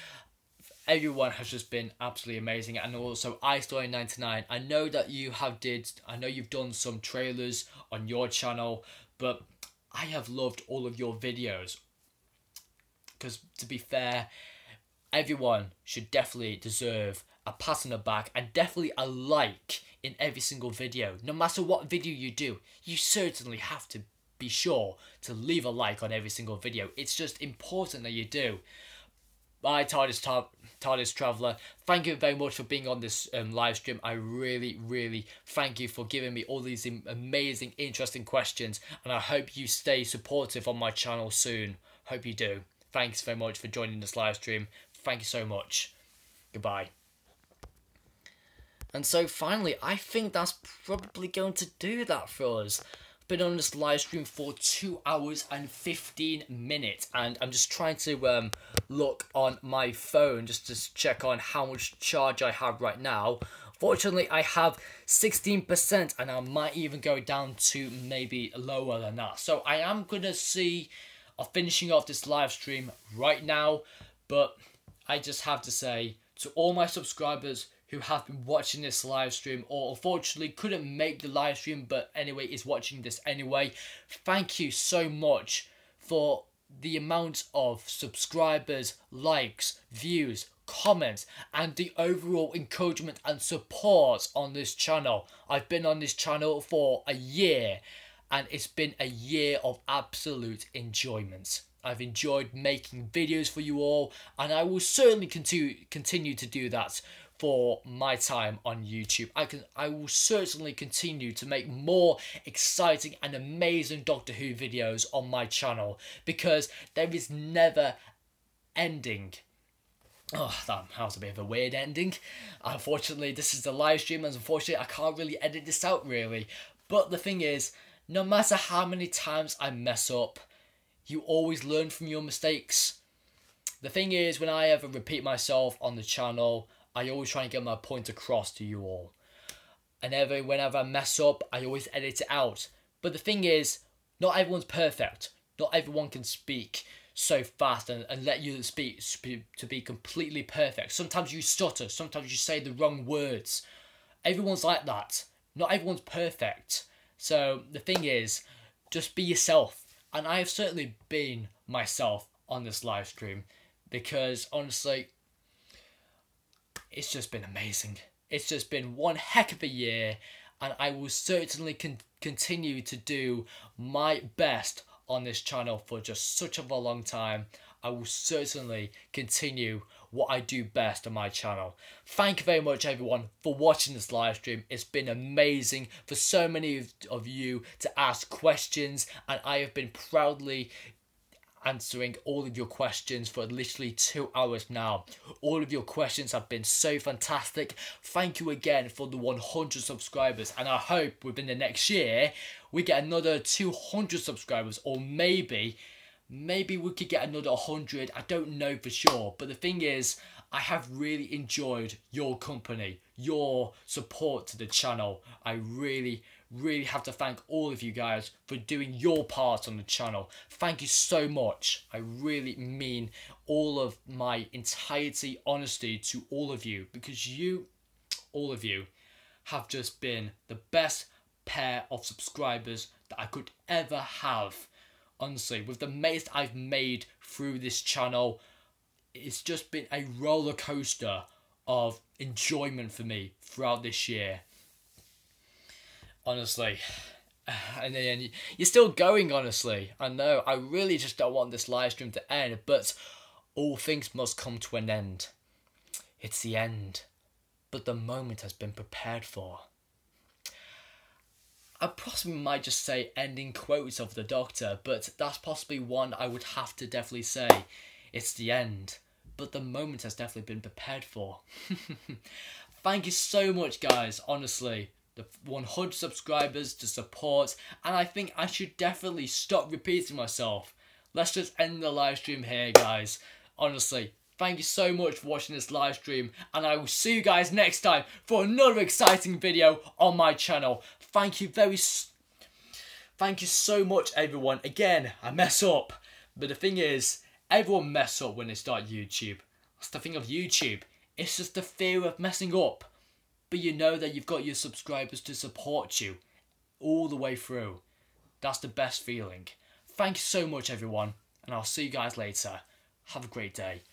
everyone has just been absolutely amazing. And also, Iceload99, I know that you've done some trailers on your channel, but I have loved all of your videos. Because, to be fair, everyone should definitely deserve a pat on the back and definitely a like in every single video. No matter what video you do, you certainly have to be sure to leave a like on every single video. It's just important that you do. Bye, TARDIS Traveller. Thank you very much for being on this live stream. I really thank you for giving me all these amazing, interesting questions, and I hope you stay supportive on my channel soon. Hope you do. Thanks very much for joining this live stream. Thank you so much. Goodbye. And so finally, I think that's probably going to do that for us. I've been on this live stream for 2 hours and 15 minutes, and I'm just trying to look on my phone just to check on how much charge I have right now. Fortunately, I have 16%, and I might even go down to maybe lower than that. So I am going to see of finishing off this live stream right now, but I just have to say to all my subscribers who have been watching this live stream, or unfortunately couldn't make the live stream but anyway is watching this anyway, thank you so much for the amount of subscribers, likes, views, comments, and the overall encouragement and support on this channel. I've been on this channel for a year, and it's been a year of absolute enjoyment. I've enjoyed making videos for you all, and I will certainly continue to do that for my time on YouTube. I will certainly continue to make more exciting and amazing Doctor Who videos on my channel, because there is never ending. Oh, that was a bit of a weird ending. Unfortunately, this is the live stream, and unfortunately I can't really edit this out really. But the thing is, no matter how many times I mess up, you always learn from your mistakes. The thing is, when I ever repeat myself on the channel, I always try and get my point across to you all. And whenever I mess up, I always edit it out. But the thing is, not everyone's perfect. Not everyone can speak so fast and let you speak to be completely perfect. Sometimes you stutter. Sometimes you say the wrong words. Everyone's like that. Not everyone's perfect. So the thing is, just be yourself. And I have certainly been myself on this live stream, because honestly, it's just been amazing. It's just been one heck of a year, and I will certainly continue to do my best on this channel for just such a long time. I will certainly continue what I do best on my channel. Thank you very much everyone for watching this live stream. It's been amazing for so many of you to ask questions, and I have been proudly answering all of your questions for literally 2 hours now. All of your questions have been so fantastic. Thank you again for the 100 subscribers, and I hope within the next year we get another 200 subscribers, or maybe we could get another 100. I don't know for sure, but the thing is, I have really enjoyed your company, your support to the channel. I really have to thank all of you guys for doing your part on the channel. Thank you so much. I really mean all of my entirety honesty to all of you, because all of you have just been the best pair of subscribers that I could ever have. Honestly, with the most I've made through this channel, it's just been a roller coaster of enjoyment for me throughout this year. Honestly. And then you're still going, honestly. I know, I really just don't want this live stream to end, but all things must come to an end. It's the end, but the moment has been prepared for. I possibly might just say ending quotes of the Doctor, but that's possibly one I would have to definitely say. It's the end, but the moment has definitely been prepared for. Thank you so much, guys, honestly. The 100 subscribers to support, and I think I should definitely stop repeating myself. Let's just end the live stream here, guys. Honestly, thank you so much for watching this live stream, and I will see you guys next time for another exciting video on my channel. Thank you so much, everyone. Again, I mess up, but the thing is, everyone mess up when they start YouTube. That's the thing of YouTube. It's just the fear of messing up. But you know that you've got your subscribers to support you all the way through. That's the best feeling. Thank you so much, everyone, and I'll see you guys later. Have a great day.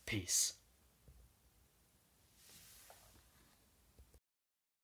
Peace.